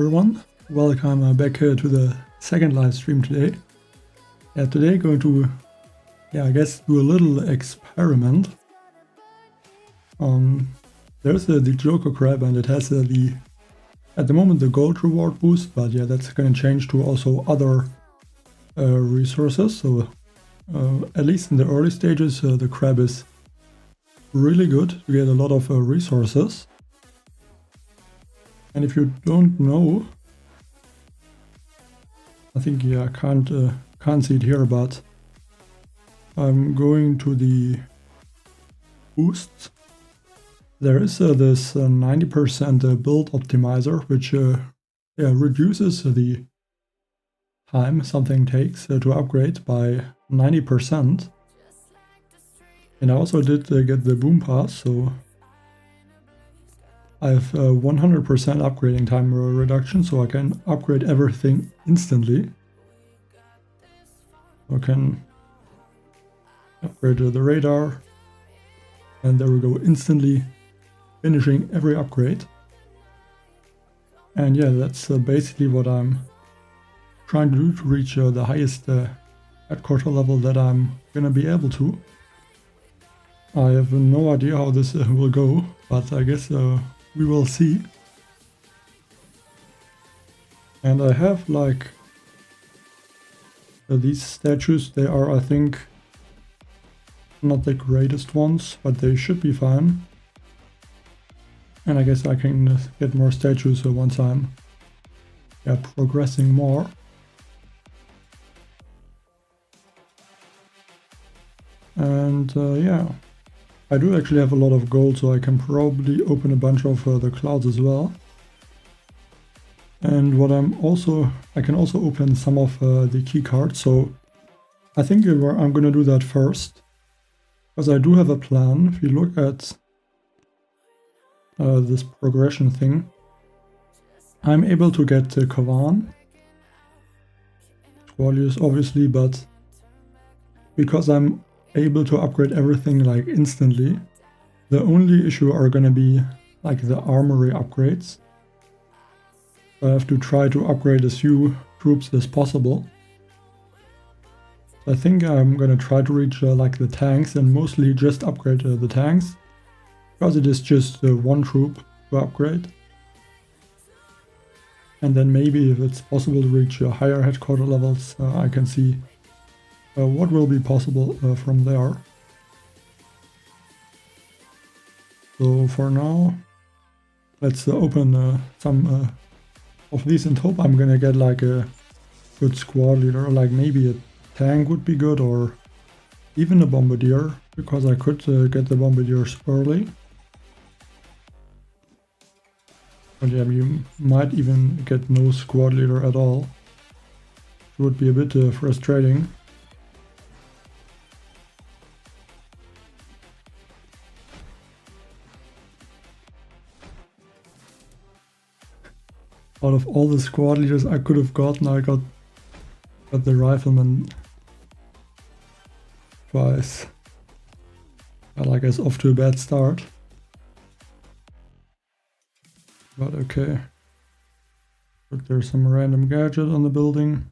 Everyone, welcome back to the second live stream today. Today going to, I guess, do a little experiment. There's the Joker crab and it has at the moment the gold reward boost, but that's going to change to also other resources. So at least in the early stages, the crab is really good to get a lot of resources. And if you don't know, I think I can't see it here, but I'm going to the boosts. There is this 90% build optimizer, which reduces the time something takes to upgrade by 90%. And I also did get the boom pass, so I have 100% upgrading time reduction, so I can upgrade everything instantly. I can upgrade the radar, and there we go, instantly finishing every upgrade. And that's basically what I'm trying to do to reach the highest headquarter level that I'm gonna be able to. I have no idea how this will go, but I guess we will see. And I have these statues. They are, I think, not the greatest ones, but they should be fine. And I guess I can get more statues once I'm progressing more. And I do actually have a lot of gold, so I can probably open a bunch of the clouds as well. And I can also open some of the key cards, so I think I'm gonna do that first, because I do have a plan. If you look at this progression thing, I'm able to get Kavan, Qualius obviously, but because I'm able to upgrade everything instantly, the only issue are gonna be the armory upgrades. I have to try to upgrade as few troops as possible. I think I'm gonna try to reach the tanks and mostly just upgrade the tanks, because it is just one troop to upgrade. And then maybe if it's possible to reach higher headquarter levels, I can see what will be possible from there. So for now, let's open some of these and hope I'm gonna get a good squad leader. Maybe a tank would be good, or even a bombardier, because I could get the bombardiers early. But you might even get no squad leader at all. It would be a bit frustrating. Out of all the squad leaders I could have gotten, I got the rifleman twice. I guess off to a bad start. But okay. Look, there's some random gadget on the building.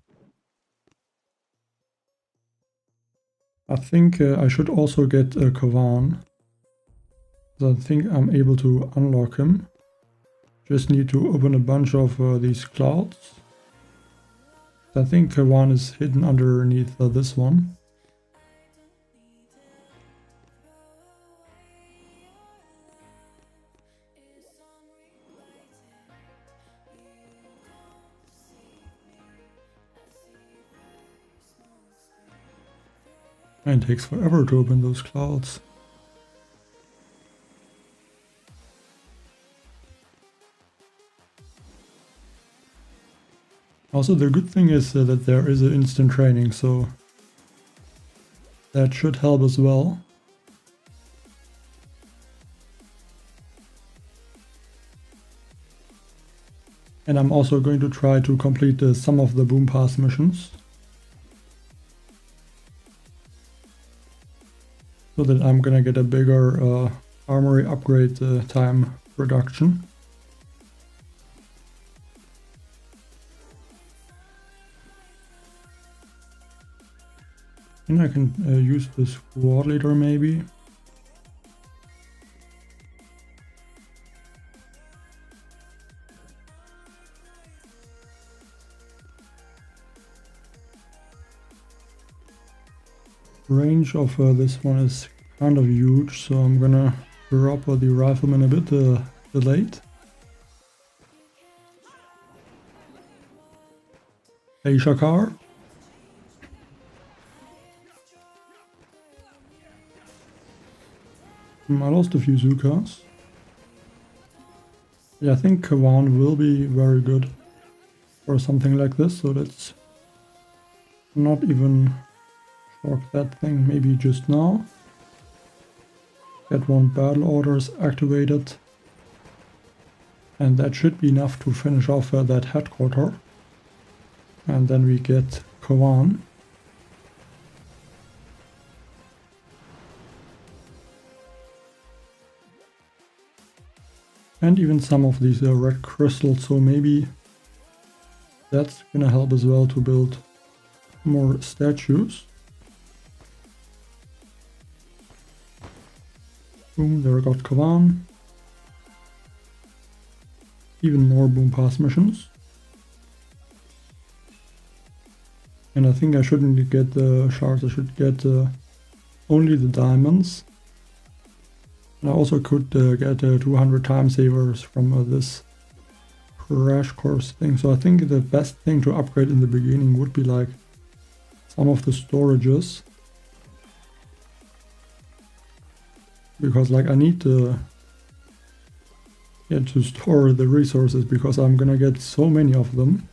I think I should also get a Kavan. I think I'm able to unlock him. Just need to open a bunch of these clouds. I think one is hidden underneath this one. And it takes forever to open those clouds. Also, the good thing is that there is an instant training, so that should help as well. And I'm also going to try to complete some of the boom pass missions, so that I'm gonna get a bigger armory upgrade time reduction. And I can use the squad leader maybe. Range of this one is kind of huge, so I'm gonna drop the rifleman a bit delayed. Asia car. I lost a few Zukas. Yeah, I think Kawan will be very good for something like this, so let's not even shock that thing maybe just now. Get one battle orders activated. And that should be enough to finish off that headquarter. And then we get Kawan. And even some of these red crystals, so maybe that's gonna help as well to build more statues. Boom, there I got Kawan. Even more boom pass missions. And I think I shouldn't get the shards, I should get only the diamonds. And I also could get 200 time savers from this crash course thing. So I think the best thing to upgrade in the beginning would be like some of the storages. Because like I need to store the resources because I'm gonna get so many of them.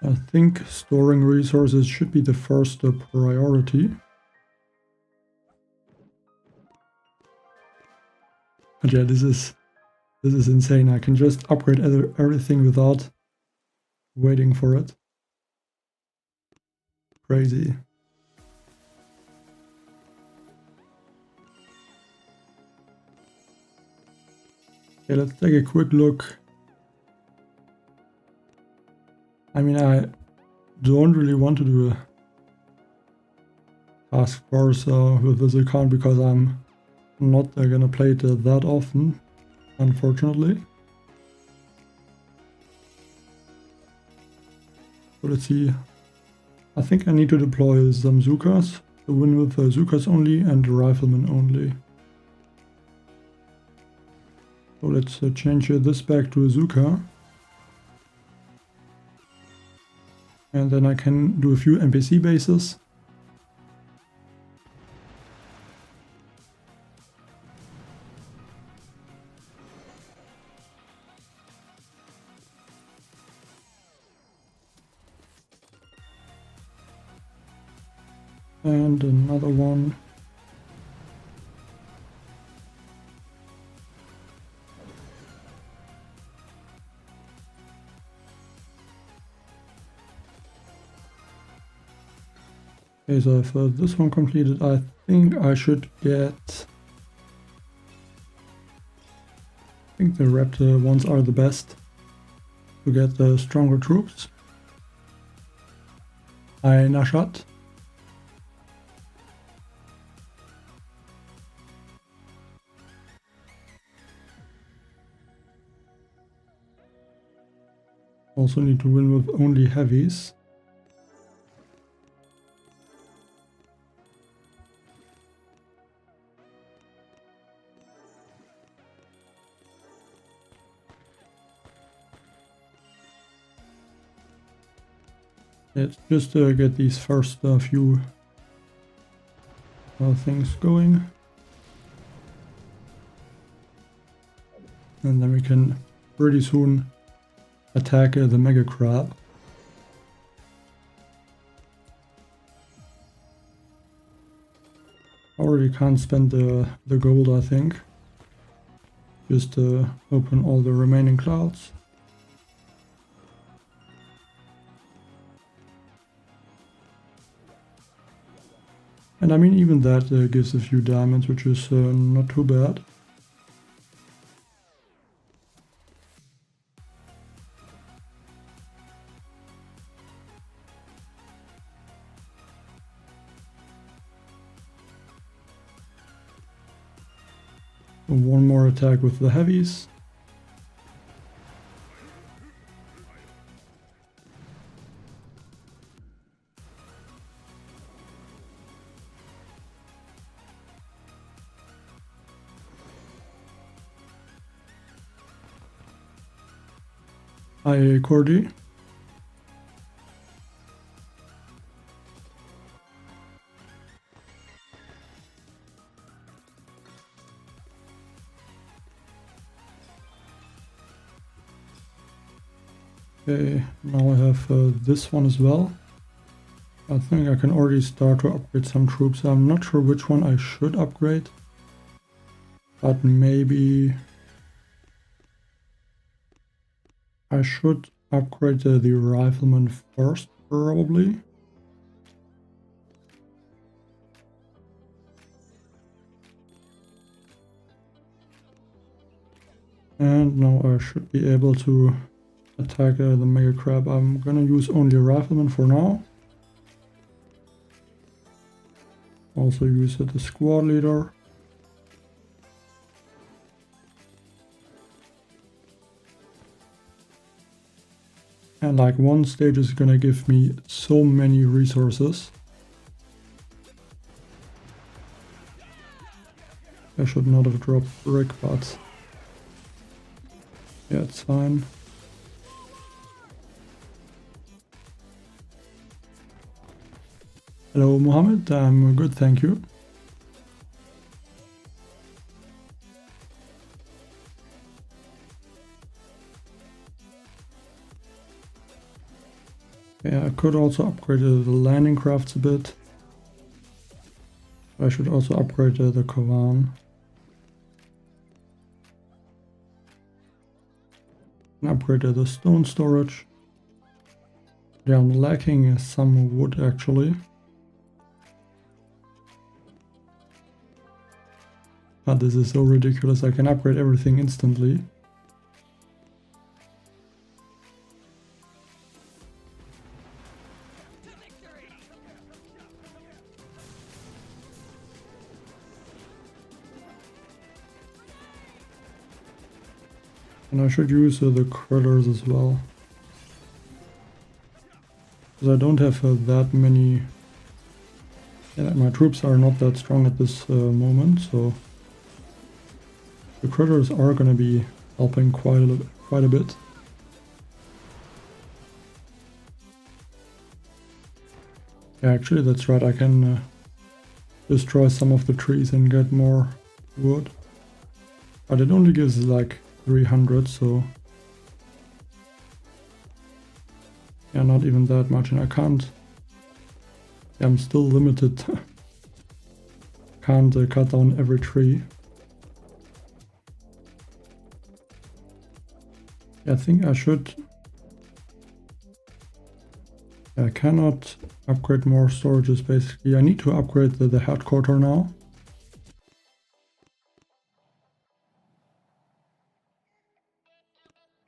I think storing resources should be the first priority. But yeah, this is insane. I can just upgrade everything without waiting for it. Crazy. Okay, let's take a quick look. I mean, I don't really want to do a task force with this account because I'm not gonna play it that often, unfortunately. So let's see. I think I need to deploy some Zukas to win with Zukas only and Riflemen only. So let's change this back to a Zuka. And then I can do a few NPC bases. And another one. Okay, so for this one completed, I think I should get... I think the red ones are the best to get the stronger troops. Nashat. Also need to win with only heavies. Let's just get these first few things going. And then we can pretty soon attack the Mega Crab. Already can't spend the gold, I think. Just open all the remaining clouds. And I mean, even that gives a few diamonds, which is not too bad. One more attack with the heavies. Hi, Cordy. Okay, now I have this one as well. I think I can already start to upgrade some troops. I'm not sure which one I should upgrade, but maybe I should upgrade the rifleman first, probably. And now I should be able to attack the Mega Crab. I'm gonna use only a rifleman for now. Also use the squad leader. And like one stage is gonna give me so many resources. I should not have dropped brick, but yeah, it's fine. Hello Mohammed, I'm good, thank you. Yeah, I could also upgrade the landing crafts a bit. I should also upgrade the Kavan. And upgrade the stone storage. Yeah, I'm lacking some wood actually. But this is so ridiculous, I can upgrade everything instantly. And I should use the critters as well. Because I don't have that many... Yeah, my troops are not that strong at this moment, so... The critters are gonna be helping quite a bit. Yeah, actually that's right, I can destroy some of the trees and get more wood. But it only gives like 300, so... Yeah, not even that much, and I can't... Yeah, I'm still limited. Can't cut down every tree. I think I should... I cannot upgrade more storages basically. I need to upgrade the headquarter now.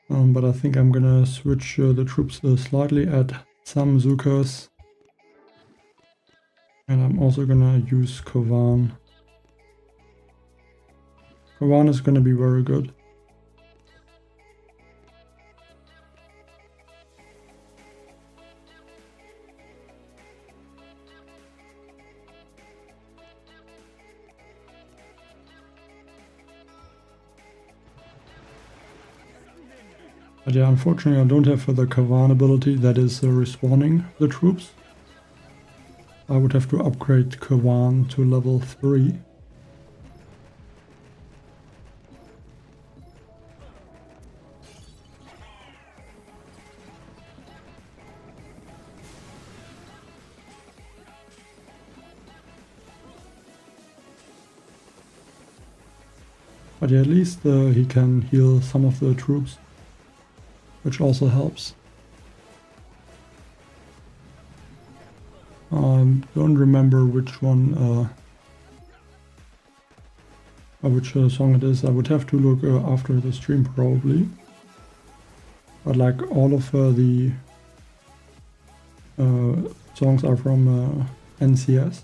But I think I'm gonna switch the troops slightly, add some Zukas. And I'm also gonna use Kovan. Kovan is gonna be very good. But yeah, unfortunately I don't have the Kavan ability, that is respawning the troops. I would have to upgrade Kavan to level 3. But yeah, at least he can heal some of the troops, which also helps. Don't remember which one, which song it is. I would have to look after the stream probably. But like all of the songs are from NCS.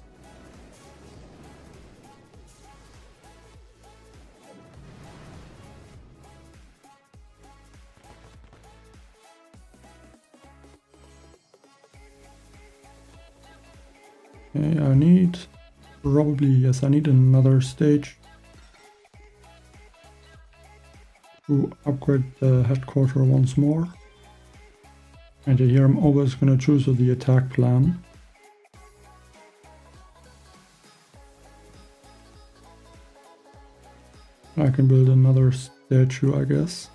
Okay, I need probably, yes, I need another stage to upgrade the headquarter once more. And here I'm always gonna choose the attack plan. I can build another statue, I guess.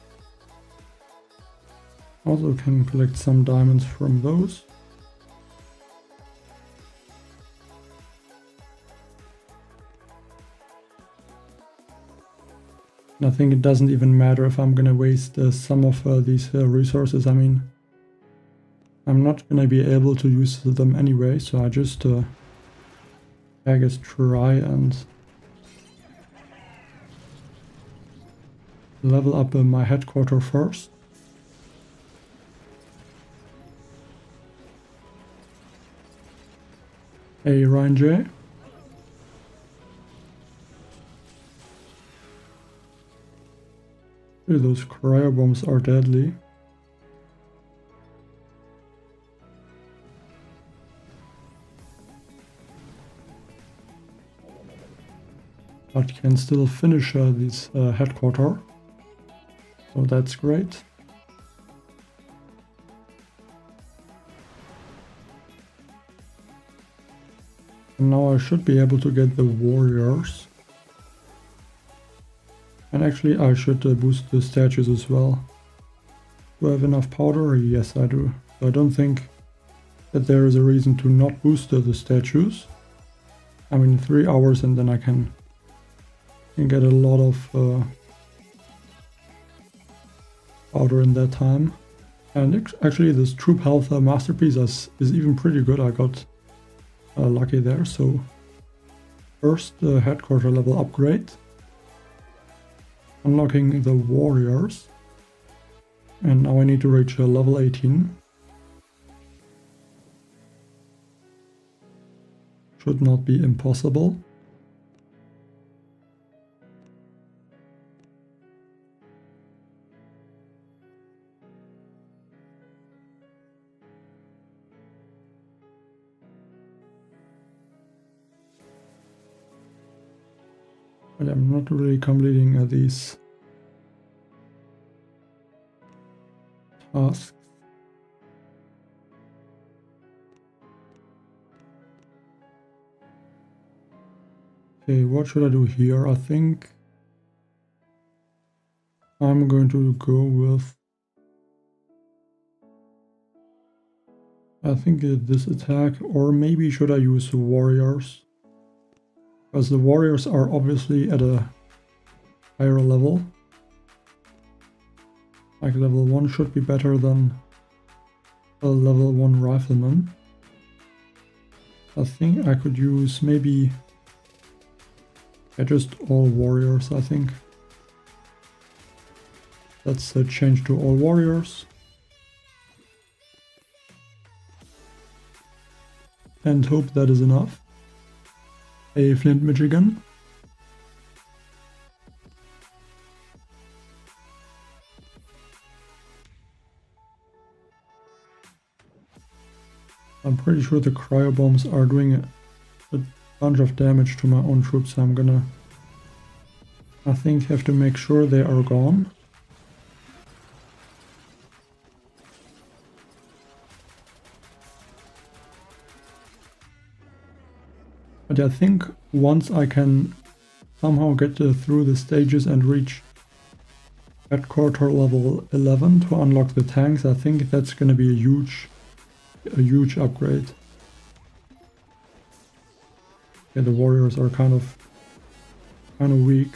Also can collect some diamonds from those. And I think it doesn't even matter if I'm gonna waste some of these resources. I mean, I'm not gonna be able to use them anyway, so I just I guess try and level up my headquarter first. Hey Ryan J. Dude, those cryo bombs are deadly. But can still finish this headquarter. So that's great. And now I should be able to get the warriors. And actually I should boost the statues as well. Do I have enough powder? Yes, I do. So I don't think that there is a reason to not boost the statues. I mean 3 hours and then I can get a lot of powder in that time. And actually this troop health masterpiece is even pretty good. I got lucky there. So first headquarter level upgrade. Unlocking the warriors. And now I need to reach level 18. Should not be impossible. But I'm not really completing these tasks. Okay, what should I do here? I think I'm going to go with, I think this attack, or maybe should I use the warriors? Because the warriors are obviously at a higher level. Like level 1 should be better than a level 1 rifleman. I think I could use maybe just all warriors, I think. Let's change to all warriors. And hope that is enough. A Flint, Michigan. I'm pretty sure the cryo bombs are doing a bunch of damage to my own troops, so I'm gonna, I think, have to make sure they are gone. But I think once I can somehow get through the stages and reach headquarter level 11 to unlock the tanks, I think that's going to be a huge upgrade. Yeah, the warriors are kind of weak.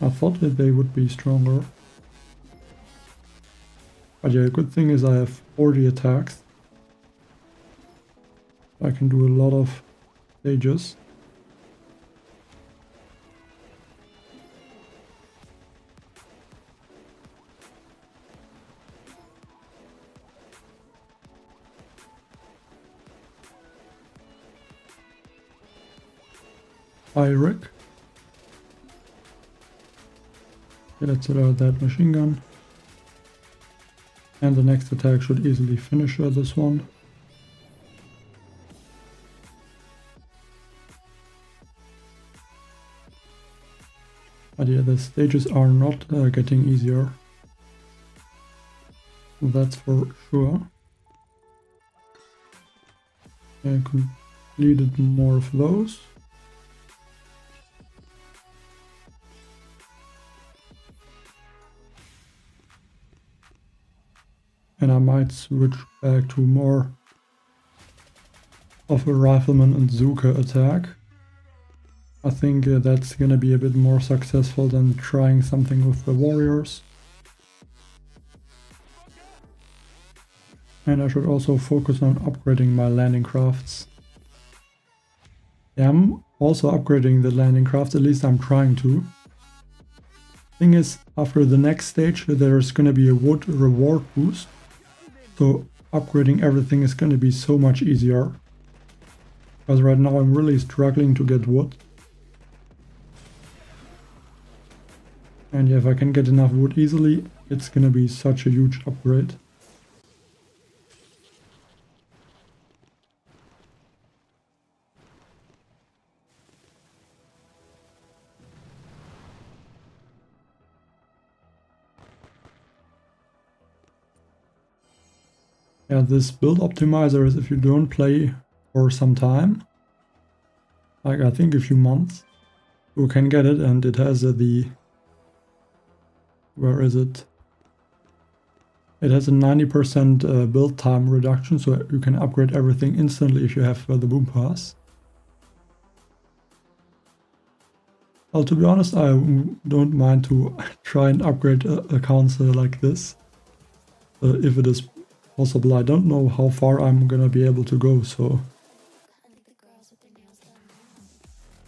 I thought that they would be stronger. But yeah, good thing is I have 40 attacks. I can do a lot of stages. Hi Rick. Okay, let's allow that machine gun. And the next attack should easily finish this one. But yeah, the stages are not getting easier. That's for sure. I completed more of those. And I might switch back to more of a rifleman and Zuka attack. I think that's gonna be a bit more successful than trying something with the warriors. And I should also focus on upgrading my landing crafts. Yeah, I'm also upgrading the landing crafts, at least I'm trying to. Thing is, after the next stage there's gonna be a wood reward boost. So upgrading everything is gonna be so much easier. Because right now I'm really struggling to get wood. And yeah, if I can get enough wood easily, it's gonna be such a huge upgrade. Yeah, this build optimizer is if you don't play for some time, like I think a few months, you can get it, and it has where is it? It has a 90% build time reduction, so you can upgrade everything instantly if you have the boom pass. Well, to be honest, I don't mind to try and upgrade accounts like this, if it is possible. I don't know how far I'm gonna be able to go, so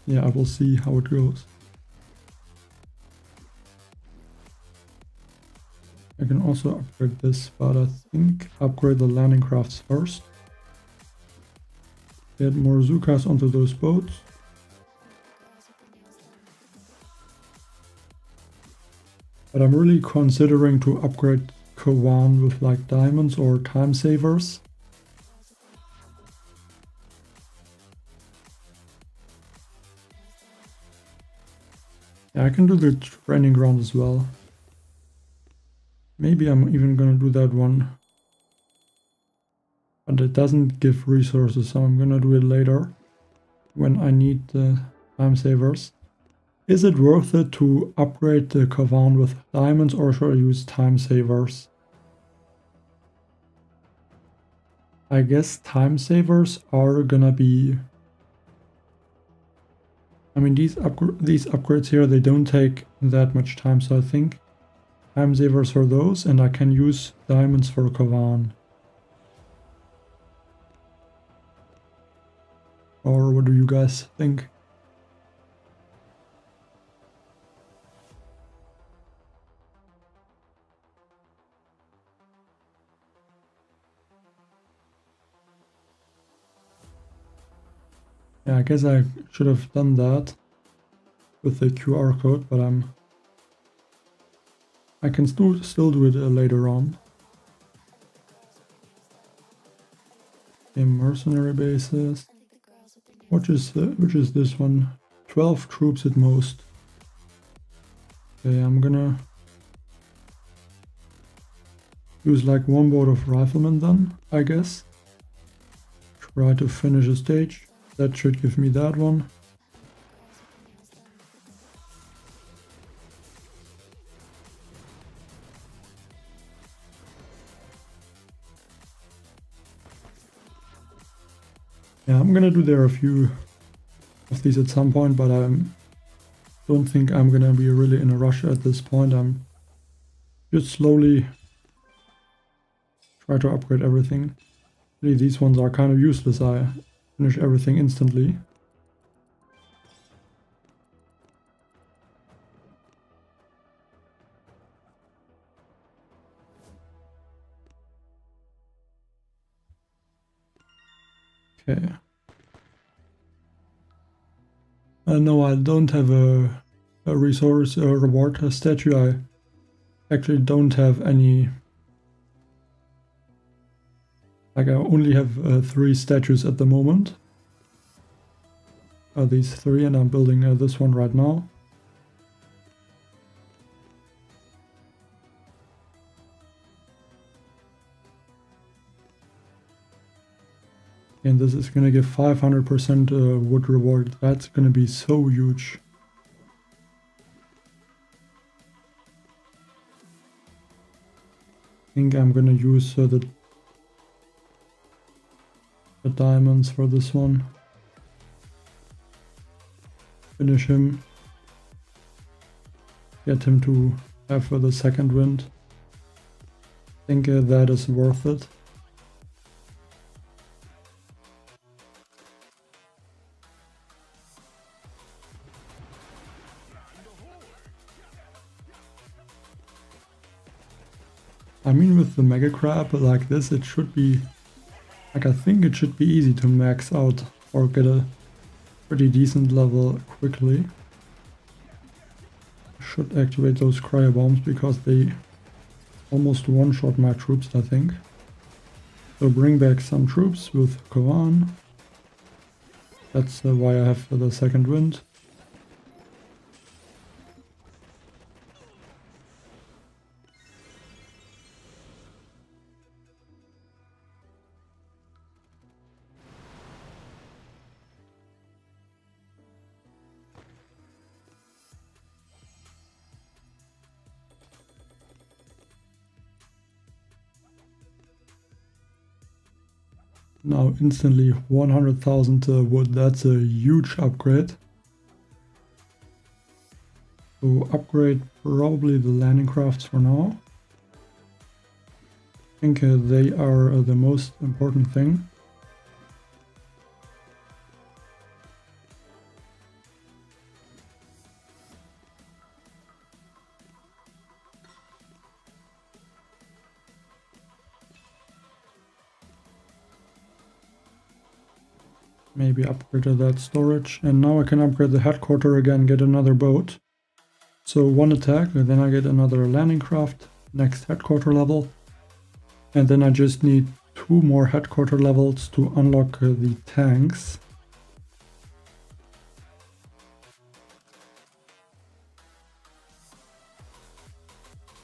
yeah, I will see how it goes. I can also upgrade this, but I think upgrade the landing crafts first. Get more Zukas onto those boats. But I'm really considering to upgrade Kovan with like diamonds or time savers. Yeah, I can do the training ground as well. Maybe I'm even gonna do that one. But it doesn't give resources, so I'm gonna do it later when I need the time savers. Is it worth it to upgrade the Kovan with diamonds, or should I use time savers? I guess time savers are gonna be... I mean, these upgrades here, they don't take that much time, so I think time savers for those, and I can use diamonds for Kovan. Or what do you guys think? Yeah, I guess I should have done that with the QR code, but I can still do it later on. In mercenary bases, which is this one? 12 troops at most. Okay, I'm gonna use like one boat of riflemen then, I guess. Try to finish a stage. That should give me that one. Yeah, I'm gonna do there a few of these at some point, but I don't think I'm gonna be really in a rush at this point. I'm just slowly try to upgrade everything. Really, these ones are kind of useless. I finish everything instantly. Okay. No, I don't have a resource reward statue. I actually don't have any. Like, I only have 3 statues at the moment. These 3, and I'm building this one right now. And this is gonna give 500% wood reward. That's gonna be so huge. I think I'm gonna use the diamonds for this one. Finish him. Get him to have the second wind. I think that is worth it. I mean, with the Mega Crab like this, it should be, like, I think it should be easy to max out or get a pretty decent level quickly. Should activate those cryo bombs because they almost one-shot my troops, I think. So bring back some troops with Kovan. That's why I have the second wind. Now instantly 100,000 wood, that's a huge upgrade. So upgrade probably the landing crafts for now. I think they are the most important thing. Maybe upgrade that storage, and now I can upgrade the headquarter again, get another boat. So one attack, and then I get another landing craft, next headquarter level. And then I just need 2 more headquarter levels to unlock the tanks.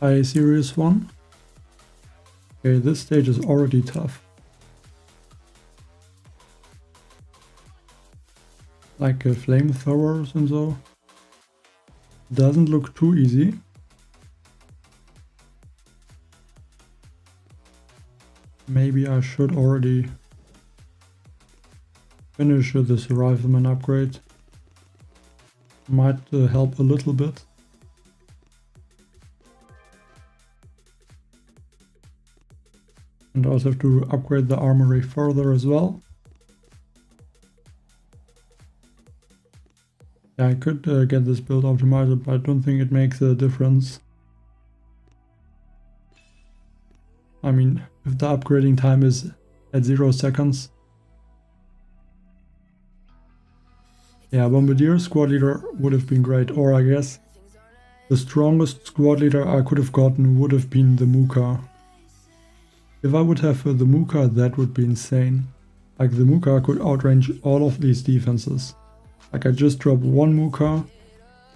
A serious one. Okay, this stage is already tough. Like flamethrowers and so. Doesn't look too easy. Maybe I should already finish this rifleman upgrade. Might help a little bit. And also have to upgrade the armory further as well. Yeah, I could get this build optimized, but I don't think it makes a difference. I mean, if the upgrading time is at 0 seconds. Yeah, Bombardier squad leader would have been great, or I guess the strongest squad leader I could have gotten would have been the Muka. If I would have the Muka, that would be insane. Like, the Muka could outrange all of these defenses. Like, I just drop one Muka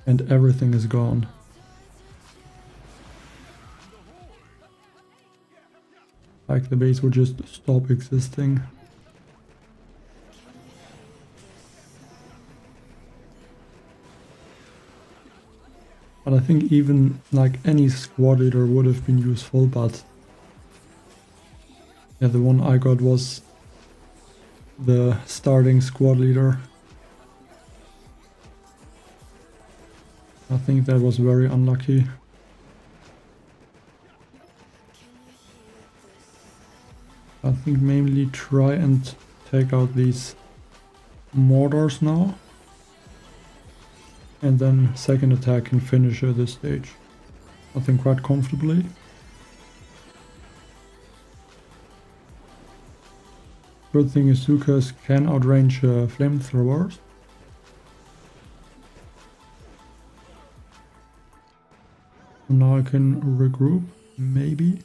and everything is gone. Like, the base would just stop existing. But I think even like any squad leader would have been useful, but yeah, the one I got was the starting squad leader. I think that was very unlucky. I think mainly try and take out these mortars now. And then second attack and finish this stage. I think quite comfortably. Good thing is Sukas can outrange flamethrowers. Now I can regroup, maybe.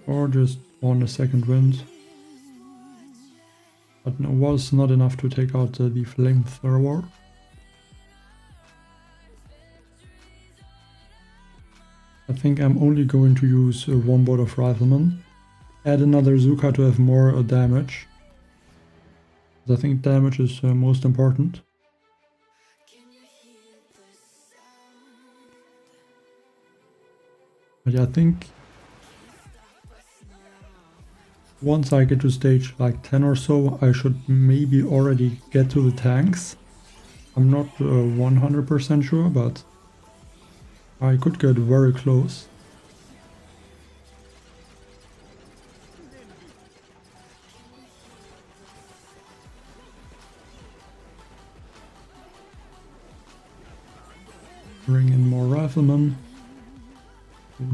Or just on a second wind. But no, was not enough to take out the flamethrower. I think I'm only going to use one boat of riflemen. add another Zuka to have more damage. I think damage is most important. But yeah, I think once I get to stage like 10 or so, I should maybe already get to the tanks. I'm not 100% sure, but I could get very close. Bring in more riflemen.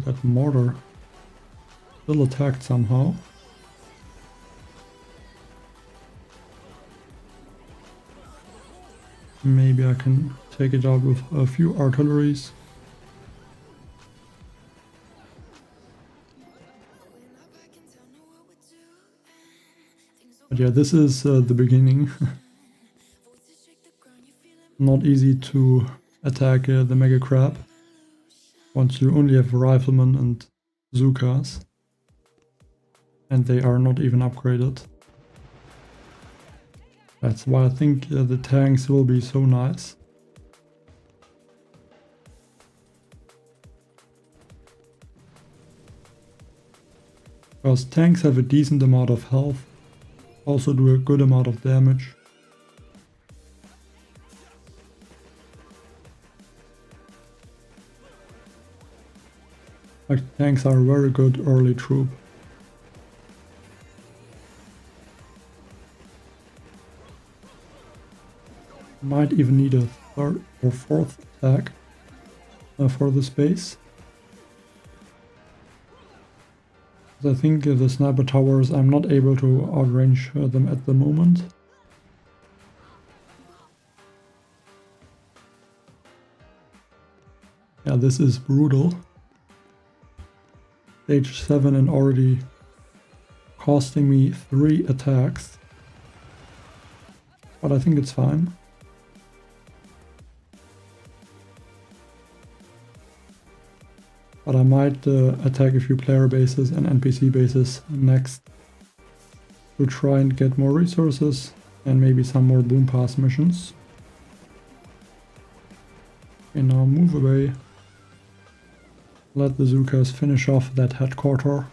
That mortar still attacked somehow. Maybe I can take it out with a few artilleries. But yeah, this is the beginning. Not easy to attack the Mega Crab once you only have riflemen and Zukas, and they are not even upgraded. That's why I think the tanks will be so nice. Because tanks have a decent amount of health, also do a good amount of damage. Like, tanks are a very good early troop. Might even need a third or fourth attack for the space. I think the sniper towers, I'm not able to outrange them at the moment. Yeah, this is brutal. Stage 7 and already costing me 3 attacks. But I think it's fine. But I might attack a few player bases and NPC bases next to try and get more resources and maybe some more boom pass missions. Okay, now move away. Let the Zukas finish off that headquarter.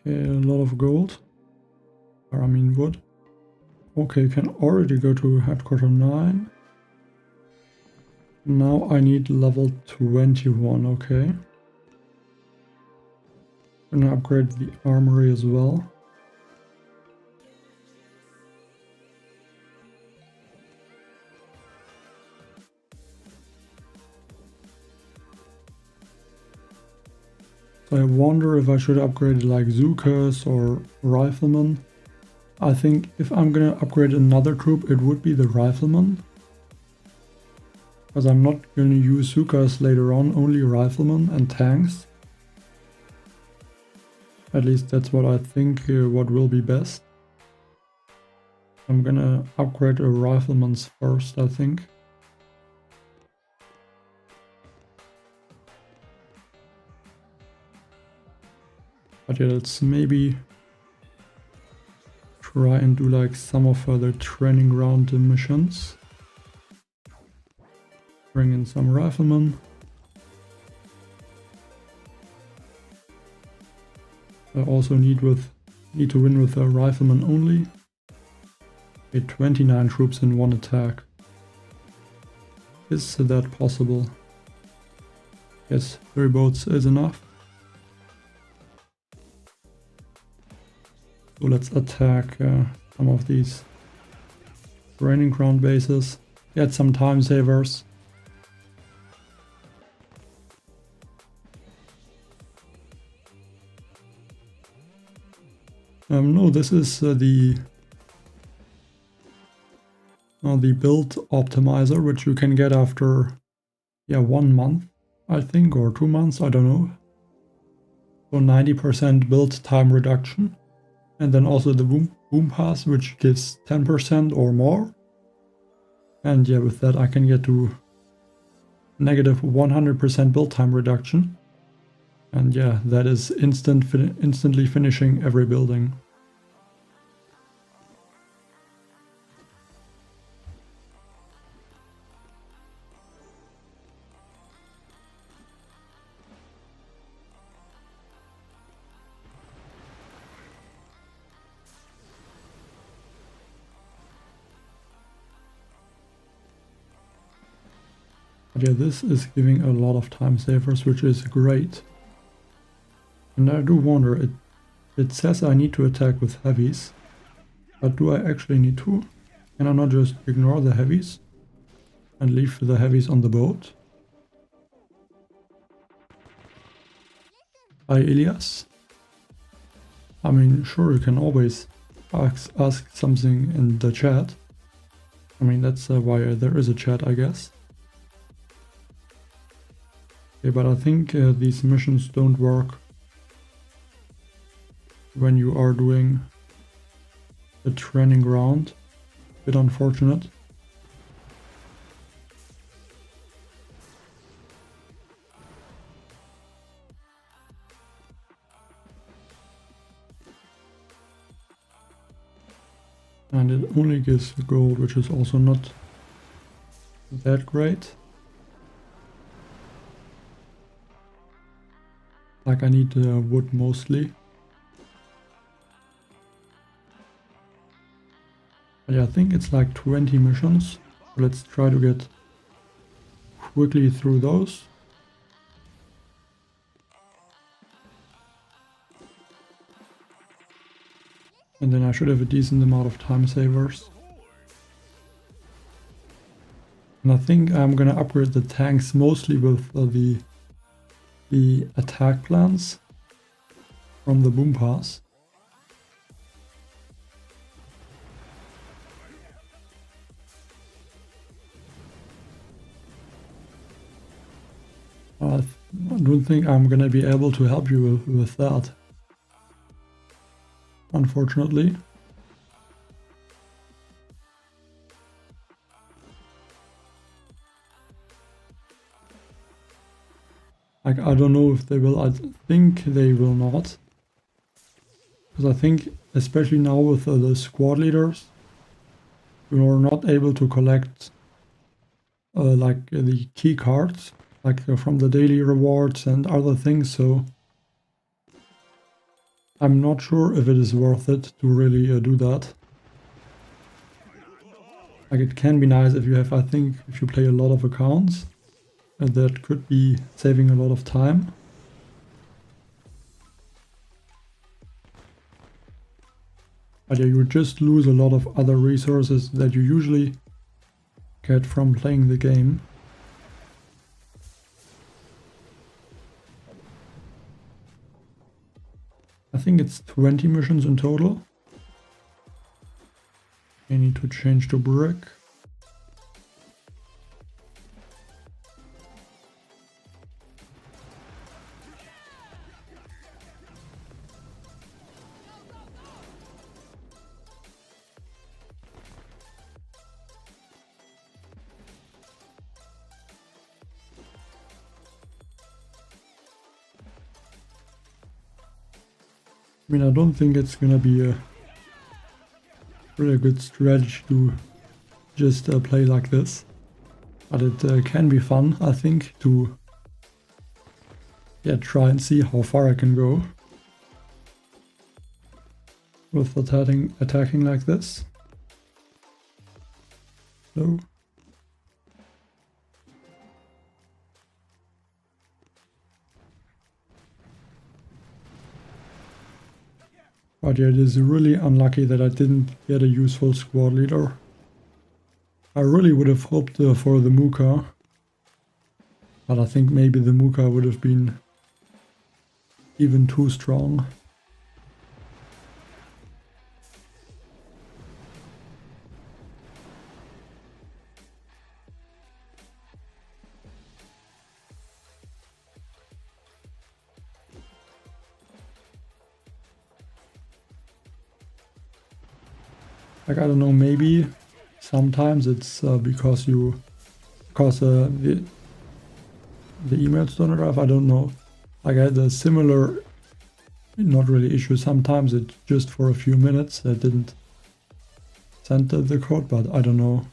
Okay, a lot of gold. Or I mean wood. Okay, can already go to headquarter 9. Now I need level 21, okay. Gonna upgrade the armory as well. So I wonder if I should upgrade like Zukas or Riflemen. I think if I'm gonna upgrade another troop, it would be the Riflemen. Because I'm not going to use Zukas later on, only Riflemen and tanks. At least that's what I think what will be best. I'm gonna upgrade a Rifleman's first, I think. But yeah, let's maybe try and do like some of the training ground missions. Bring in some riflemen. I also need to win with a rifleman only. Okay, 29 troops in one attack. Is that possible? Yes, 3 boats is enough. So let's attack some of these training ground bases. Get some time savers. No, this is the build optimizer, which you can get after 1 month, I think, or 2 months, I don't know. So 90% build time reduction. And then also the boom pass, which gives 10% or more. And yeah, with that I can get to negative 100% build time reduction. And yeah, that is instantly finishing every building. But yeah, this is giving a lot of time savers, which is great. And I do wonder, it says I need to attack with heavies, but do I actually need to? Can I not just ignore the heavies and leave the heavies on the boat? Hi Elias. I mean, sure, you can always ask something in the chat. I mean, that's why there is a chat, I guess. Okay, but I think these missions don't work when you are doing the training ground. Bit unfortunate. And it only gives gold, which is also not that great. Like I need wood mostly. But yeah, I think it's like 20 missions. Let's try to get quickly through those. And then I should have a decent amount of time savers. And I think I'm gonna upgrade the tanks mostly with the attack plans from the boom pass. I don't think I'm gonna be able to help you with that, unfortunately. Like, I don't know if they will. I think they will not. Because I think, especially now with the squad leaders, you are not able to collect like the key cards, like from the daily rewards and other things, so I'm not sure if it is worth it to really do that. Like, it can be nice if you have, I think, if you play a lot of accounts, that could be saving a lot of time. But yeah, you just lose a lot of other resources that you usually get from playing the game. I think it's 20 missions in total. I need to change to brick. I mean, I don't think it's gonna be a really good strategy to just play like this. But it can be fun, I think, to try and see how far I can go with attacking like this. So but yeah, it is really unlucky that I didn't get a useful squad leader. I really would have hoped for the Muka, but I think maybe the Muka would have been even too strong. Like, I don't know, maybe sometimes it's because the emails don't arrive. I don't know. Like, I had a similar, not really issue. Sometimes it just for a few minutes I didn't send the code, but I don't know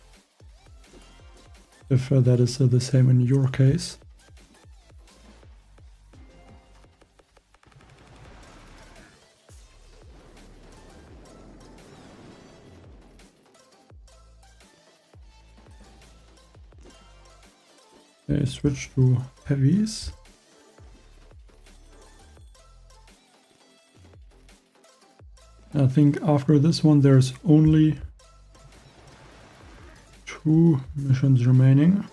if that is the same in your case. Okay, switch to heavies. I think after this one there's only 2 missions remaining.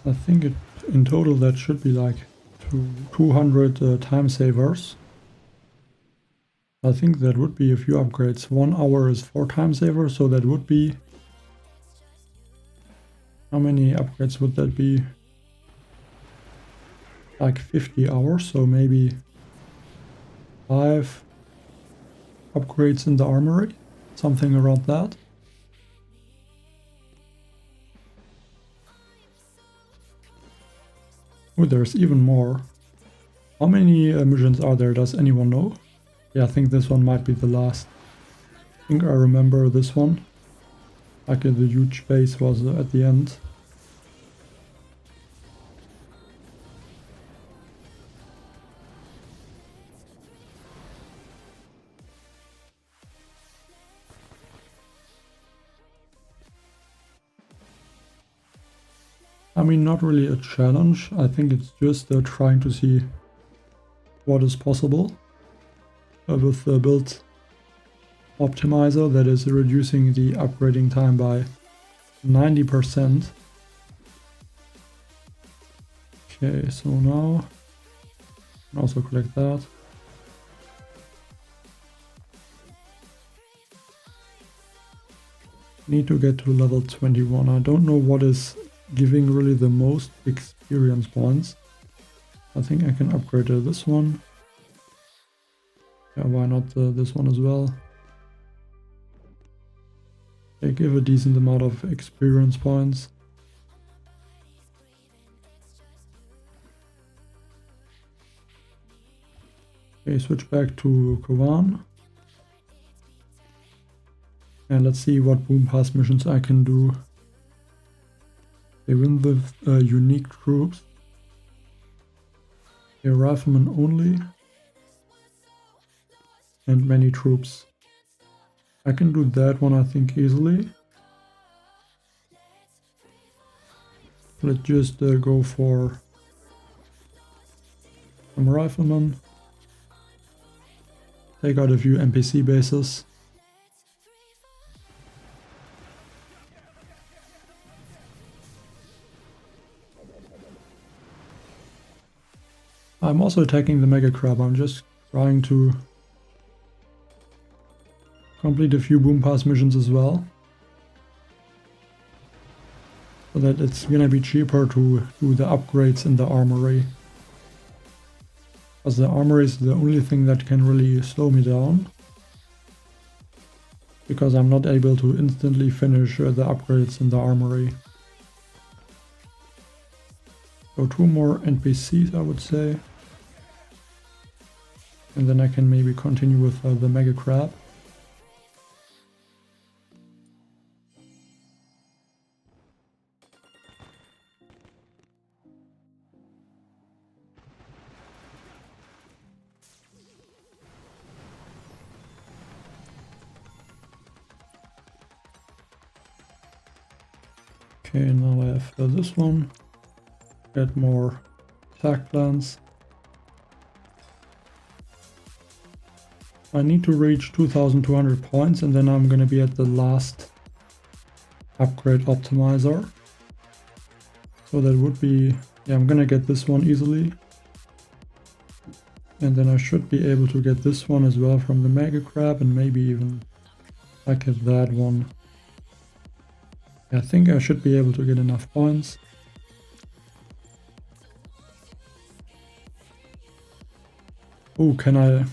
I think in total that should be like 200 time savers. I think that would be a few upgrades. 1 hour is 4 time savers, so that would be... How many upgrades would that be? Like 50 hours, so maybe 5 upgrades in the armory, something around that. Oh, there's even more. How many missions are there? Does anyone know? Yeah, I think this one might be the last. I think I remember this one. Like the huge base was at the end. I mean, not really a challenge. I think it's just trying to see what is possible with the build optimizer that is reducing the upgrading time by 90%. Okay, so now I can also collect that. Need to get to level 21. I don't know what is giving really the most experience points. I think I can upgrade this one. Yeah, why not this one as well? They give a decent amount of experience points. Okay, switch back to Kovan. And let's see what boom pass missions I can do. They win with unique troops. A rifleman only. And many troops. I can do that one, I think, easily. Let's just go for some riflemen. Take out a few NPC bases. I'm also attacking the Mega Crab. I'm just trying to complete a few boom pass missions as well, so that it's gonna be cheaper to do the upgrades in the armory. Because the armory is the only thing that can really slow me down. Because I'm not able to instantly finish the upgrades in the armory. So 2 more NPCs, I would say. And then I can maybe continue with the Mega Crab. Okay, now I have this one. Get more attack plans. I need to reach 2200 points and then I'm gonna be at the last upgrade optimizer. So that would be, yeah, I'm gonna get this one easily. And then I should be able to get this one as well from the Mega Crab, and maybe even like that one. I think I should be able to get enough points. Oh, can I...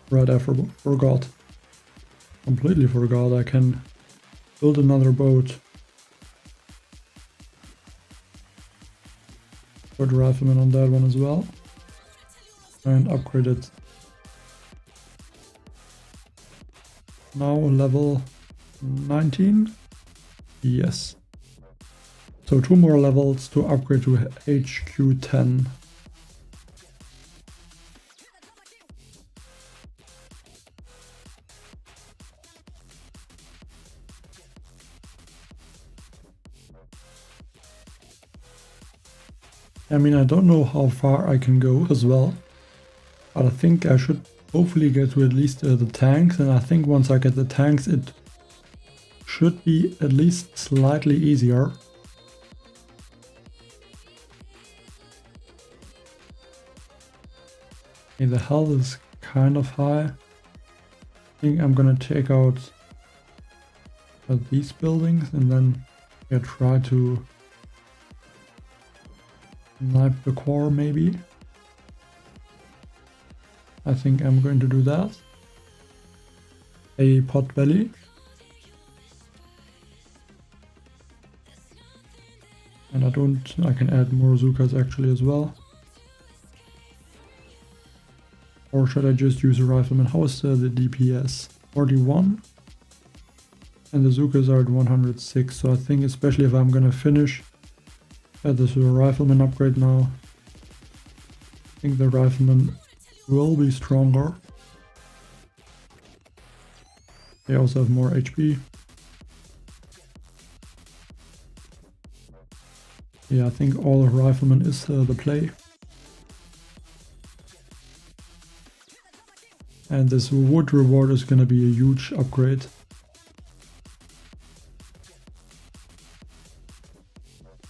Right, I forgot. Completely forgot I can build another boat. Put rifleman on that one as well. And upgrade it. Now level 19. Yes. So 2 more levels to upgrade to HQ 10. I mean, I don't know how far I can go as well, but I think I should hopefully get to at least the tanks, and I think once I get the tanks it should be at least slightly easier. Okay, the health is kind of high. I think I'm gonna take out these buildings and then try to snipe the core maybe. I think I'm going to do that. A pot belly. And I can add more Zukas actually as well. Or should I just use a rifleman? How is the DPS? 41. And the Zukas are at 106. So I think especially if I'm gonna finish this rifleman upgrade now, I think the rifleman will be stronger. They also have more HP. Yeah, I think all rifleman is the play. And this wood reward is gonna be a huge upgrade.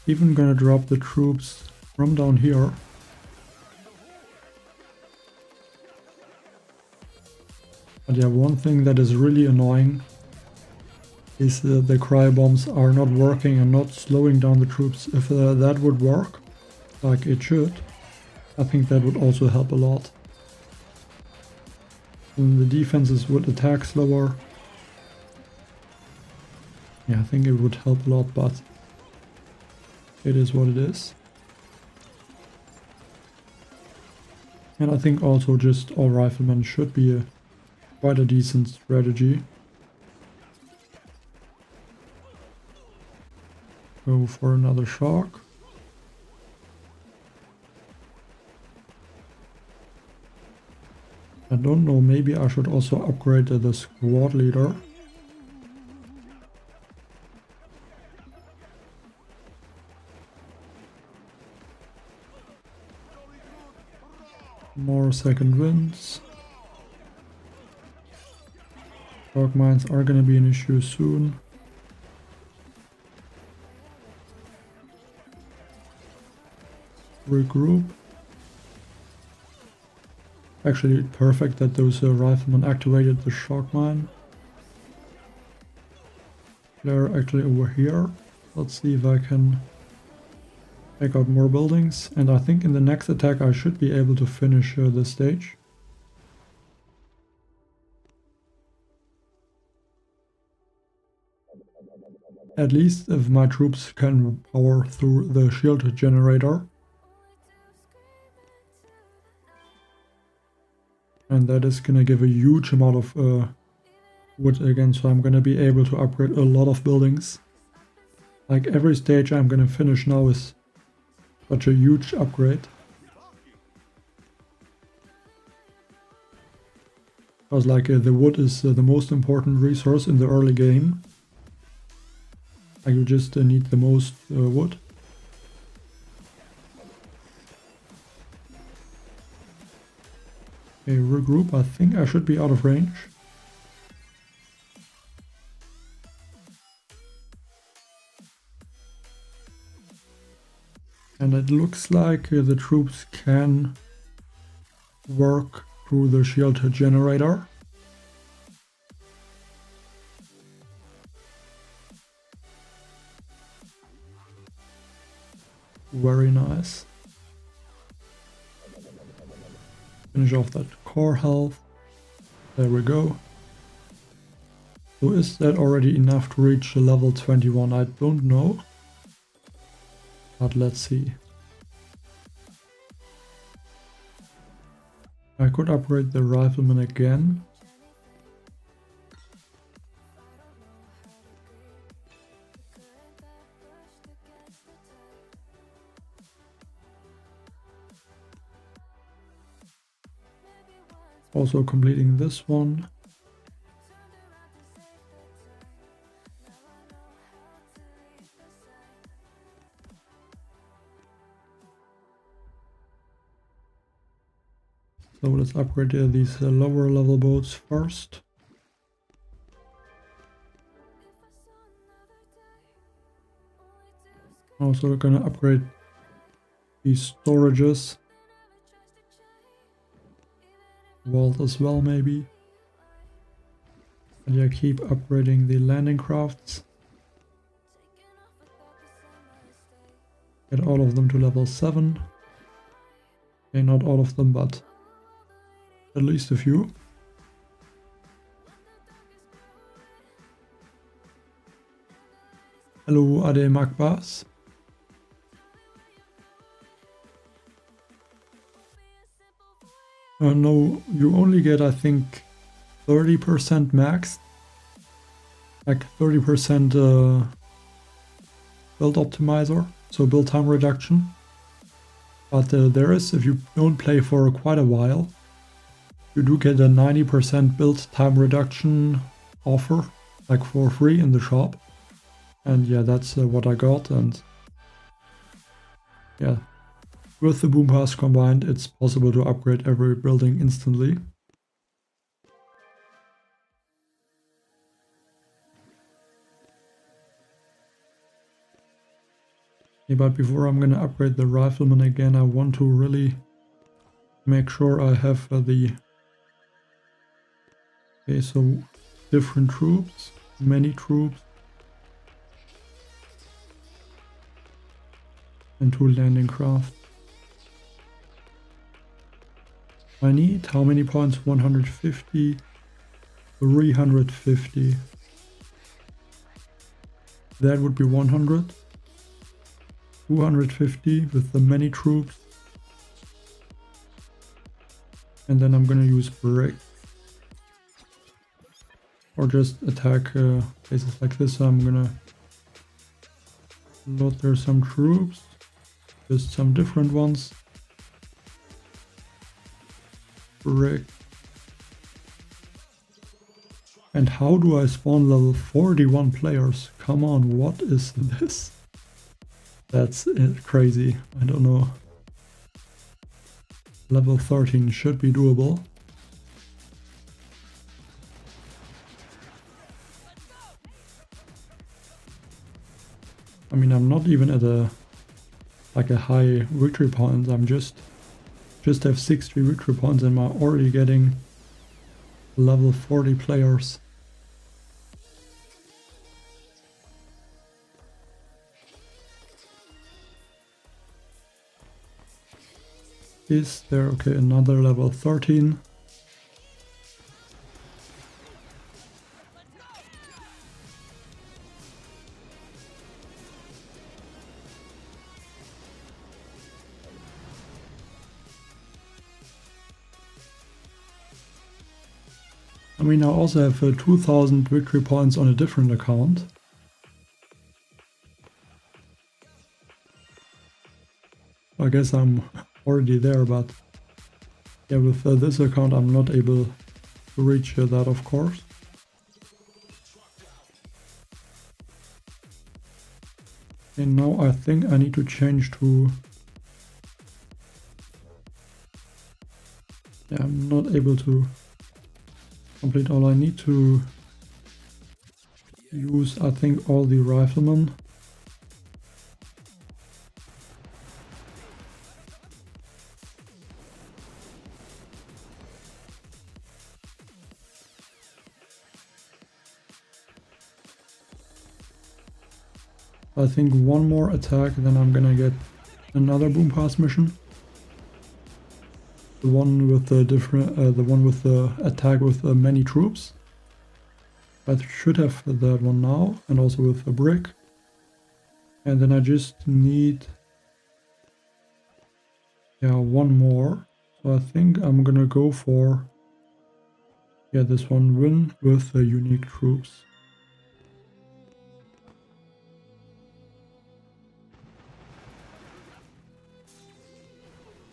Even gonna drop the troops from down here. But yeah, one thing that is really annoying is the cryo bombs are not working and not slowing down the troops. If that would work, like it should, I think that would also help a lot. And the defenses would attack slower. Yeah, I think it would help a lot, but it is what it is. And I think also just all riflemen should be quite a decent strategy. Go for another shark. I don't know, maybe I should also upgrade the squad leader. More second winds. Dark mines are gonna be an issue soon. Regroup. Actually perfect that those riflemen activated the shock mine. They're actually over here. Let's see if I can take out more buildings. And I think in the next attack I should be able to finish the stage. At least if my troops can power through the shield generator. And that is gonna give a huge amount of wood again, so I'm gonna be able to upgrade a lot of buildings. Like every stage I'm gonna finish now is such a huge upgrade. Because like the wood is the most important resource in the early game. Like you just need the most wood. Okay, regroup. I think I should be out of range. And it looks like the troops can work through the shield generator. Very nice. Finish off that core health. There we go. So is that already enough to reach the level 21? I don't know. But let's see. I could upgrade the rifleman again. Also completing this one. So let's upgrade these lower level boats first. Also gonna upgrade these storages. Vault as well maybe. And yeah, keep upgrading the landing crafts. Get all of them to level 7. Okay, not all of them, but at least a few. Hello, Ade Makbas. No, you only get, I think, 30% max. Like 30% build optimizer, so build time reduction. But there is, if you don't play for quite a while, you do get a 90% build time reduction offer, like for free in the shop. And yeah, that's what I got, and yeah. With the boom pass combined, it's possible to upgrade every building instantly. Yeah, but before I'm gonna upgrade the rifleman again, I want to really make sure I have the... Okay, so different troops, many troops, and 2 landing craft. I need how many points? 150, 350. That would be 100. 250 with the many troops. And then I'm gonna use brick. Or just attack places like this. So I'm gonna load there some troops. Just some different ones. Brick. And how do I spawn level 41 players? Come on, what is this? That's crazy. I don't know. Level 13 should be doable. I mean, I'm not even at a high victory point. I'm just have 60 victory points and I'm already getting level 40 players. Is there, okay, another level 13. I mean, I also have 2000 victory points on a different account. I guess I'm already there, but yeah, with this account I'm not able to reach that, of course. And now I think I need to change to... Yeah, I'm not able to complete all. I need to use, I think, all the riflemen. I think one more attack, then I'm gonna get another boom pass mission. The one with the attack with many troops. I should have that one now, and also with a brick. And then I just need, yeah, one more. So I think I'm gonna go for, yeah, this one, win with the unique troops.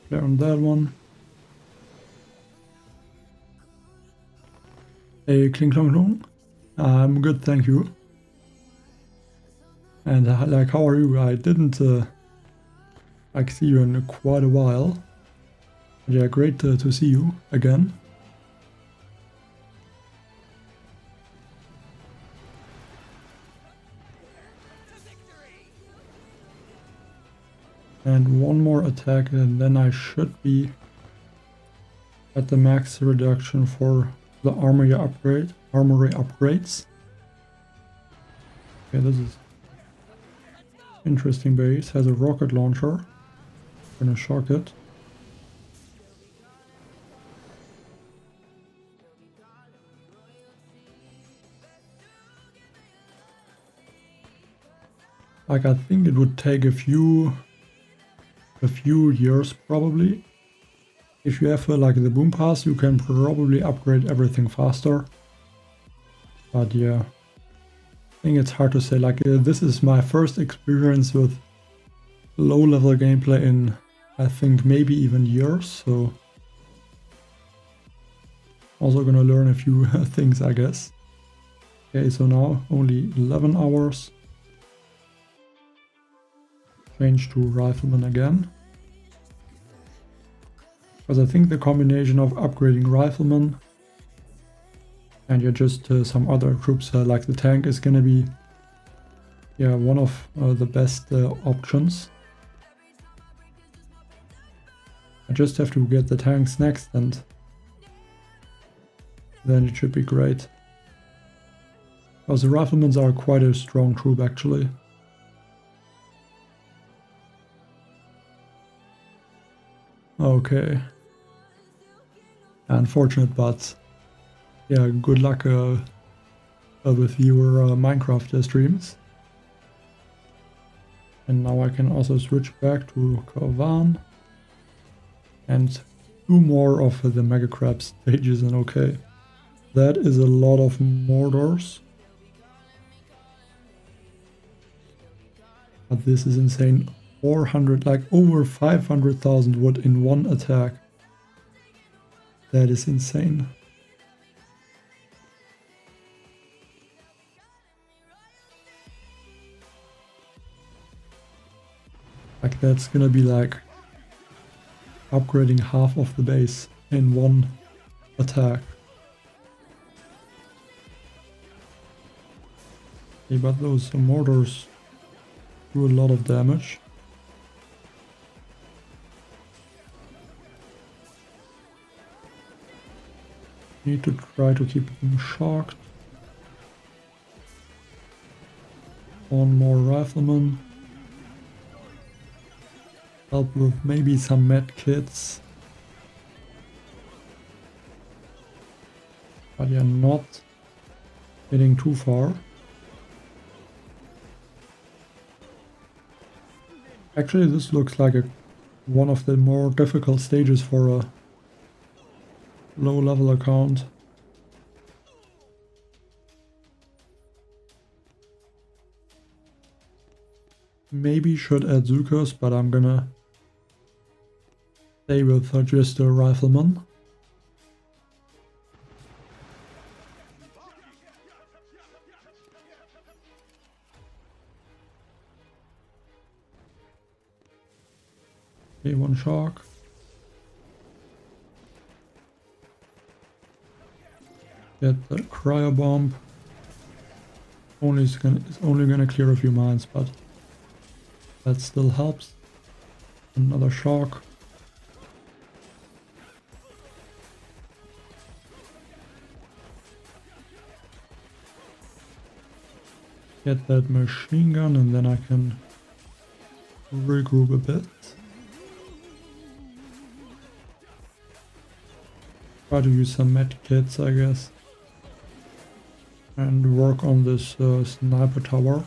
There on that one. Hey, Kling Klong Klong. I'm good, thank you. And like, how are you? I didn't like see you in quite a while. But yeah, great to see you again. And one more attack, and then I should be at the max reduction for the armory upgrades. Okay, this is interesting base. Has a rocket launcher. Gonna shock it. Like, I think it would take a few years probably. If you have like the boom pass, you can probably upgrade everything faster. But yeah, I think it's hard to say. Like, this is my first experience with low level gameplay in, I think, maybe even years. So also gonna learn a few things, I guess. Okay, so now only 11 hours. Change to rifleman again. Because I think the combination of upgrading rifleman and just some other troops like the tank is gonna be, yeah, one of the best options. I just have to get the tanks next, and then it should be great. Because the riflemen are quite a strong troop actually. Okay. Unfortunate, but yeah, good luck with your Minecraft streams. And now I can also switch back to Kavan and do more of the Mega Crab stages, and okay. That is a lot of mortars. But this is insane. 400, like over 500,000 wood in one attack. That is insane. Like, that's gonna be like upgrading half of the base in one attack. Okay, but those mortars do a lot of damage. Need to try to keep them shocked. One more rifleman. Help with maybe some med kits. But you're not getting too far. Actually, this looks like one of the more difficult stages for a low level account. Maybe should add Zukas, but I'm gonna stay with just a rifleman. Okay, one shark. Get the cryo bomb. It's only gonna clear a few mines, but that still helps. Another shark. get that machine gun and then I can regroup a bit. Try to use some med kits, I guess. And work on this sniper tower.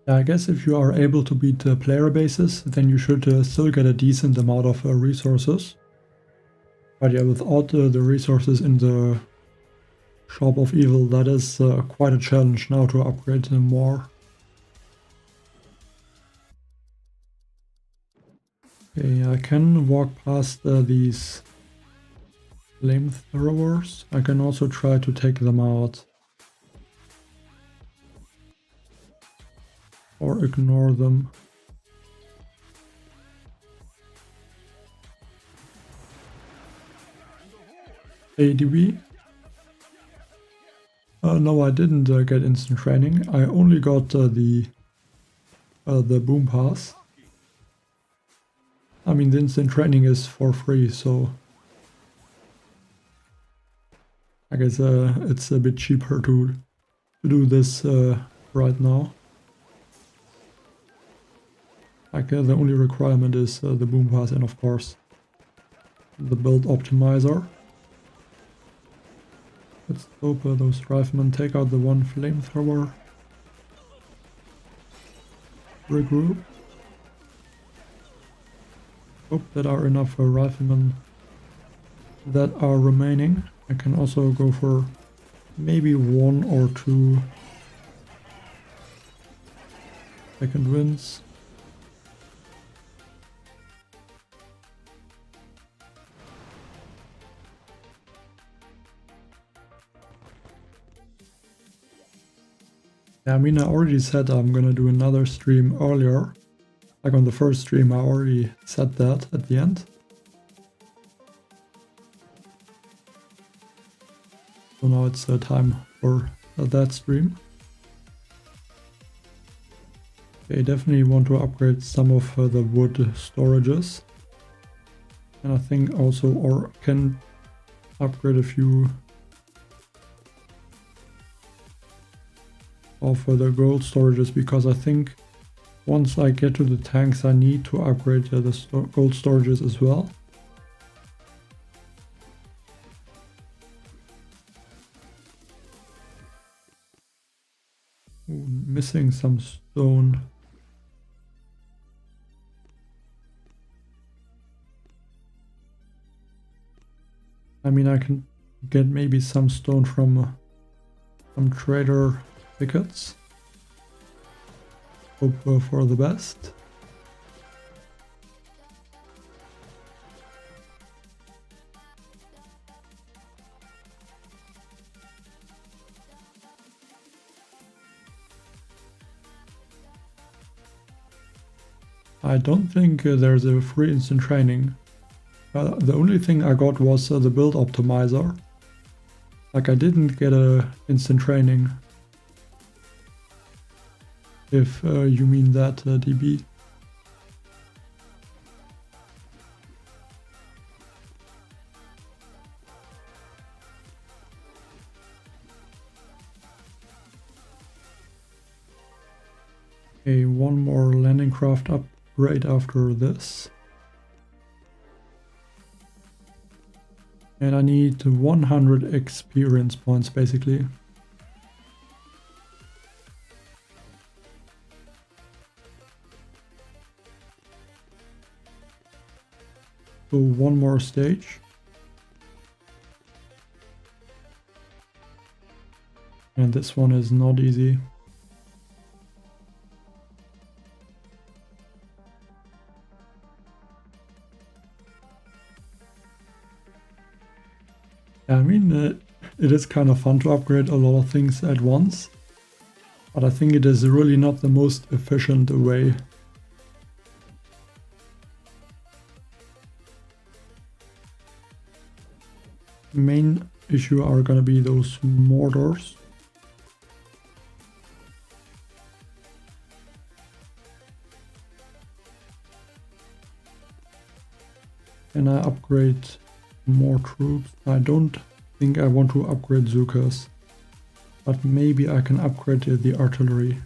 I guess if you are able to beat the player bases, then you should still get a decent amount of resources. But yeah, without the resources in the Shop of Evil, that is quite a challenge now to upgrade them more. Okay, I can walk past these flamethrowers. I can also try to take them out. Or ignore them. ADB? No, I didn't get instant training. I only got the boom pass. I mean, the instant training is for free, so I guess it's a bit cheaper to do this right now. Like the only requirement is the boom pass and of course the build optimizer. Let's hope those riflemen take out the one flamethrower. Regroup. Hope there are enough riflemen that are remaining. I can also go for maybe 1 or 2 second wins. I mean, I already said I'm gonna do another stream earlier. Like on the first stream, I already said that at the end. So now it's time for that stream. Okay, definitely want to upgrade some of the wood storages. And I think also can upgrade a few of the gold storages, because I think once I get to the tanks I need to upgrade the gold storages as well. Ooh, missing some stone. I mean, I can get maybe some stone from some trader tickets. Hope for the best. I don't think there's a free instant training. The only thing I got was the build optimizer. Like, I didn't get a instant training. If you mean that, DB. Okay, one more landing craft upgrade after this. And I need 100 experience points basically. So one more stage. And this one is not easy. I mean, it is kind of fun to upgrade a lot of things at once, but I think it is really not the most efficient way. main issue are gonna be those mortars. Can I upgrade more troops? I don't think I want to upgrade Zukas, but maybe I can upgrade the artillery.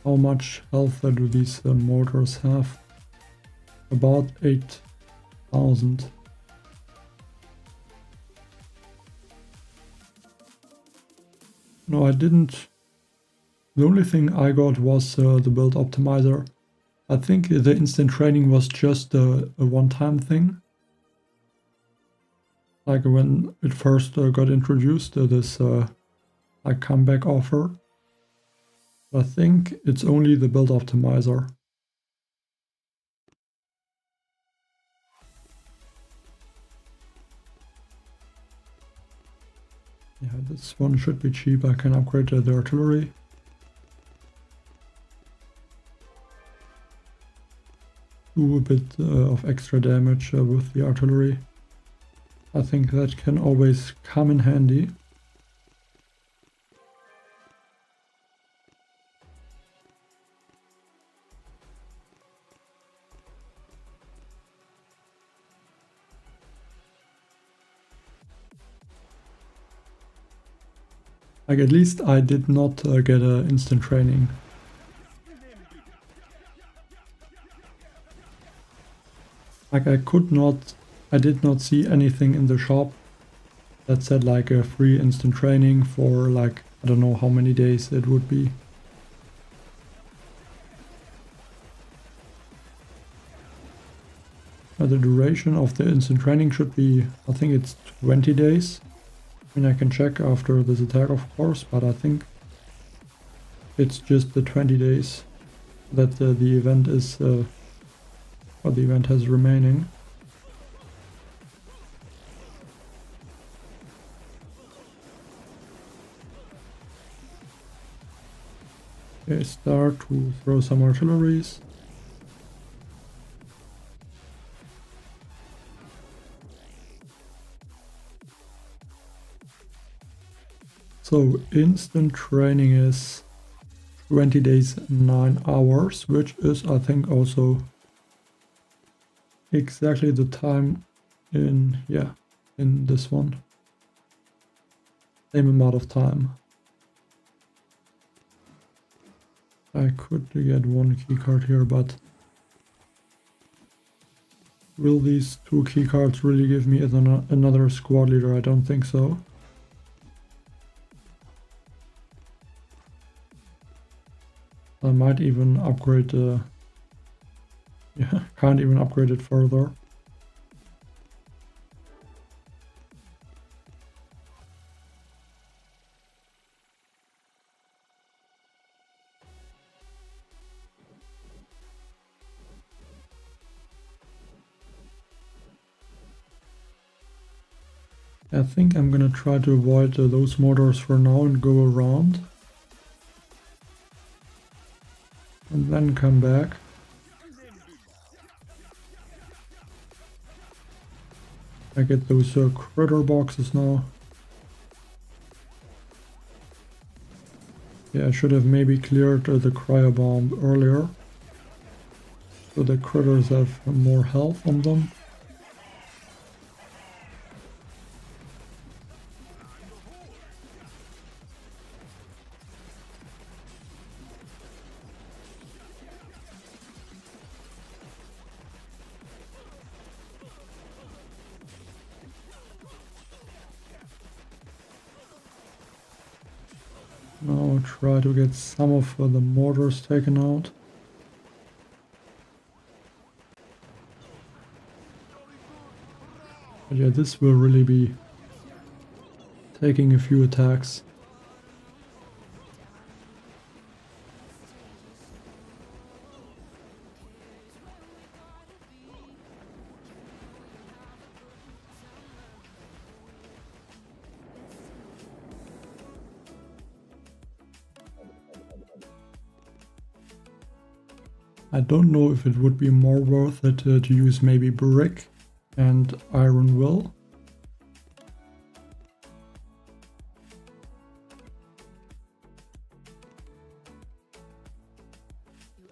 How much health do these mortars have? About 8,000. No, I didn't. The only thing I got was the build optimizer. I think the instant training was just a one-time thing. Like when it first got introduced, this like comeback offer. I think it's only the build optimizer. Yeah, this one should be cheap. I can upgrade the artillery. Do a bit of extra damage with the artillery. I think that can always come in handy. Like, at least I did not get an instant training. Like, I did not see anything in the shop that said like a free instant training for like, I don't know how many days it would be. The duration of the instant training should be, I think it's 20 days. I mean, I can check after this attack, of course, but I think it's just the 20 days that the event is, or the event has remaining. Okay, start to throw some artilleries. So instant training is 20 days, 9 hours, which is, I think, also exactly the time in, yeah, in this one. Same amount of time. I could get one keycard here, but will these 2 keycards really give me another squad leader? I don't think so. I might even upgrade the... yeah, can't even upgrade it further. I think I'm gonna try to avoid those mortars for now and go around. And then come back. I get those critter boxes now. Yeah, I should have maybe cleared the cryo bomb earlier, so the critters have more health on them. Now try to get some of the mortars taken out. But yeah, this will really be taking a few attacks. I don't know if it would be more worth it to use maybe brick and Iron Will.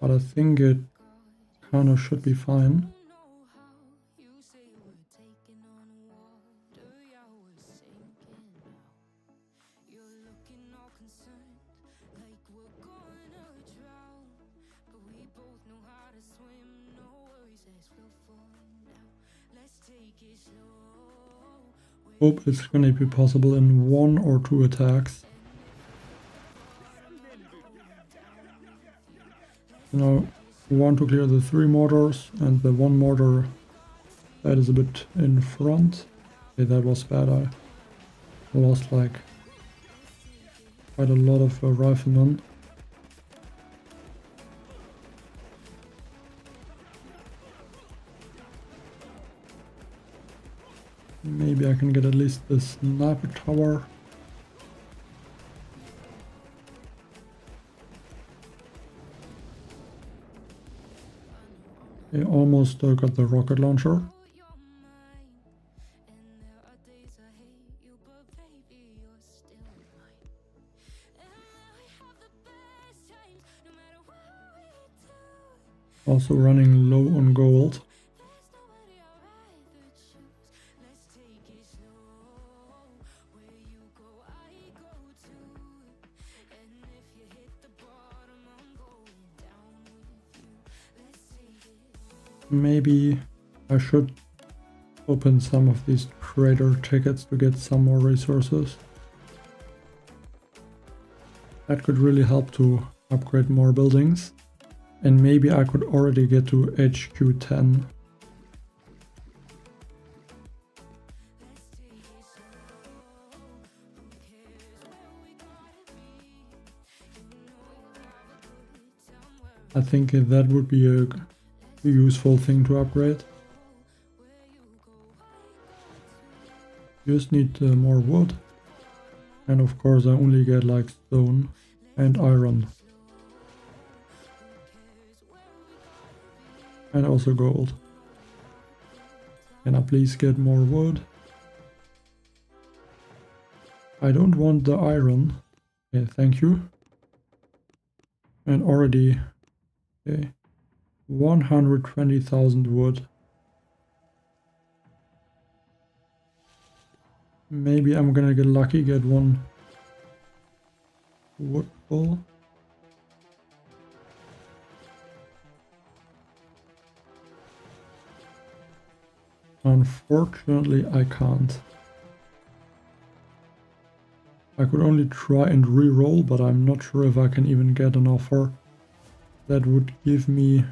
But I think it kind of should be fine. Hope it's gonna be possible in 1 or 2 attacks. Now, want to clear the 3 mortars, and the 1 mortar that is a bit in front. Okay, that was bad. I lost like quite a lot of riflemen. Maybe I can get at least the sniper tower. I almost got the rocket launcher. Also running low on gold. Maybe I should open some of these trader tickets to get some more resources. That could really help to upgrade more buildings. And maybe I could already get to HQ 10. I think that would be a useful thing to upgrade. Just need more wood. And of course I only get like stone and iron. And also gold. Can I please get more wood? I don't want the iron. Okay, thank you. And already, okay, 120,000 wood. Maybe I'm gonna get lucky, get one wood pull. Unfortunately, I can't. I could only try and re-roll, but I'm not sure if I can even get an offer that would give me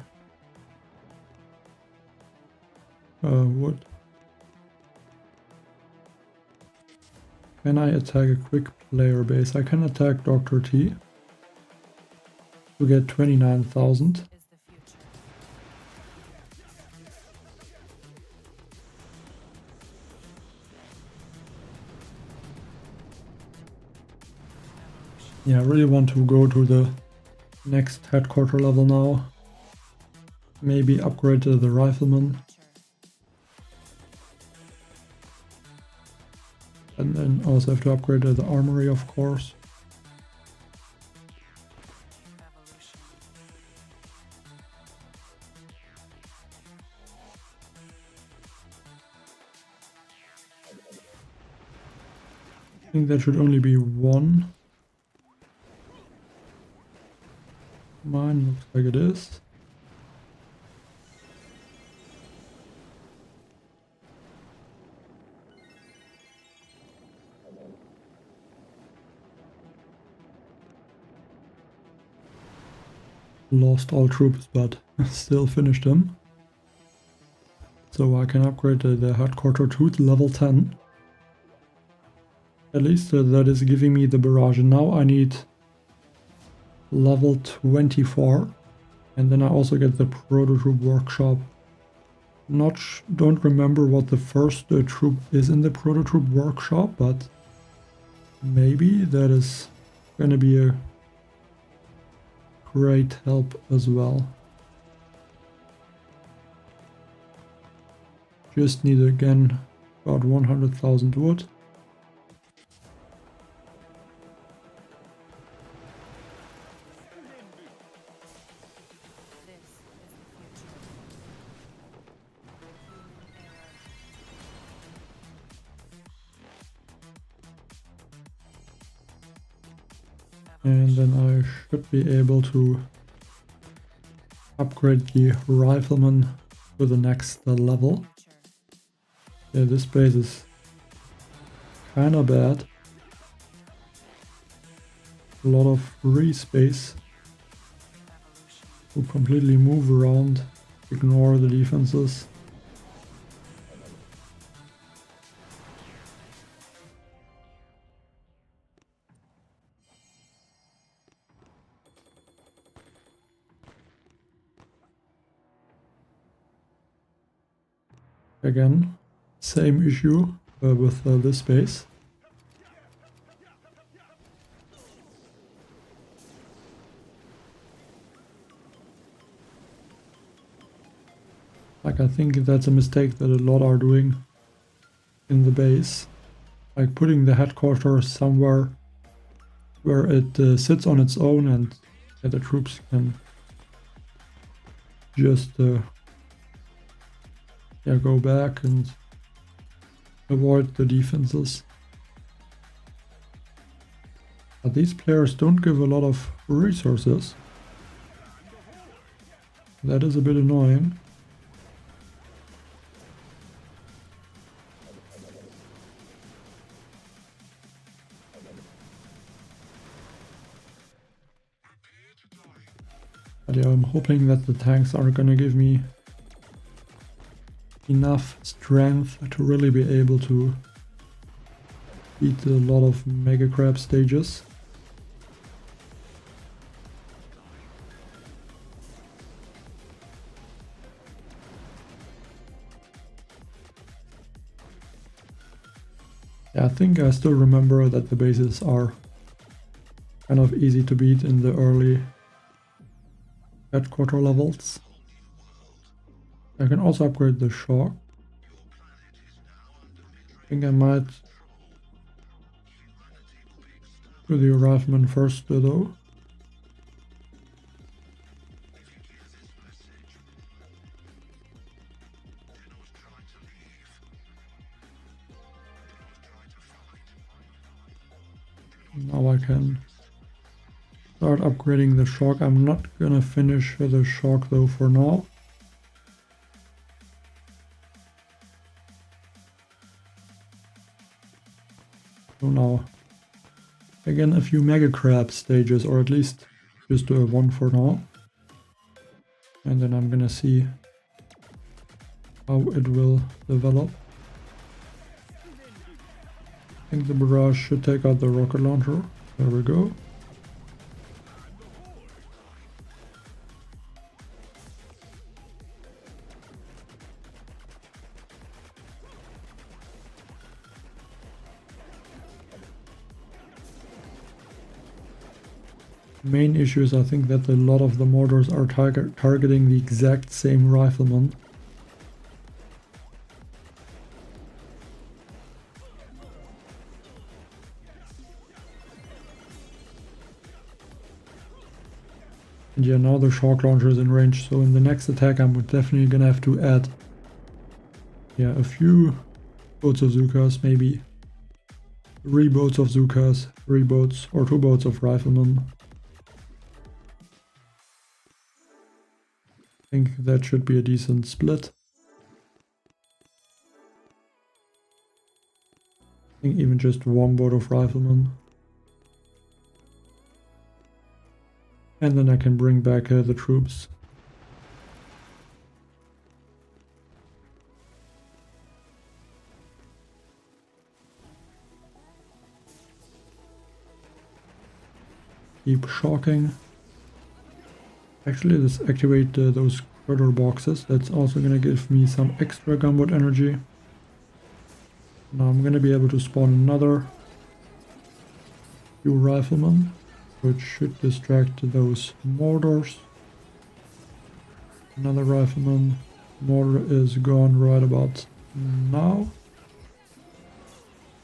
wood. Can I attack a quick player base? I can attack Dr. T to get 29,000. Yeah, I really want to go to the next headquarter level now. Maybe upgrade to the rifleman. And then also have to upgrade to the armory, of course. I think that should only be one. Mine looks like it is. Lost all troops, but still finished them. So I can upgrade the headquarter to level 10. At least that is giving me the barrage. And now I need level 24. And then I also get the prototroop workshop. Don't remember what the first troop is in the prototroop workshop, but maybe that is gonna be a great help as well. just need again about 100,000 wood. And then I should be able to upgrade the rifleman to the next level. Yeah, this base is kinda bad. A lot of free space to completely move around, ignore the defenses. Again, same issue with this base. Like, I think that's a mistake that a lot are doing in the base. Like putting the headquarters somewhere where it sits on its own and the troops can just go back and avoid the defenses. But these players don't give a lot of resources. That is a bit annoying. But yeah, I'm hoping that the tanks are gonna give me enough strength to really be able to beat a lot of Mega Crab stages. Yeah, I think I still remember that the bases are kind of easy to beat in the early headquarter levels. I can also upgrade the shock. I think I might do the rifleman first though. Now I can start upgrading the shock. I'm not gonna finish the shock though for now. So now, again, a few Mega Crab stages, or at least just one for now. And then I'm gonna see how it will develop. I think the barrage should take out the rocket launcher. There we go. Main issue is I think that a lot of the mortars are targeting the exact same rifleman. And yeah, now the shock launcher is in range, so in the next attack I'm definitely gonna have to add a few boats of Zukas, maybe 3 boats of Zukas, 3 boats or 2 boats of riflemen. I think that should be a decent split. I think even just 1 boat of riflemen. And then I can bring back the troops. Keep shocking. Actually, let's activate those critter boxes. That's also gonna give me some extra gunboat energy. Now I'm gonna be able to spawn another few riflemen, which should distract those mortars. Another rifleman. Mortar is gone right about Now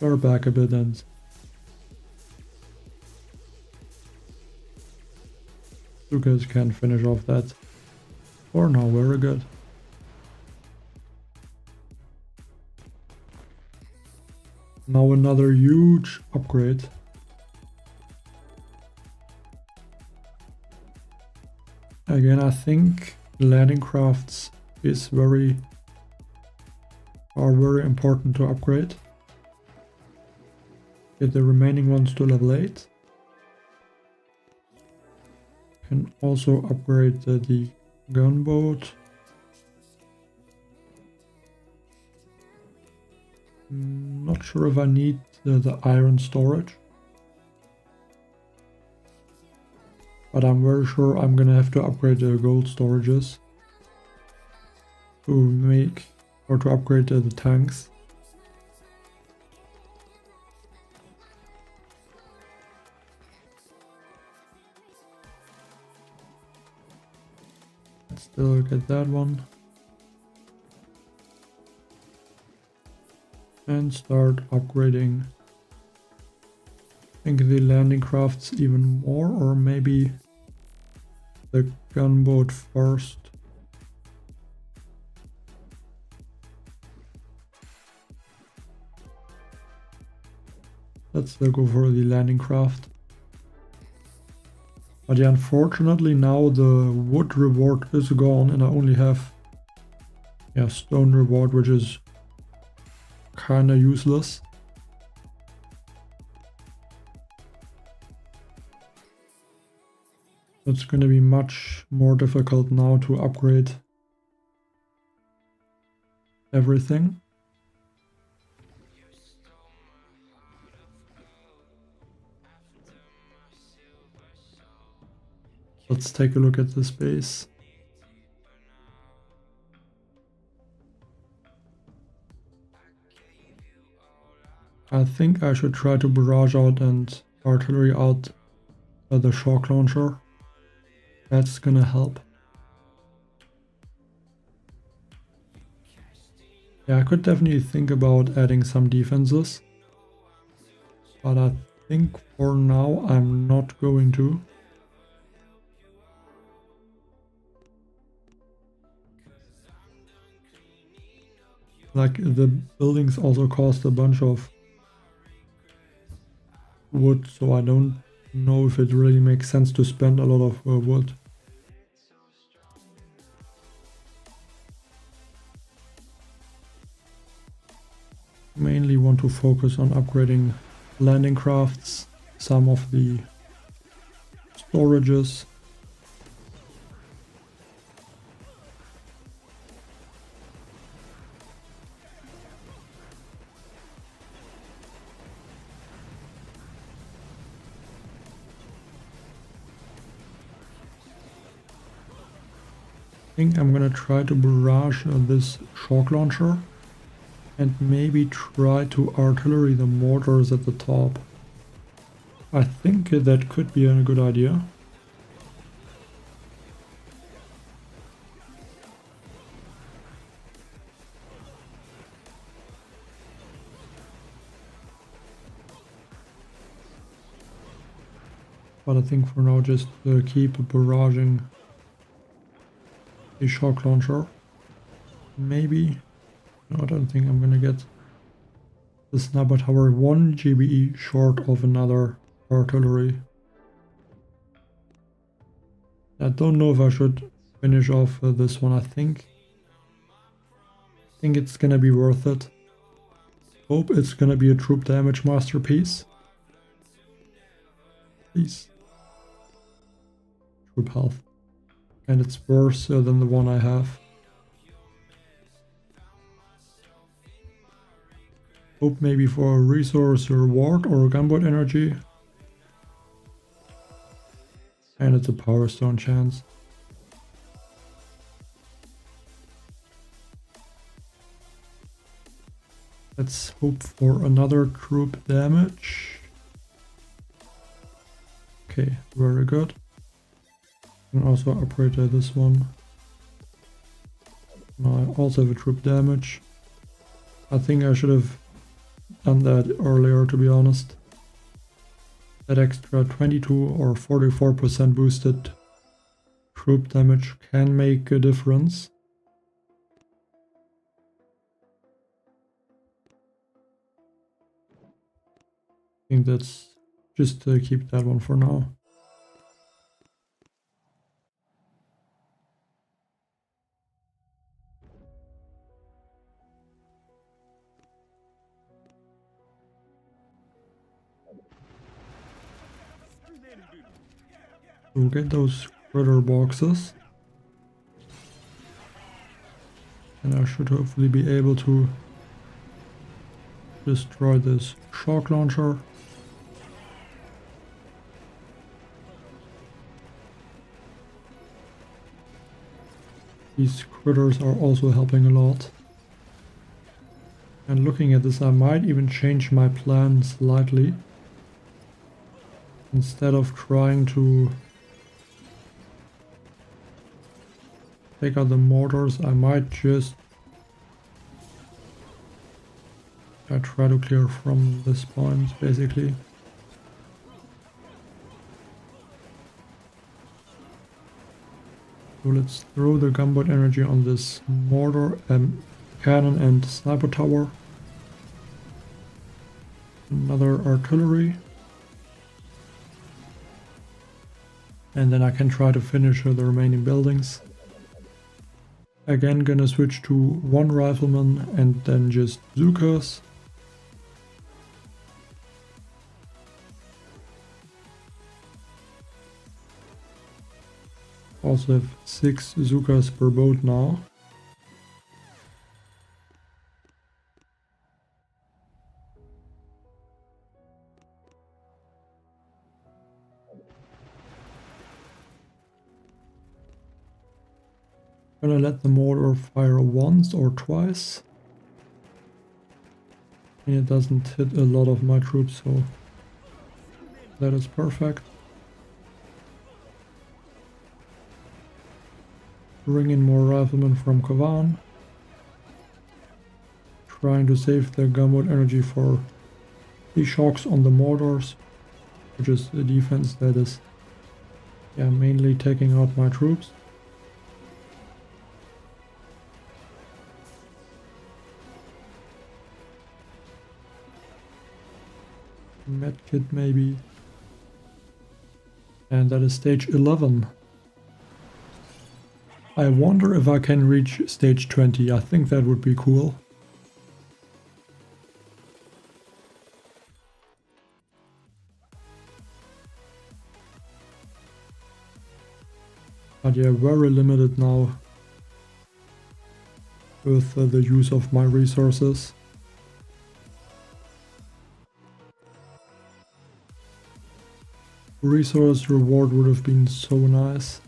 we're back a bit and Lucas can finish off that. For now, very good. Now another huge upgrade. Again, I think landing crafts are very important to upgrade. Get the remaining ones to level 8. Can also upgrade the gunboat. Not sure if I need the iron storage. But I'm very sure I'm gonna have to upgrade the gold storages to upgrade the tanks. Let's still get that one. And start upgrading. I think the landing crafts even more, or maybe the gunboat first. Let's go for the landing craft. But yeah, unfortunately now the wood reward is gone and I only have stone reward, which is kinda useless. It's gonna be much more difficult now to upgrade everything. Let's take a look at this base. I think I should try to barrage out and artillery out the shock launcher. That's gonna help. Yeah, I could definitely think about adding some defenses. But I think for now I'm not going to. Like, the buildings also cost a bunch of wood, so I don't know if it really makes sense to spend a lot of wood. Mainly want to focus on upgrading landing crafts, some of the storages. I think I'm gonna try to barrage this shock launcher and maybe try to artillery the mortars at the top. I think that could be a good idea. But I think for now just keep barraging the shock launcher. Maybe. No, I don't think I'm gonna get the sniper tower 1 GBE short of another artillery. I don't know if I should finish off this one. I think it's gonna be worth it. Hope it's gonna be a troop damage masterpiece. Please. Troop health. And it's worse than the one I have. Hope maybe for a resource reward or a gunboat energy. And it's a power stone chance. Let's hope for another troop damage. Okay, very good. And also upgrade this one. Now I also have a troop damage. I think I should have done that earlier, to be honest. That extra 22 or 44% boosted troop damage can make a difference. I think that's just to keep that one for now. We'll get those critter boxes. And I should hopefully be able to destroy this shock launcher. These critters are also helping a lot. And looking at this, I might even change my plan slightly. Instead of trying to take out the mortars, I might just try to clear from this point, basically. So let's throw the gunboat energy on this mortar, cannon and sniper tower. Another artillery. And then I can try to finish the remaining buildings. Again, gonna switch to one rifleman and then just Zukas. Also have 6 Zukas per boat now. Gonna let the mortar fire once or twice. And it doesn't hit a lot of my troops, so that is perfect. Bring in more riflemen from Kavan. Trying to save the gunboat energy for the shocks on the mortars, which is the defense that is mainly taking out my troops. Medkit maybe. And that is stage 11. I wonder if I can reach stage 20. I think that would be cool. But yeah, very limited now with the use of my resources. Resource reward would have been so nice.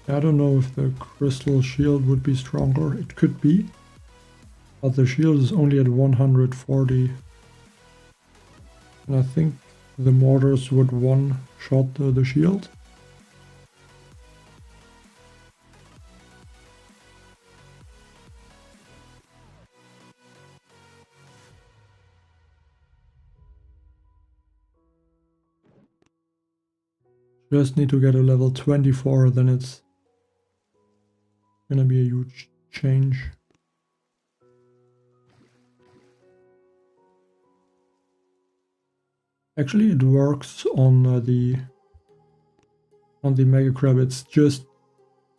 I don't know if the crystal shield would be stronger. It could be, but the shield is only at 140. And I think the mortars would one-shot the shield. Just need to get a level 24, then it's gonna be a huge change. Actually, it works on the Mega Crab. It's just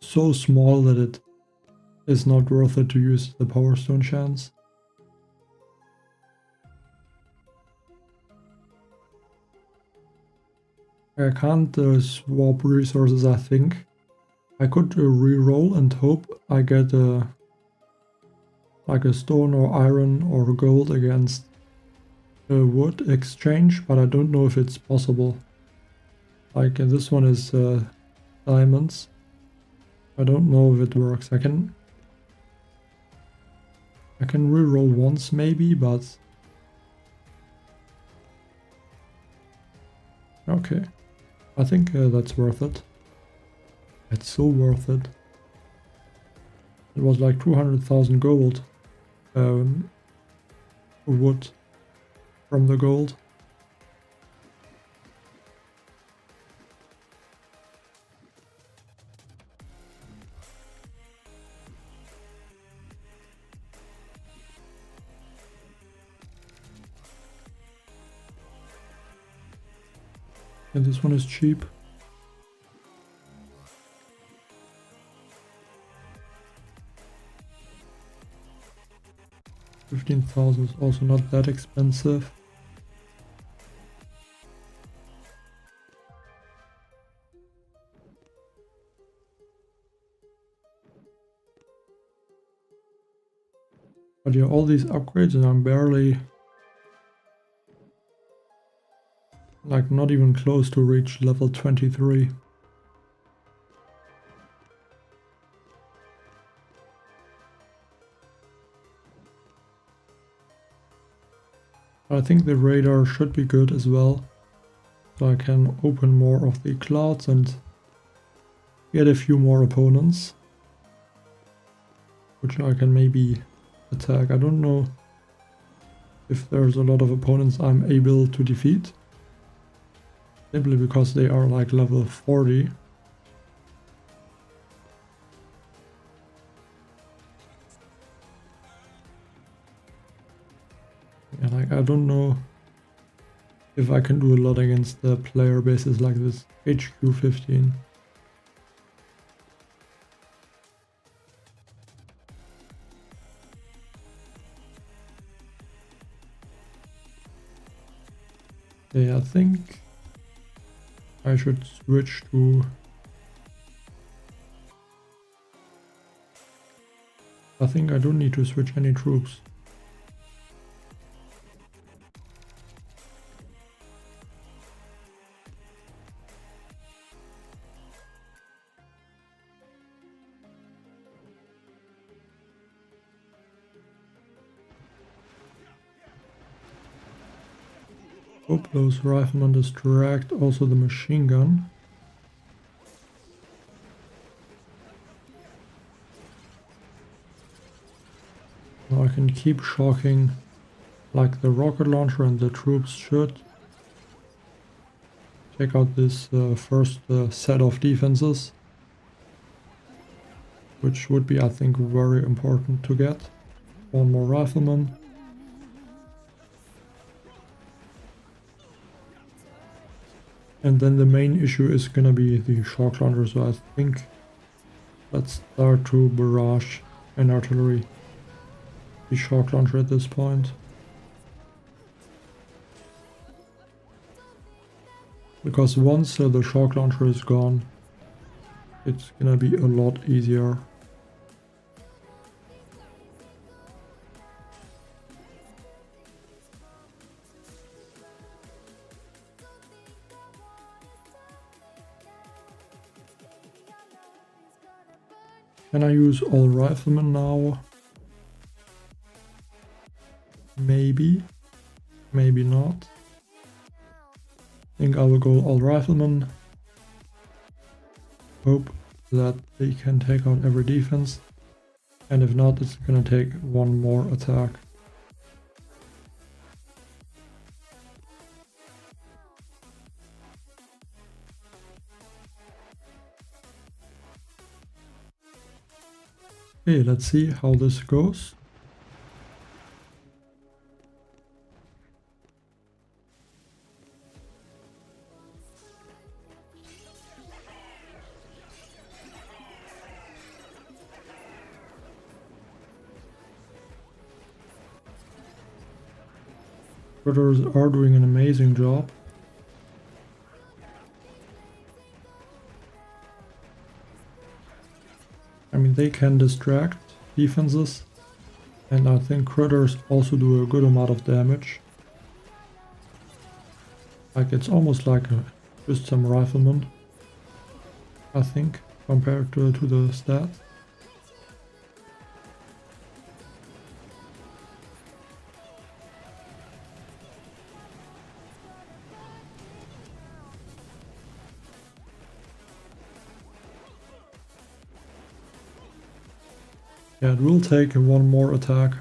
so small that it is not worth it to use the Power Stone chance. I can't swap resources, I think. I could re-roll and hope I get like a stone or iron or gold against a wood exchange, but I don't know if it's possible. Like this one is diamonds. I don't know if it works. I can re-roll once maybe, but okay. I think that's worth it. It's so worth it. It was like 200,000 gold wood from the gold. And this one is cheap. $15,000 is also not that expensive. But yeah, all these upgrades and I'm barely, like, not even close to reach level 23. I think the radar should be good as well, so I can open more of the clouds and get a few more opponents, which I can maybe attack. I don't know if there's a lot of opponents I'm able to defeat, simply because they are like level 40. And like, I don't know if I can do a lot against the player bases like this HQ 15. Yeah, I think I should switch to... I think I don't need to switch any troops. Hope those riflemen distract also the machine gun. Now I can keep shocking like the rocket launcher, and the troops should take out this first set of defenses, which would be, I think, very important to get. One more rifleman. And then the main issue is gonna be the shock launcher, so I think let's start to barrage an artillery. The shock launcher at this point. Because once the shock launcher is gone, it's gonna be a lot easier. Can I use all riflemen now? Maybe, maybe not. I think I will go all riflemen. Hope that they can take out every defense. And if not, it's gonna take one more attack. Okay, let's see how this goes. Critters are doing an amazing job. I mean, they can distract defenses, and I think critters also do a good amount of damage. Like, it's almost like just some riflemen, I think, compared to the stats. Yeah, it will take one more attack.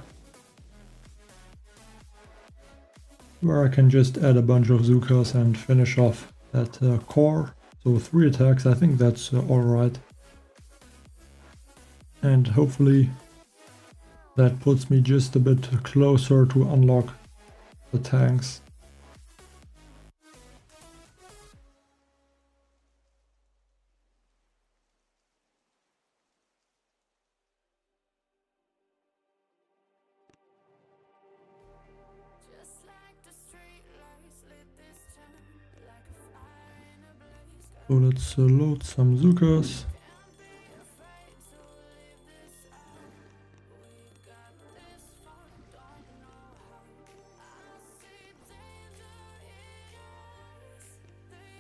Where I can just add a bunch of Zukas and finish off that core. So 3 attacks, I think that's alright. And hopefully that puts me just a bit closer to unlock the tanks. So let's load some Zukas.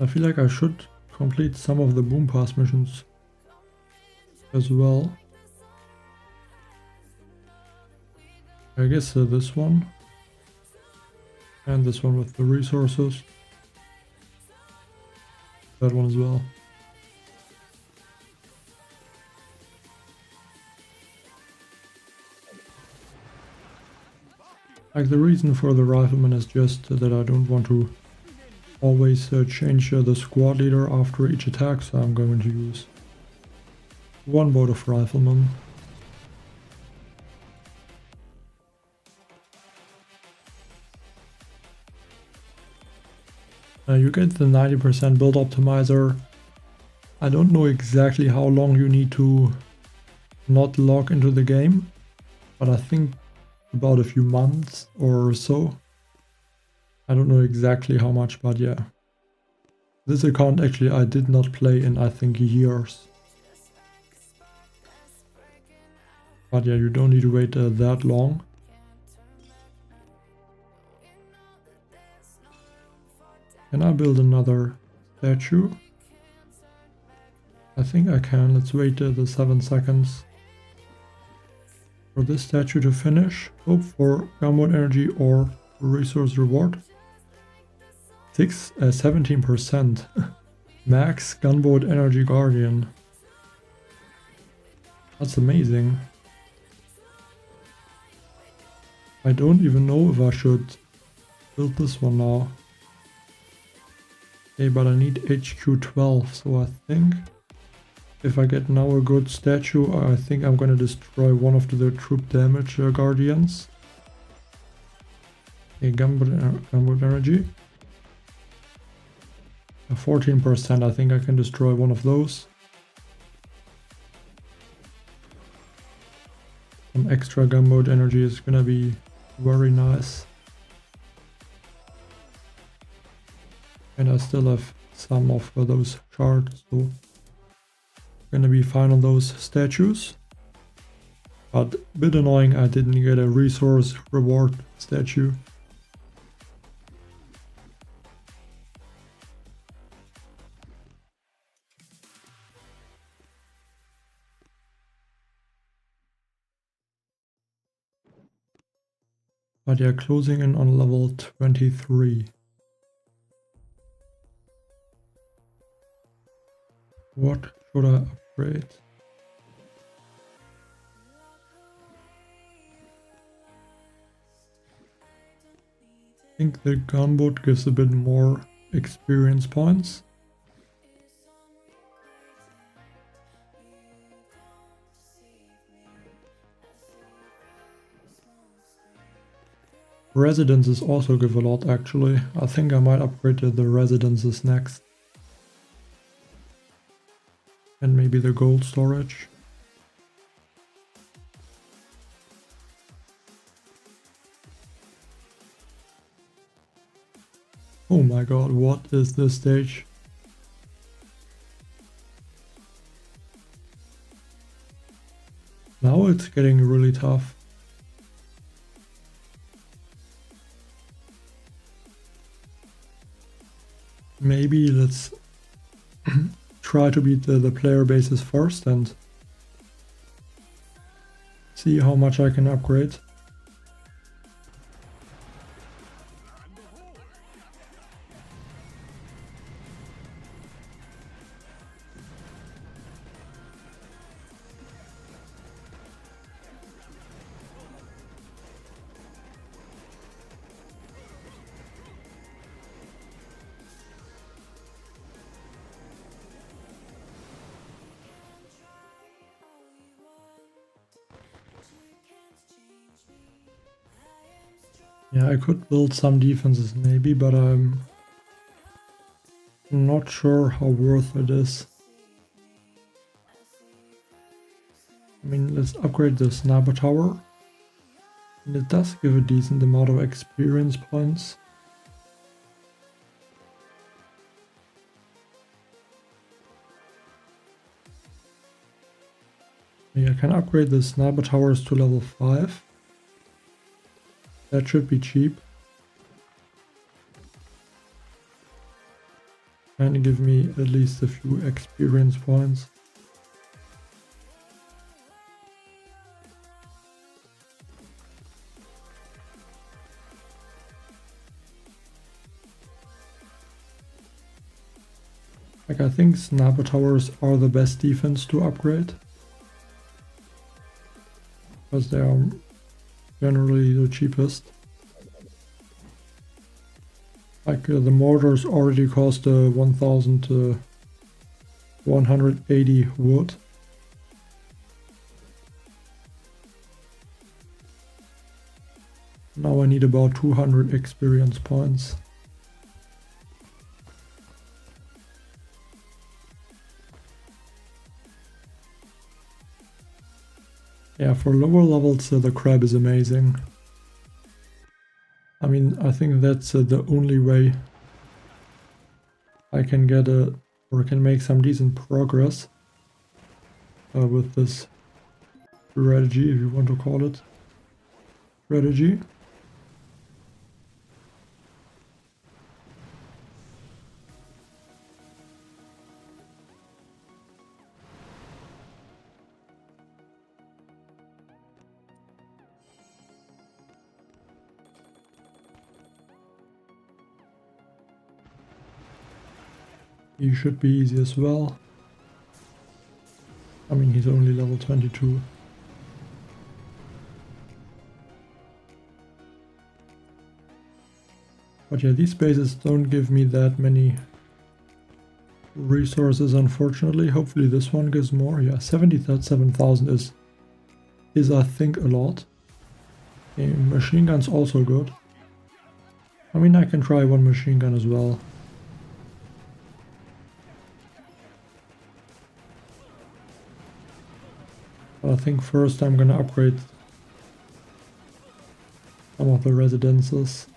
I feel like I should complete some of the boom pass missions as well. I guess this one. And this one with the resources. That one as well. Like the reason for the rifleman is just that I don't want to always change the squad leader after each attack, so I'm going to use one boat of riflemen. You get the 90% build optimizer. I don't know exactly how long you need to not log into the game, but I think about a few months or so. I don't know exactly how much, but yeah. This account actually I did not play in I think years. But yeah, you don't need to wait that long. Can I build another statue? I think I can. Let's wait the 7 seconds for this statue to finish. Hope for gunboat energy or resource reward. 17%. Max gunboat energy guardian. That's amazing. I don't even know if I should build this one now. Okay, but I need HQ 12, so I think if I get now a good statue, I think I'm gonna destroy one of the troop damage guardians. Okay, gunboat energy. 14%, I think I can destroy one of those. Some extra gunboat energy is gonna be very nice. And I still have some of those shards, so gonna be fine on those statues. But a bit annoying I didn't get a resource reward statue. But yeah, closing in on level 23. What should I upgrade? I think the gunboat gives a bit more experience points. Residences also give a lot actually. I think I might upgrade the residences next. And maybe the gold storage. Oh my god, what is this stage? Now it's getting really tough. Maybe let's try to beat the player bases first and see how much I can upgrade. Yeah, I could build some defenses maybe, but I'm not sure how worth it is. I mean, let's upgrade the sniper tower. And it does give a decent amount of experience points. Yeah, I can upgrade the sniper towers to level 5. That should be cheap. And give me at least a few experience points. Like, I think sniper towers are the best defense to upgrade, because they are generally the cheapest. Like the mortars already cost 1180 wood. Now I need about 200 experience points. Yeah, for lower levels the crab is amazing. I mean, I think that's the only way I can get or can make some decent progress with this strategy, if you want to call it strategy. He should be easy as well. I mean, he's only level 22. But yeah, these bases don't give me that many resources, unfortunately. Hopefully this one gives more. Yeah, 77,000 is I think a lot. Okay, machine gun's also good. I mean, I can try one machine gun as well. But I think first I'm gonna upgrade some of the residences.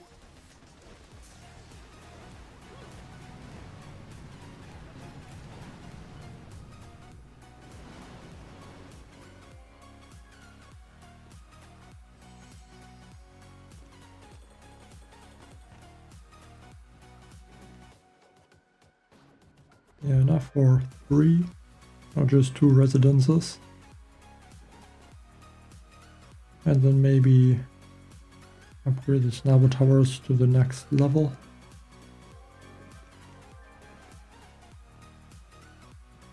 Yeah, enough for 3, not just 2 residences. And then maybe upgrade the sniper towers to the next level.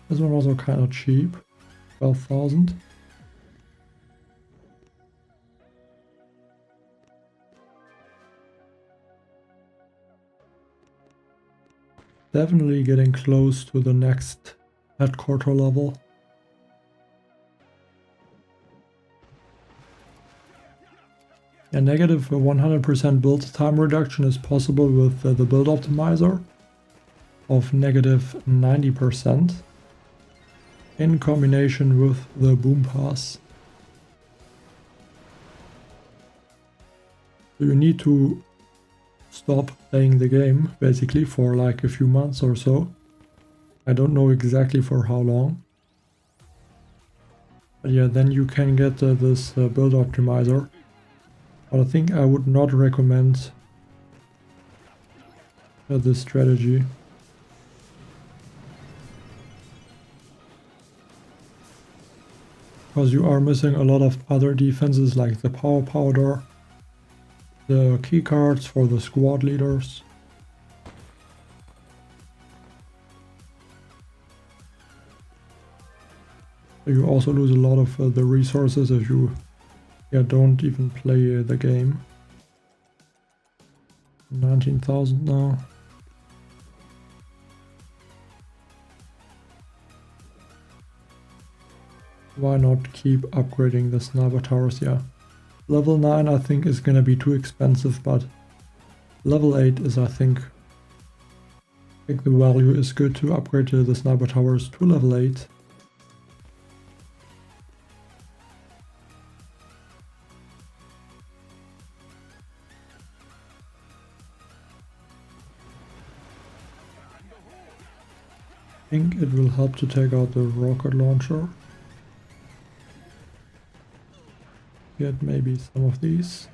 This one also kind of cheap, 12,000. Definitely getting close to the next headquarter level. A negative 100% build time reduction is possible with the build optimizer of negative 90% in combination with the boom pass. So you need to stop playing the game basically for like a few months or so. I don't know exactly for how long. But yeah, then you can get this build optimizer. But I think I would not recommend this strategy. Because you are missing a lot of other defenses like the power powder, the key cards for the squad leaders. You also lose a lot of the resources if you don't even play the game. 19,000 now. Why not keep upgrading the sniper towers? Yeah, Level 9 I think is gonna be too expensive, but level 8 is I think the value is good to upgrade the sniper towers to level 8. I think it will help to take out the rocket launcher. Get maybe some of these.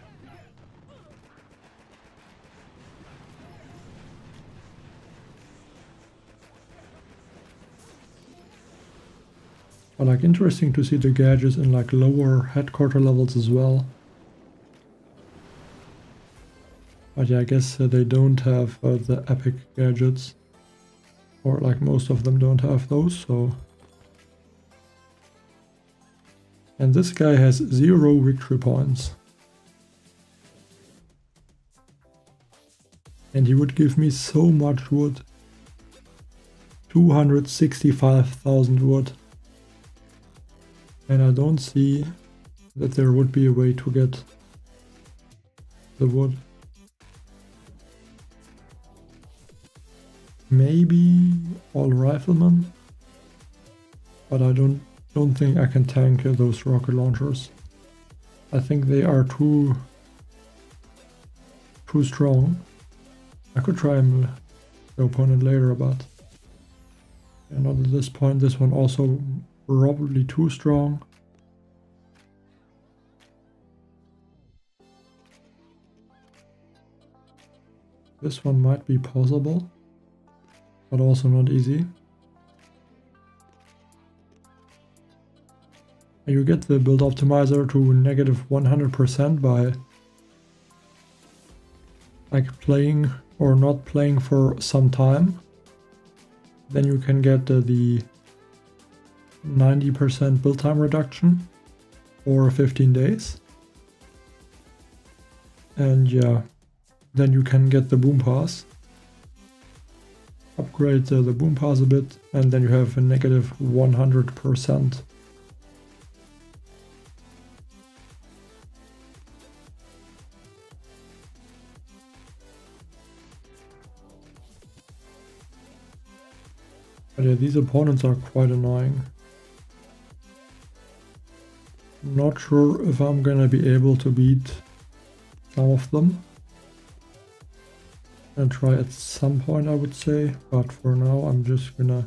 But like interesting to see the gadgets in like lower headquarter levels as well. But yeah, I guess they don't have the epic gadgets. Or like most of them don't have those, so. And this guy has 0 victory points. And he would give me so much wood. 265,000 wood. And I don't see that there would be a way to get the wood. Maybe all riflemen, but I don't think I can tank those rocket launchers. I think they are too strong. I could try the opponent later, but not at this point. This one also probably too strong. This one might be possible, but also not easy. You get the build optimizer to negative 100% by like playing or not playing for some time. Then you can get the 90% build time reduction for 15 days. And yeah, then you can get the boom pass. Upgrade the boom pass a bit, and then you have a negative 100%. But yeah, these opponents are quite annoying. Not sure if I'm gonna be able to beat some of them. And try at some point, I would say, but for now I'm just gonna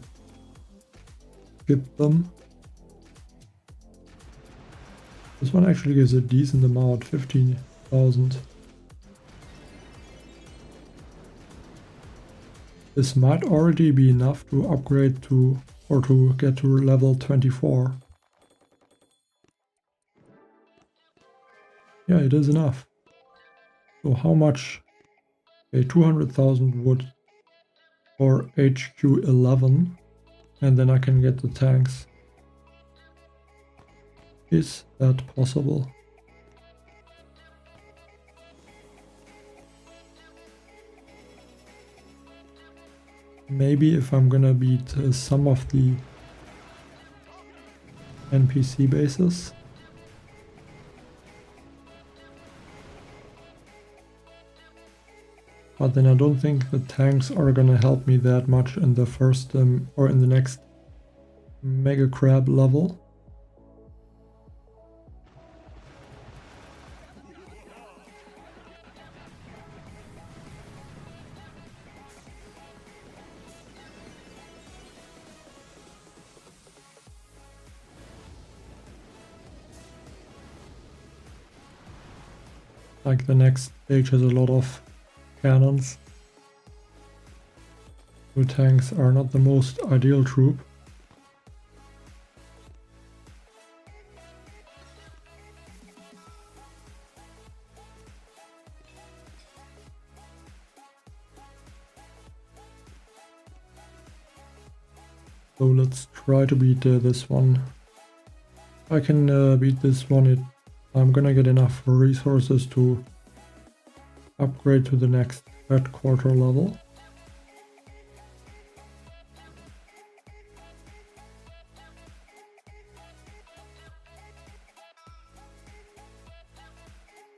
skip them. This one actually gives a decent amount, 15,000. This might already be enough to upgrade to, or to get to level 24. Yeah, it is enough. So how much? Okay, 200,000 wood for HQ 11, and then I can get the tanks. Is that possible? Maybe if I'm gonna beat some of the NPC bases. But then I don't think the tanks are gonna help me that much in the first or in the next Mega Crab level. Like the next stage has a lot of cannons. The tanks are not the most ideal troop. So let's try to beat this one. If I can beat this one, I'm gonna get enough resources to upgrade to the next headquarter level.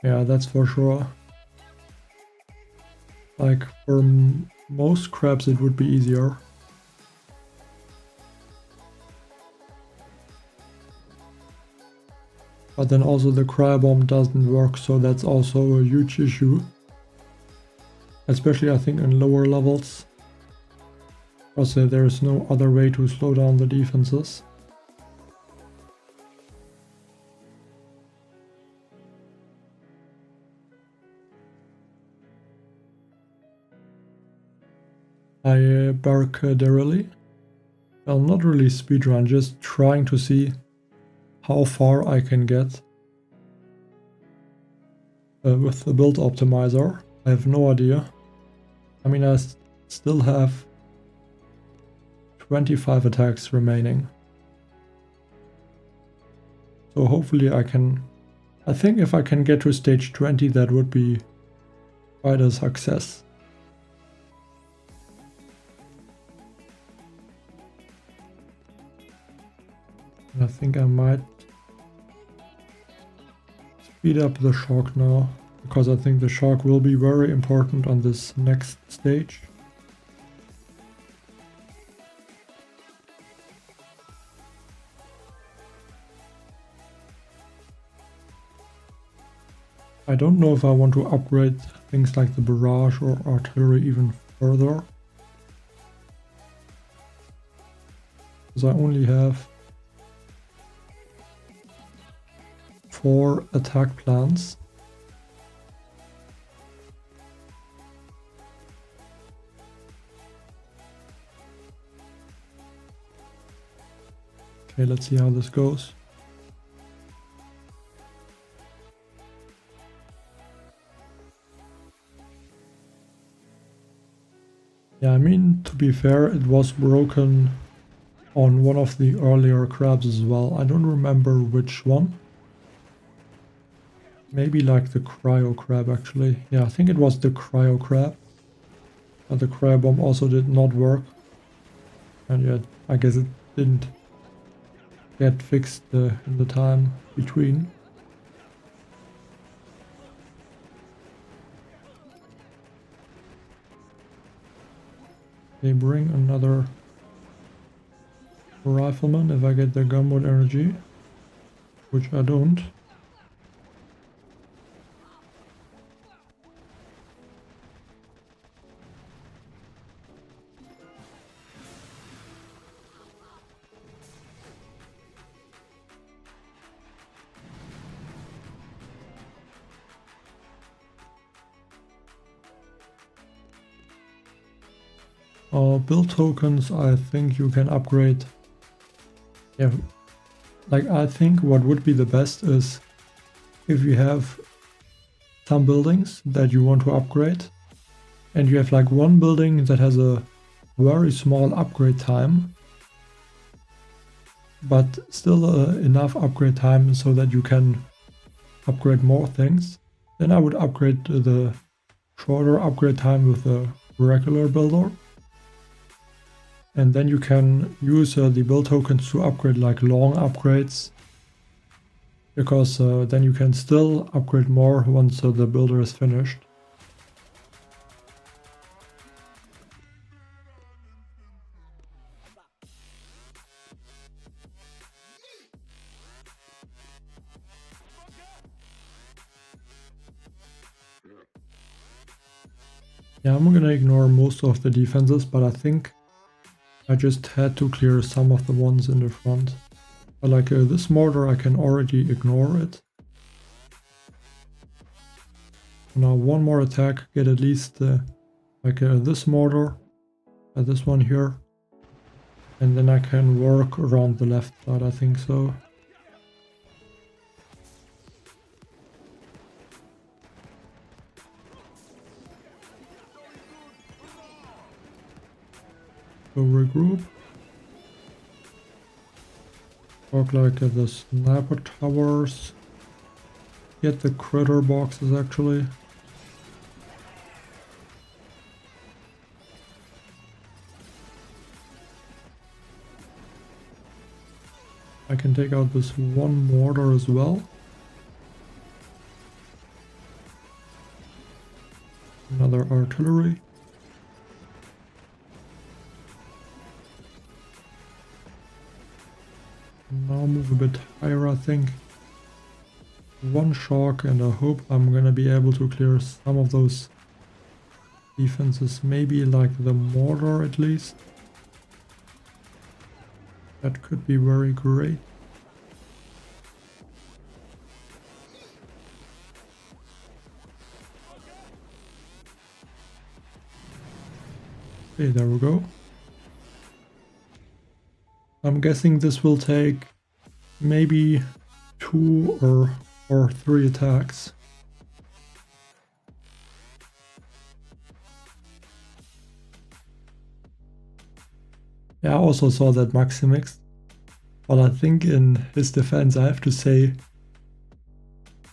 Yeah, that's for sure. Like for most crabs it would be easier. But then also the cryo bomb doesn't work, so that's also a huge issue. Especially I think in lower levels. Because there is no other way to slow down the defenses. I barracudarily. Well, not really speedrun, just trying to see how far I can get with the build optimizer. I have no idea. I mean, I still have 25 attacks remaining. So hopefully I can... I think if I can get to stage 20, that would be quite a success. And I think I might speed up the shock now, because I think the shock will be very important on this next stage. I don't know if I want to upgrade things like the barrage or artillery even further. Because I only have 4 attack plans. Okay, let's see how this goes. Yeah, I mean, to be fair, it was broken on one of the earlier crabs as well. I don't remember which one. Maybe like the cryo crab actually. Yeah, I think it was the cryo crab. But the cryo bomb also did not work. And yet, I guess it didn't get fixed in the time between. They bring another rifleman if I get the gunboat energy, which I don't. Build tokens, I think you can upgrade. Yeah, like I think what would be the best is if you have some buildings that you want to upgrade and you have like one building that has a very small upgrade time, but still enough upgrade time so that you can upgrade more things, then I would upgrade the shorter upgrade time with a regular builder. And then you can use the build tokens to upgrade like long upgrades, because then you can still upgrade more once the builder is finished. Yeah, I'm gonna ignore most of the defenses, but I think I just had to clear some of the ones in the front. But like this mortar, I can already ignore it. Now one more attack, get at least this mortar, this one here. And then I can work around the left side, I think so. So regroup. Work like the sniper towers. Get the critter boxes actually. I can take out this one mortar as well. another artillery. Now move a bit higher, I think. One shock, and I hope I'm gonna be able to clear some of those defenses, maybe like the mortar at least. That could be very great. Okay, there we go. I'm guessing this will take maybe 2 or 3 attacks. Yeah, I also saw that Maximix, but I think in his defense I have to say,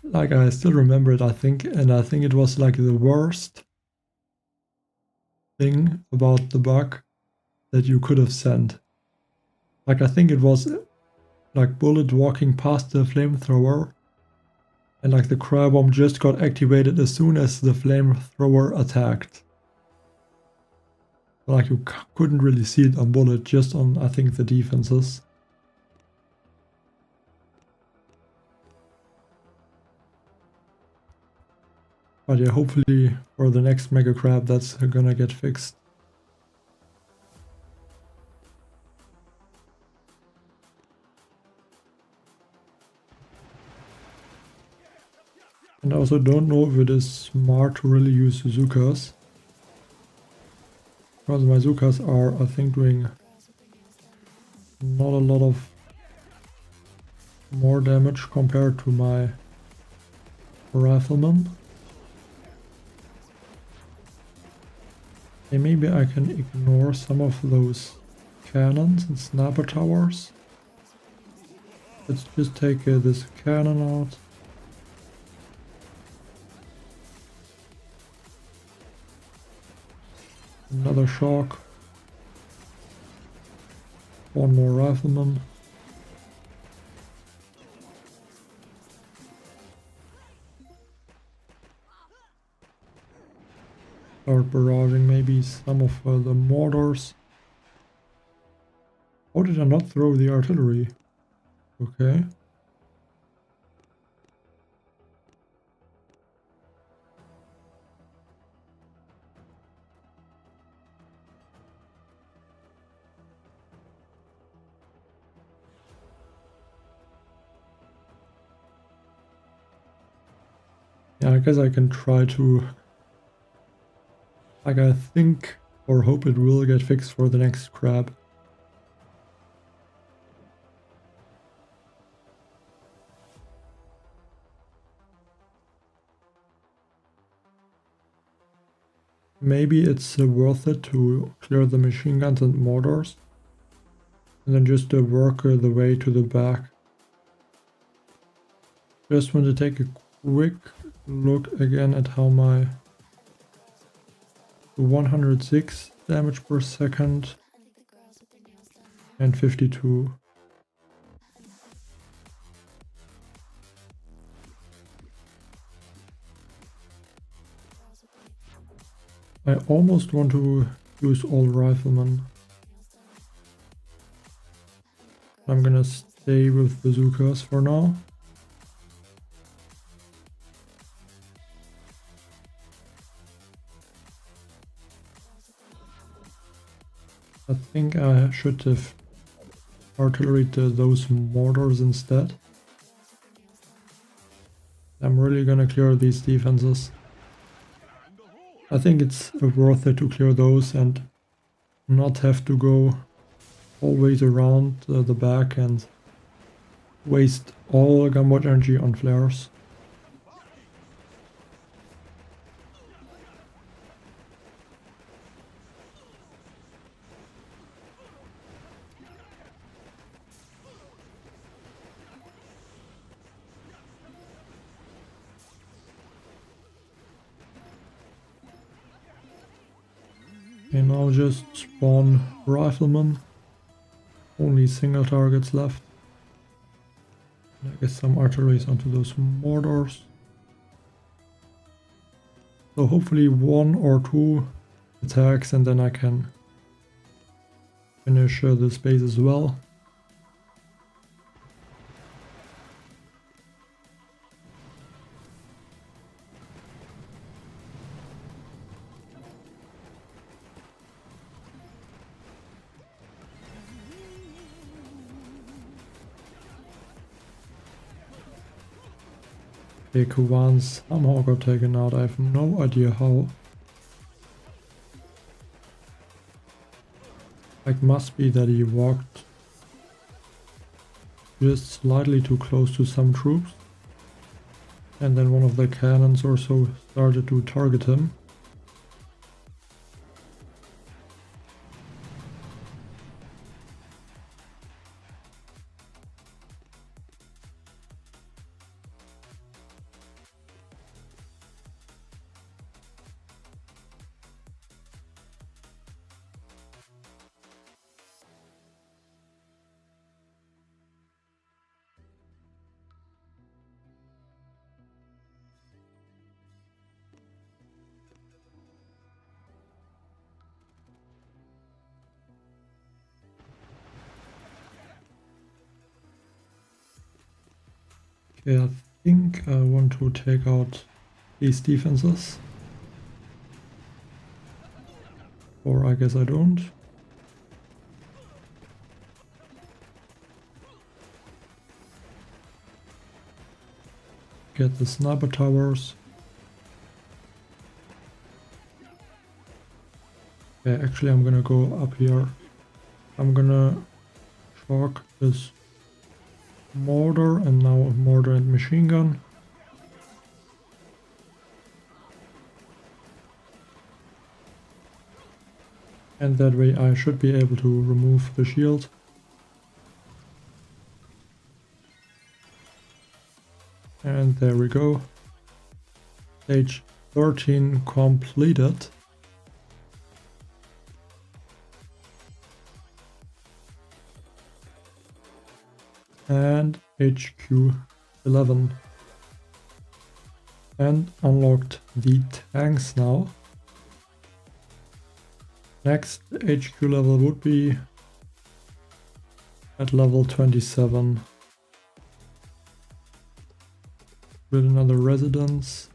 like, I still remember it, I think, and I think it was like the worst thing about the bug that you could have sent. Like, I think it was like bullet walking past the flamethrower, and like the crab bomb just got activated as soon as the flamethrower attacked. Like, you couldn't really see it on bullet, just on, I think, the defenses. But yeah, hopefully for the next Mega Crab that's gonna get fixed. And I also don't know if it is smart to really use Zukas. Because my Zukas are, I think, doing not a lot of more damage compared to my Rifleman. Okay, maybe I can ignore some of those cannons and sniper towers. Let's just take this cannon out. Another shock. One more rifleman. Start barraging maybe some of the mortars. How did I not throw the artillery? Okay. Yeah, I guess I can try to, like, I think or hope it will get fixed for the next crab. Maybe it's worth it to clear the machine guns and mortars, and then just work the way to the back. Just want to take a quick look again at how my 106 damage per second and 52. I almost want to use all riflemen. I'm gonna stay with bazookas for now. I think I should have artillery those mortars instead. I'm really gonna clear these defenses. I think it's worth it to clear those and not have to go always around the back and waste all gunboat energy on flares. Okay, now just spawn riflemen. Only single targets left. And I guess some artillery onto those mortars. So hopefully 1 or 2 attacks and then I can finish this base as well. Okay, Kuwan somehow got taken out. I have no idea how. Like, must be that he walked just slightly too close to some troops. And then one of the cannons or so started to target him. Okay, I think I want to take out these defenses. Or I guess I don't. Get the sniper towers. Okay, actually I'm gonna go up here. I'm gonna shock this mortar and now a mortar and machine gun. And that way I should be able to remove the shield. And there we go. Stage 13 completed. And HQ 11. And unlocked the tanks now. Next HQ level would be at level 27. Build another residence.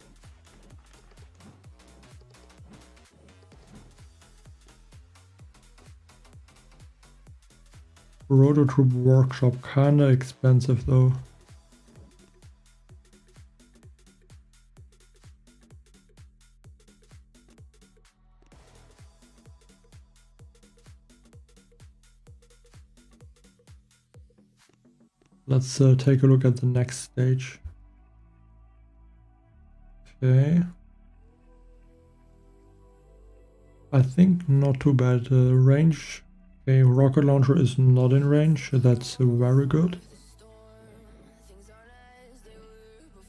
Prototroop workshop, kinda expensive though. Let's take a look at the next stage. Okay. I think not too bad. Range. Okay, rocket launcher is not in range. That's very good.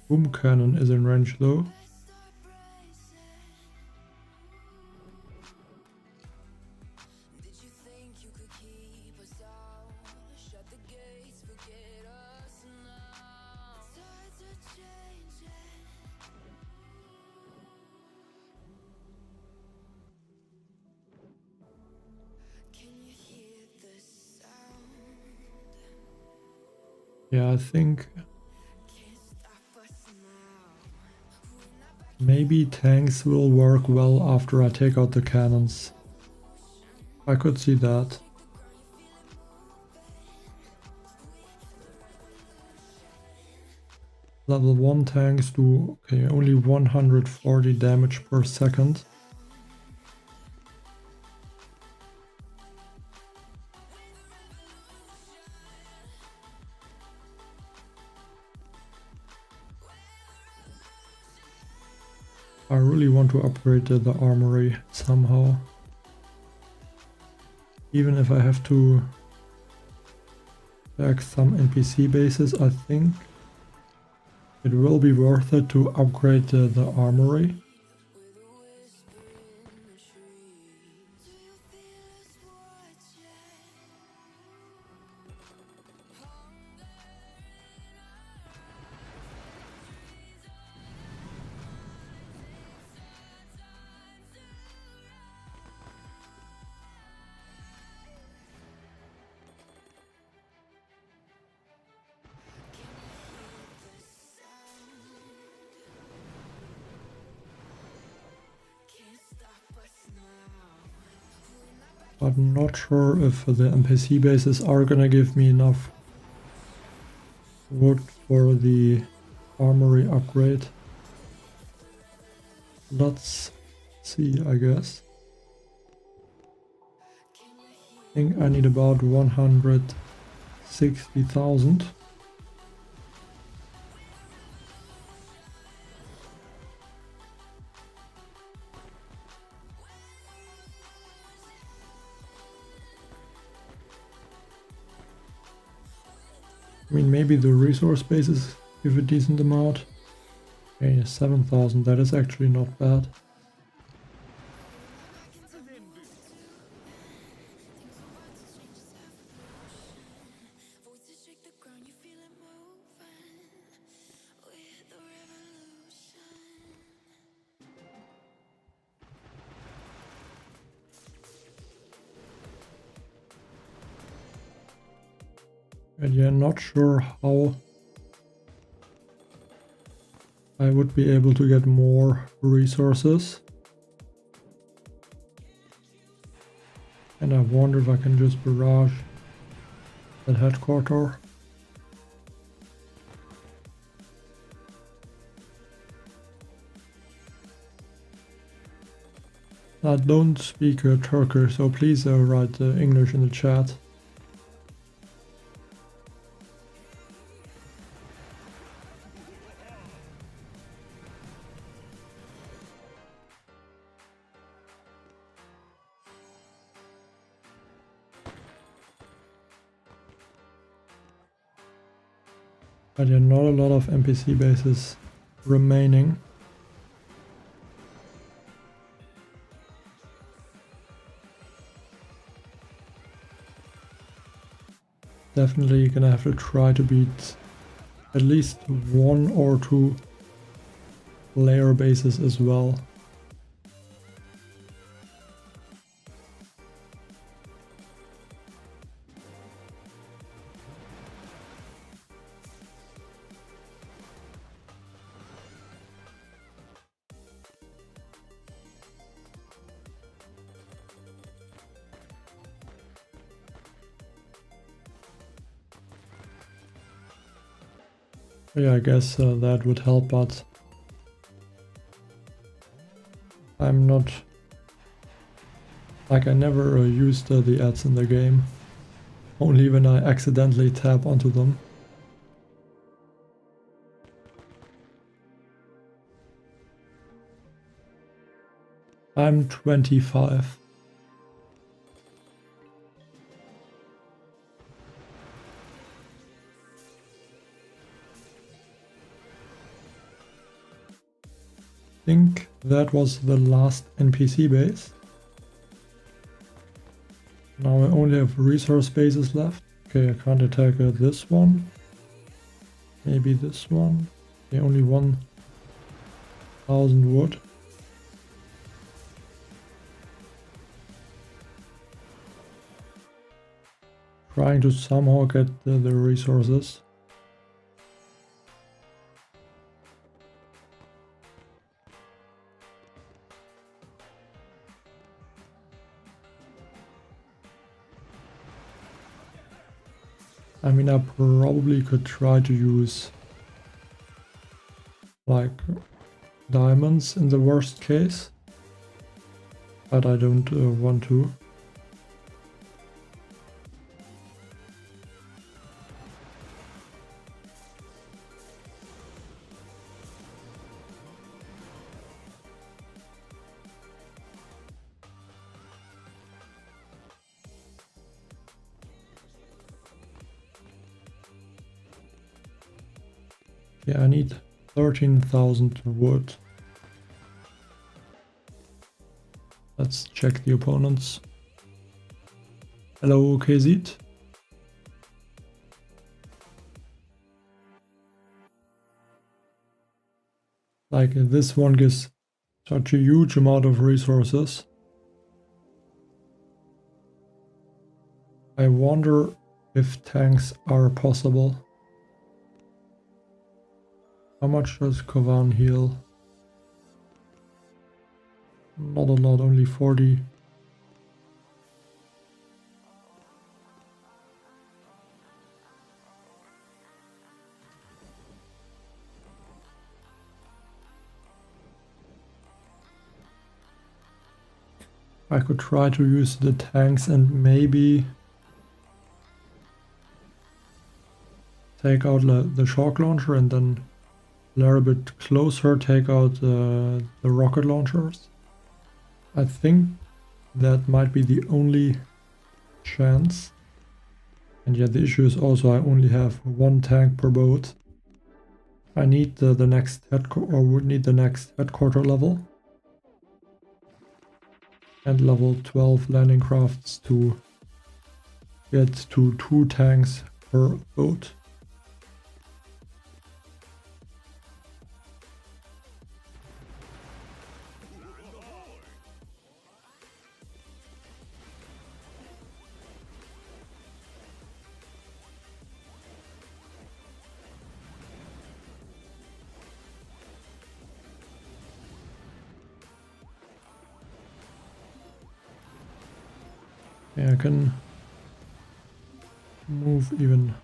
Boom cannon is in range though. Yeah, I think maybe tanks will work well after I take out the cannons. I could see that. Level 1 tanks do only 140 damage per second. I really want to upgrade the armory somehow. Even if I have to attack some NPC bases, I think it will be worth it to upgrade the armory. but not sure if the NPC bases are gonna give me enough wood for the armory upgrade. Let's see, I guess. I think I need about 160,000. I mean, maybe the resource bases give a decent amount. Okay, 7,000, that is actually not bad. And yeah, not sure how I would be able to get more resources. And I wonder if I can just barrage that headquarter. I don't speak Turkish, so please write English in the chat. But yeah, not a lot of NPC bases remaining. Definitely gonna have to try to beat at least 1 or 2 layer bases as well. Yeah, I guess that would help, but I'm not... Like, I never used the ads in the game, only when I accidentally tap onto them. I'm 25. I think that was the last NPC base. Now I only have resource bases left. Okay, I can't attack this one. Maybe this one. Okay, only 1,000 wood. Trying to somehow get the resources. I mean, I probably could try to use like diamonds in the worst case, but I don't want to. Yeah, I need 13,000 wood. Let's check the opponents. Hello, KZ. Like, this one gives such a huge amount of resources. I wonder if tanks are possible. How much does Kovan heal? Not a lot, only 40. I could try to use the tanks and maybe take out the shock launcher and then a little bit closer take out the rocket launchers. I think that might be the only chance. And yeah, the issue is also I only have one tank per boat. I need the next would need the next headquarter level. And level 12 landing crafts to get to 2 tanks per boat. Yeah, I can move even.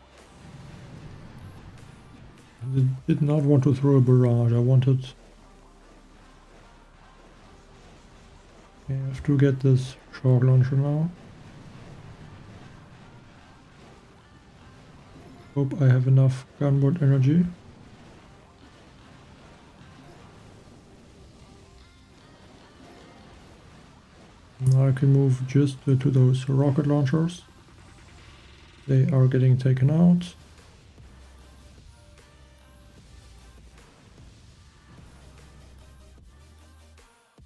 I did not want to throw a barrage, I wanted... I have to get this shock launcher now. Hope I have enough gunboat energy. Now I can move just to those rocket launchers. They are getting taken out.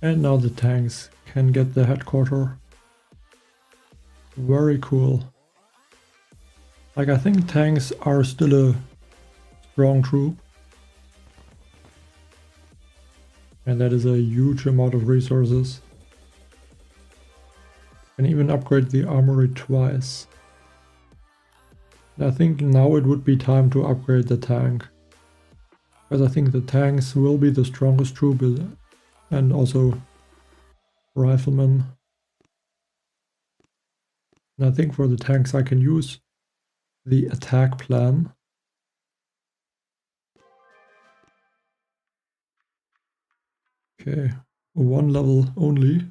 And now the tanks can get the headquarter. Very cool. Like, I think tanks are still a strong troop. And that is a huge amount of resources. Can even upgrade the armory twice. I think now it would be time to upgrade the tank. Because I think the tanks will be the strongest troop and also riflemen. And I think for the tanks I can use the attack plan. Okay, 1 level only.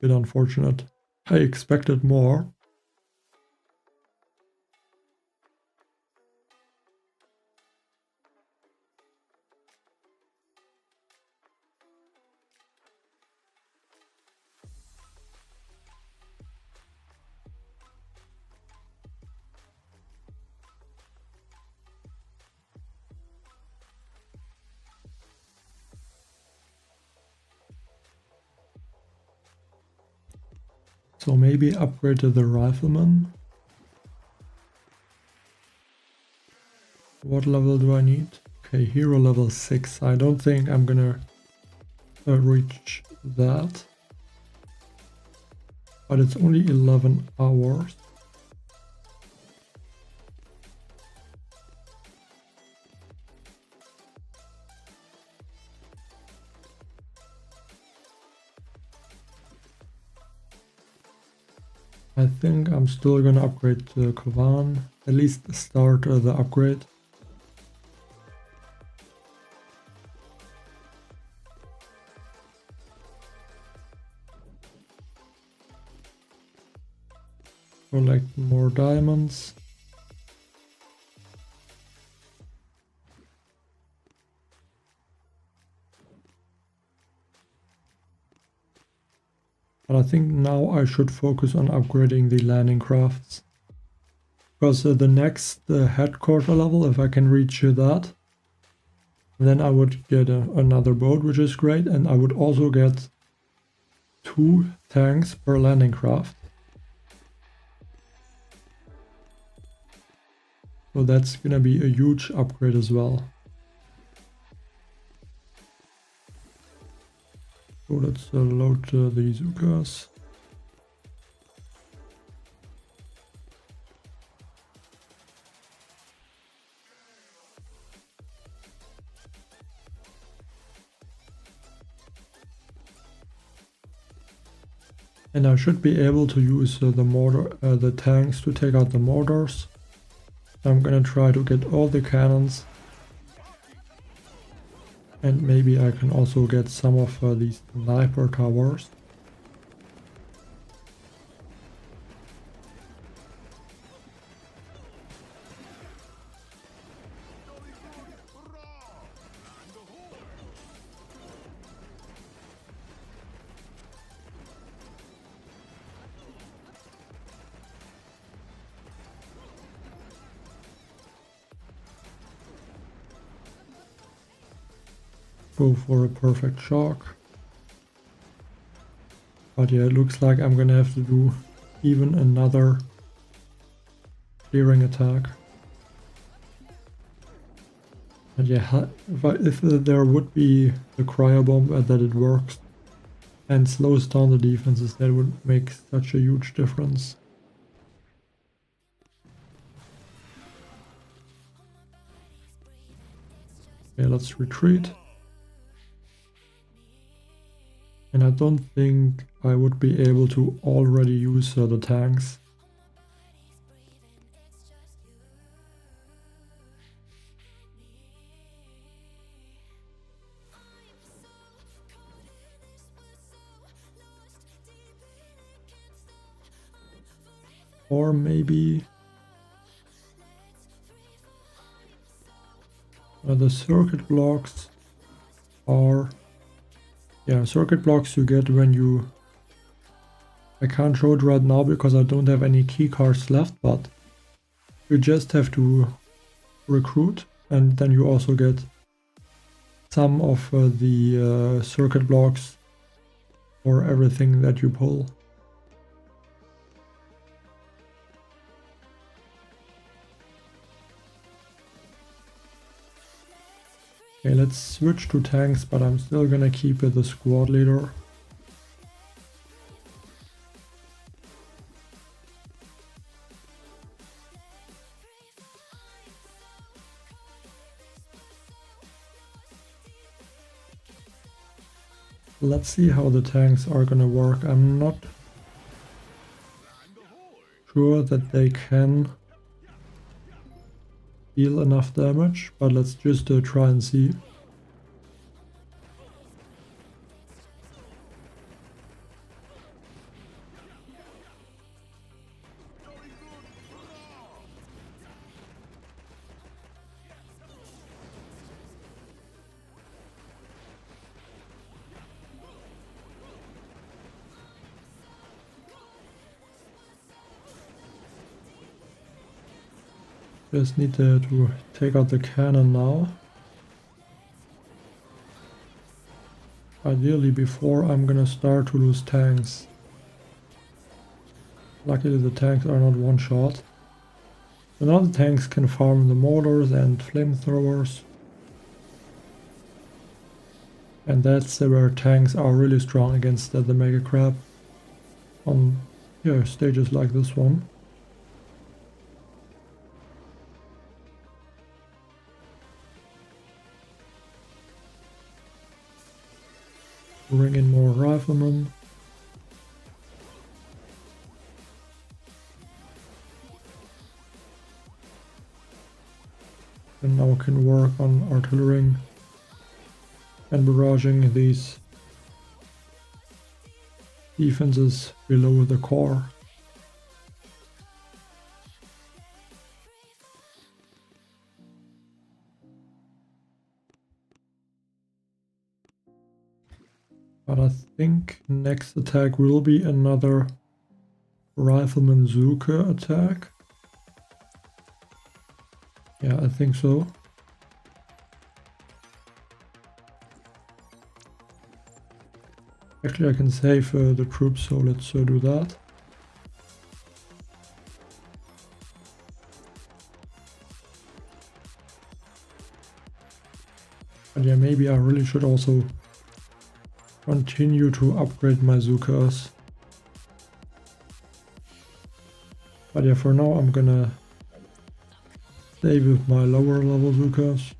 Bit unfortunate. I expected more. So maybe upgrade to the rifleman. What level do I need? Okay, hero level 6. I don't think I'm gonna reach that. But it's only 11 hours. I think I'm still gonna upgrade to Kovan, at least start the upgrade. Collect more diamonds. But I think now I should focus on upgrading the landing crafts. Because the next headquarter level, if I can reach that, then I would get another boat, which is great. And I would also get 2 tanks per landing craft. So that's gonna be a huge upgrade as well. So let's load the Zukas. And I should be able to use the tanks to take out the mortars. I'm gonna try to get all the cannons. And maybe I can also get some of these sniper towers. Go for a perfect shock. But yeah, it looks like I'm gonna have to do even another clearing attack. And yeah, if there would be the cryo bomb that it works and slows down the defenses, that would make such a huge difference. Okay, let's retreat. And I don't think I would be able to already use the tanks. Or maybe the circuit blocks are... Yeah, circuit blocks you get when you... I can't show it right now because I don't have any key cards left, but you just have to recruit and then you also get some of the circuit blocks for everything that you pull. Okay, let's switch to tanks, but I'm still gonna keep it the squad leader. Let's see how the tanks are gonna work. I'm not sure that they can deal enough damage, but let's just try and see. Just need to take out the cannon now. Ideally before I'm gonna start to lose tanks. Luckily the tanks are not one shot. So now the tanks can farm the mortars and flamethrowers. And that's where tanks are really strong against the Mega Crab. On stages like this one. Bring in more riflemen. And now we can work on artillery and barraging these defenses below the core. But I think next attack will be another Rifleman Zuka attack. Yeah, I think so. Actually, I can save the troops, so let's do that. But yeah, maybe I really should also continue to upgrade my Zukas. But yeah, for now I'm gonna stay with my lower level Zukas.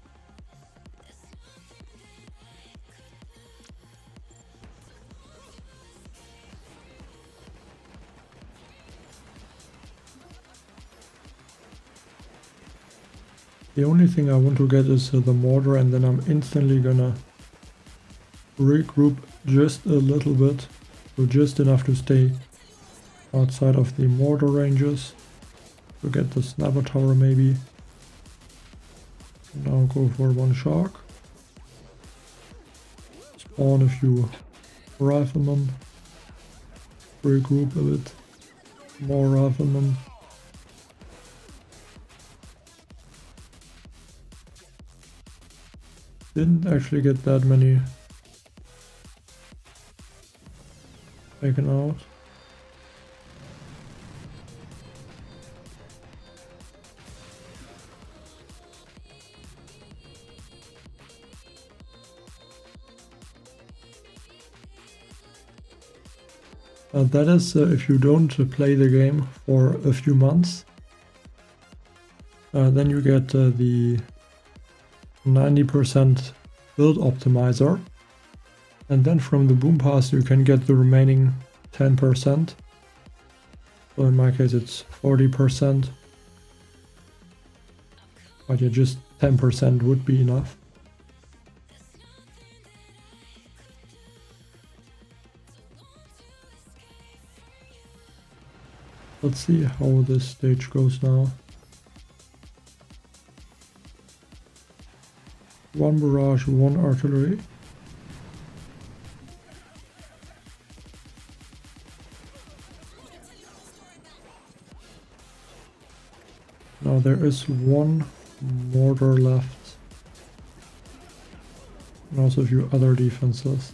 The only thing I want to get is the mortar, and then I'm instantly gonna regroup just a little bit, so just enough to stay outside of the mortar ranges to get the sniper tower maybe. Now go for one shark. Spawn a few riflemen. Regroup a bit. More riflemen. Didn't actually get that many taken out. That is if you don't play the game for a few months. Then you get the 90% build optimizer. And then from the boom pass you can get the remaining 10%. So in my case it's 40%. But yeah, just 10% would be enough. Let's see how this stage goes now. One barrage, one artillery. Now there is one mortar left. And also a few other defenses.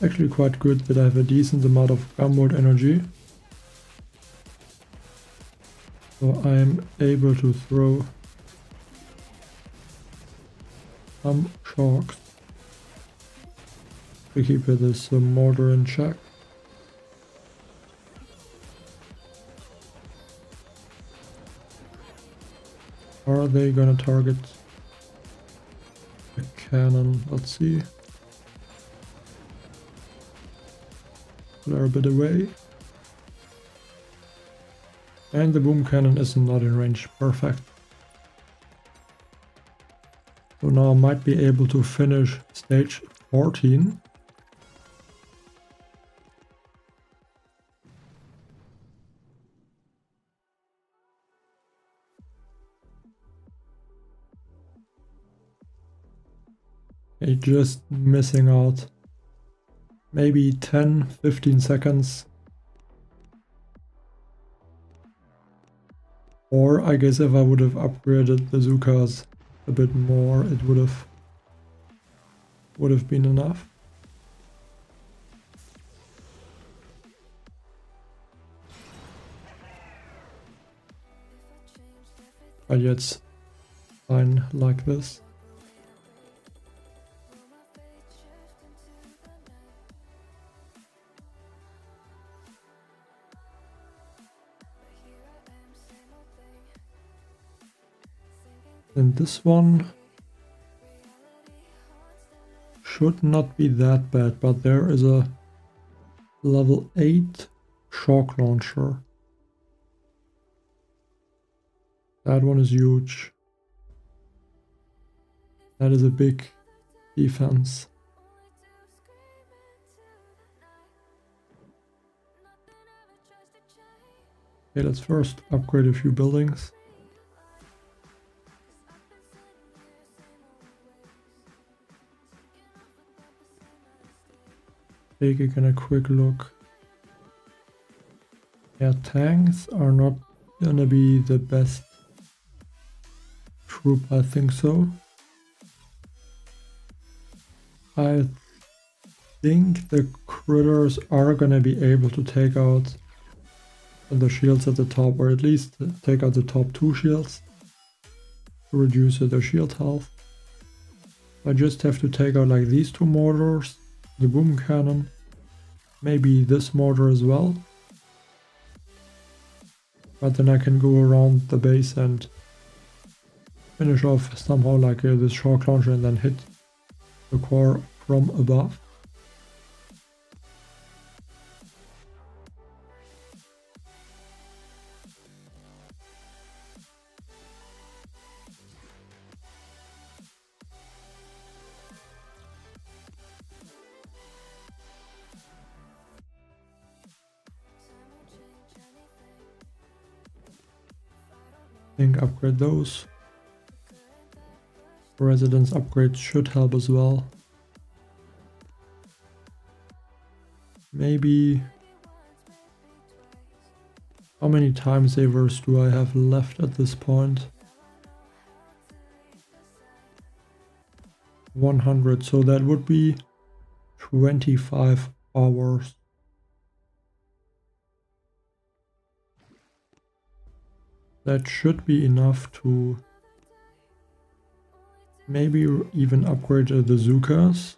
Actually quite good that I have a decent amount of gunboat energy. So I am able to throw some sharks to keep this mortar in check. Are they gonna target the cannon? Let's see. They're a bit away. And the boom cannon is not in range. Perfect. So now I might be able to finish stage 14. Okay, just missing out. Maybe 10-15 seconds. Or I guess if I would have upgraded bazookas a bit more, it would have been enough. But yeah, it's fine like this. And this one should not be that bad, but there is a level 8 shock launcher. That one is huge. That is a big defense. Okay, let's first upgrade a few buildings. Taking a quick look. Yeah, tanks are not gonna be the best troop, I think so. I think the critters are gonna be able to take out the shields at the top, or at least take out the top 2 shields to reduce their shield health. I just have to take out like these 2 mortars, the boom cannon, maybe this mortar as well. But then I can go around the base and finish off somehow like this shock launcher and then hit the core from above. think upgrade those. Residence upgrades should help as well. Maybe... How many time savers do I have left at this point? 100, so that would be 25 hours. That should be enough to maybe even upgrade the Zukas.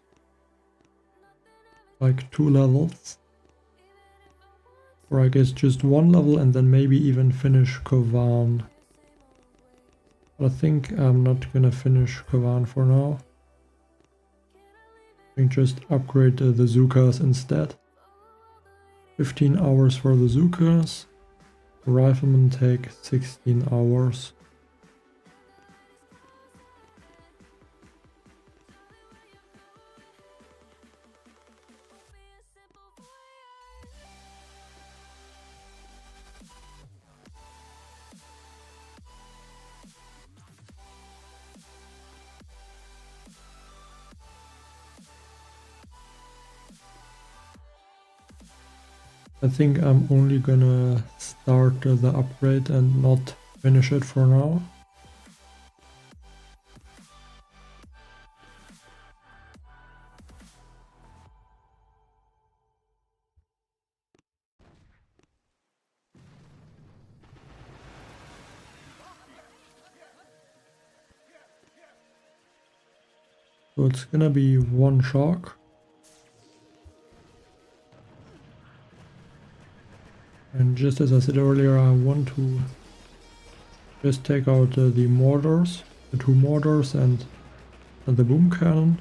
Like 2 levels. Or I guess just 1 level and then maybe even finish Kovan. But I think I'm not gonna finish Kovan for now. I think just upgrade the Zukas instead. 15 hours for the Zukas. Riflemen take 16 hours. I think I'm only gonna start the upgrade and not finish it for now. So it's gonna be 1 shock. And just as I said earlier, I want to just take out the mortars, the 2 mortars and the boom cannon.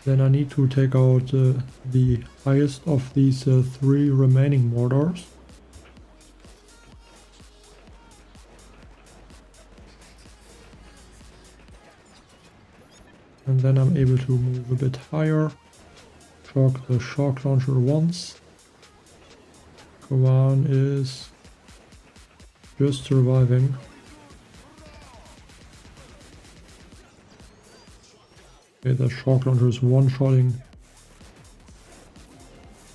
Then I need to take out the highest of these 3 remaining mortars. And then I'm able to move a bit higher, shock the shock launcher once. Kovan is just surviving. Okay, the shock launcher is one-shotting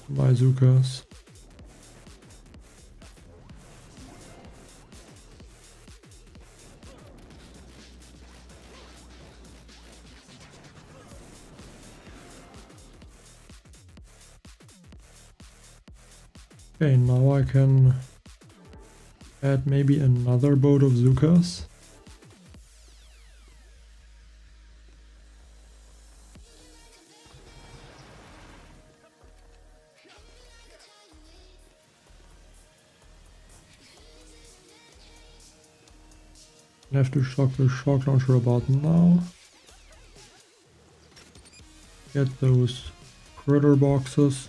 my Zukas. Okay, now I can add maybe another boat of Zukas. I have to shock the shock launcher about now. Get those critter boxes.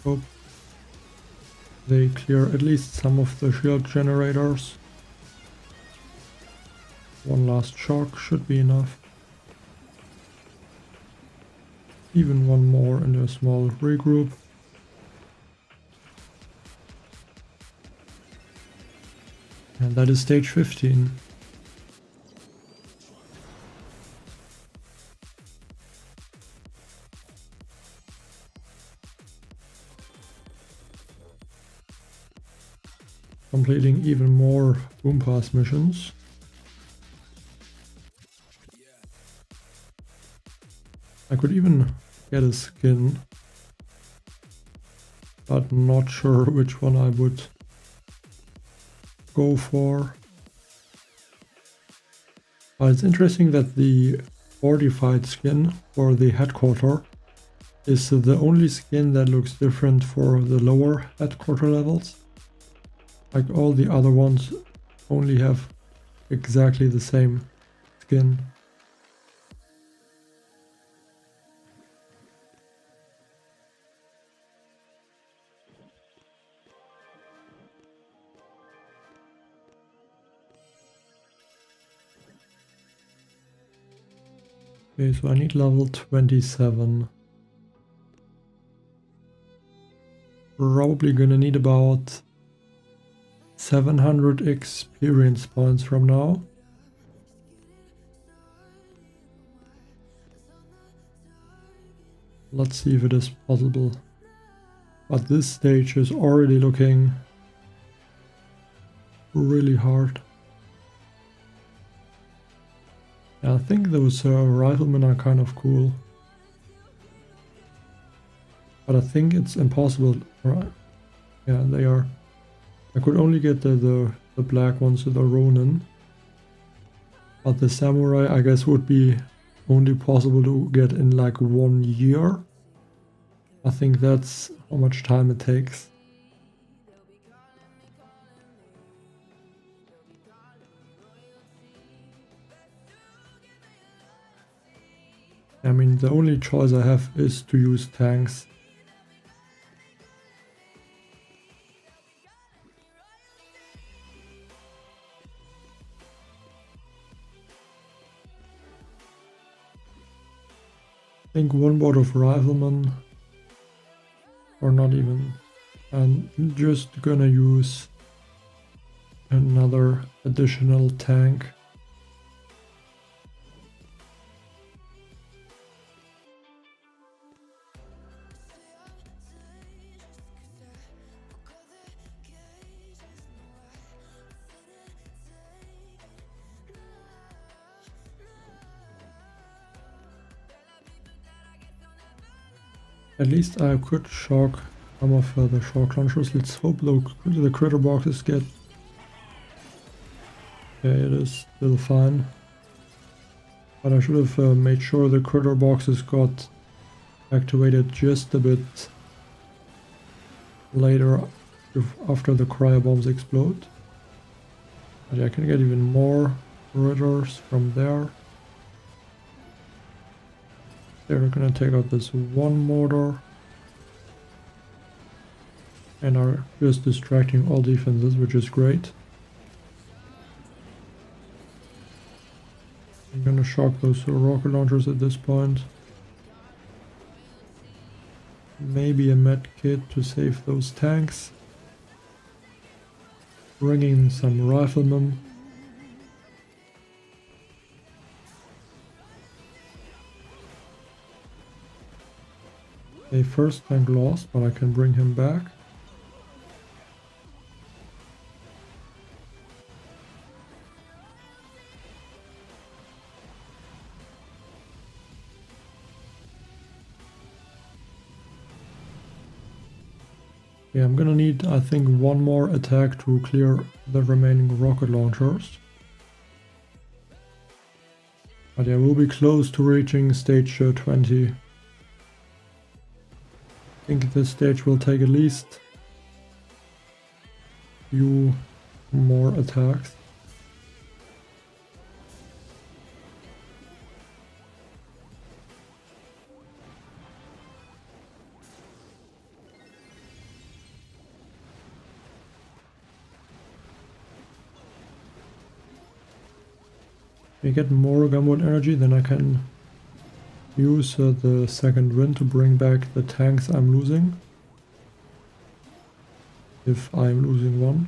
Hope they clear at least some of the shield generators. 1 last shock should be enough. Even 1 more in a small regroup. And that is stage 15. Completing even more boom pass missions. I could even get a skin, but not sure which one I would go for. But it's interesting that the fortified skin for the headquarter is the only skin that looks different for the lower headquarter levels. Like all the other ones only have exactly the same skin. Okay, so I need level 27. Probably gonna need about 700 experience points from now. Let's see if it is possible. But this stage is already looking really hard. Yeah, I think those riflemen are kind of cool. But I think it's impossible. Right? Yeah, they are. I could only get the black ones, the Ronin. But the Samurai, I guess, would be only possible to get in like 1 year. I think that's how much time it takes. I mean, the only choice I have is to use tanks. I think one board of riflemen, or not even. I'm just gonna use another additional tank. At least I could shock some of the shock launchers. Let's hope the critter boxes get... Yeah, it is still fine. But I should have made sure the critter boxes got activated just a bit later after the cryo bombs explode. But I can get even more critters from there. They're gonna take out this one mortar and are just distracting all defenses, which is great. I'm gonna shock those rocket launchers at this point. Maybe a med kit to save those tanks. Bring in some riflemen. Okay, first tank lost, but I can bring him back. Yeah, I'm gonna need, I think, one more attack to clear the remaining rocket launchers. But yeah, we'll be close to reaching stage 20. I think this stage will take at least a few more attacks. If I get more gunboat energy, then I can use the second wind to bring back the tanks I'm losing. If I'm losing one.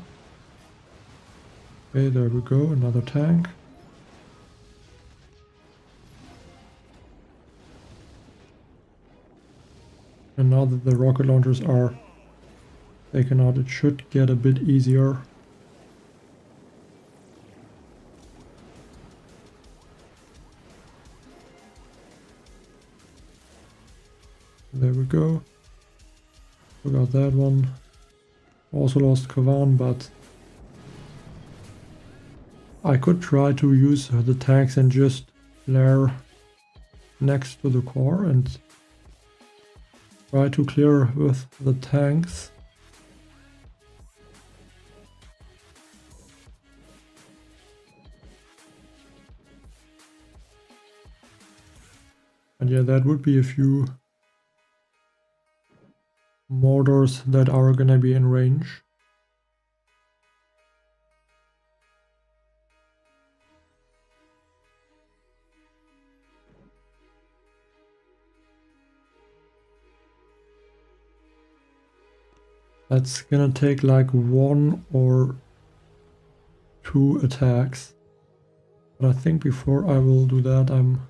Okay, there we go, another tank. And now that the rocket launchers are taken out, it should get a bit easier. There we go. We got that one. Also lost Kavan, but I could try to use the tanks and just flare next to the core and try to clear with the tanks. And yeah, that would be a few mortars that are gonna be in range. That's gonna take like 1 or 2 attacks. But I think before I will do that, I'm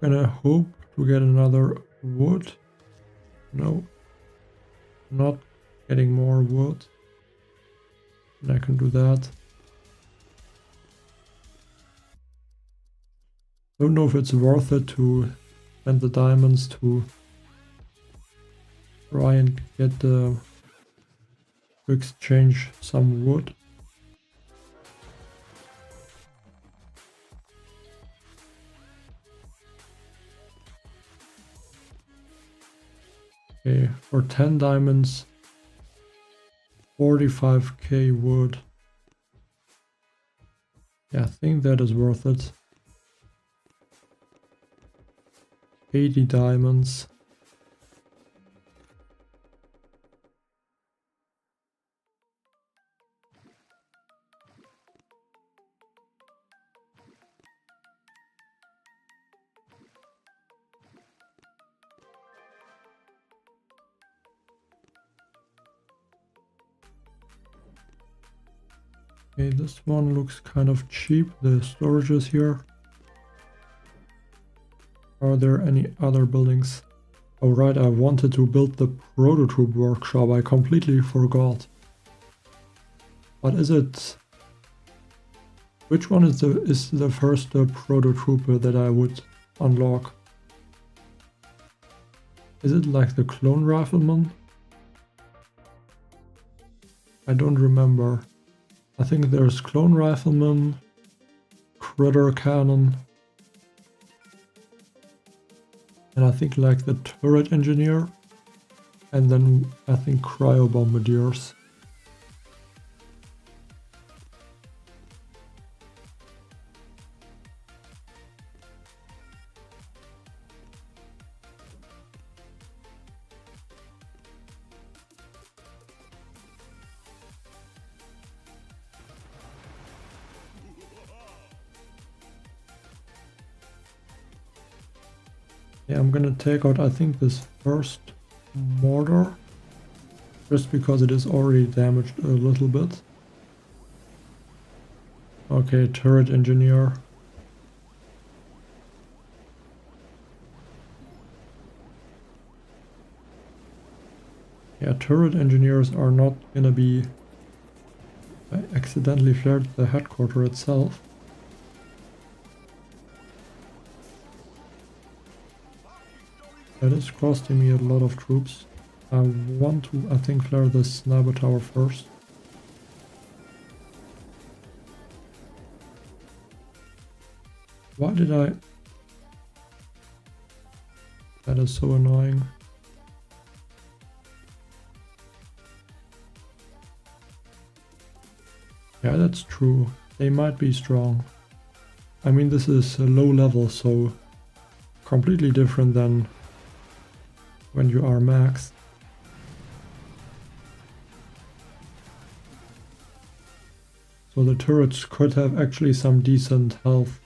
gonna hope to get another wood. No, not getting more wood. And I can do that. Don't know if it's worth it to spend the diamonds to try and get the to exchange some wood. Okay, for 10 diamonds, 45k wood. Yeah, I think that is worth it. 80 diamonds. Okay, this one looks kind of cheap, the storages here. Are there any other buildings? Oh right, I wanted to build the prototype workshop, I completely forgot. But is it... Which one is the first prototype that I would unlock? Is it like the clone rifleman? I don't remember. I think there's clone rifleman, critter cannon, and I think like the turret engineer, and then I think cryo bombardiers. Yeah, I'm gonna take out I think this first mortar, just because it is already damaged a little bit. Okay, turret engineer. Yeah, turret engineers are not gonna be... I accidentally flared the headquarter itself. That is costing me a lot of troops. I want to, I think, flare the sniper tower first. Why did I... That is so annoying. Yeah, that's true. They might be strong. I mean, this is a low level, so completely different than when you are max. So the turrets could have actually some decent health.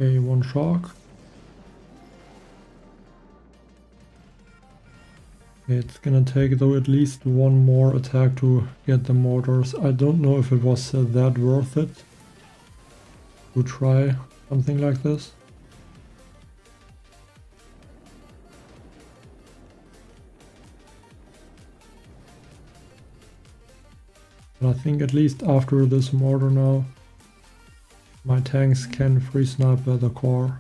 Okay, one shark. It's gonna take though at least one more attack to get the mortars. I don't know if it was that worth it to try something like this. But I think at least after this mortar now, my tanks can free snipe the core.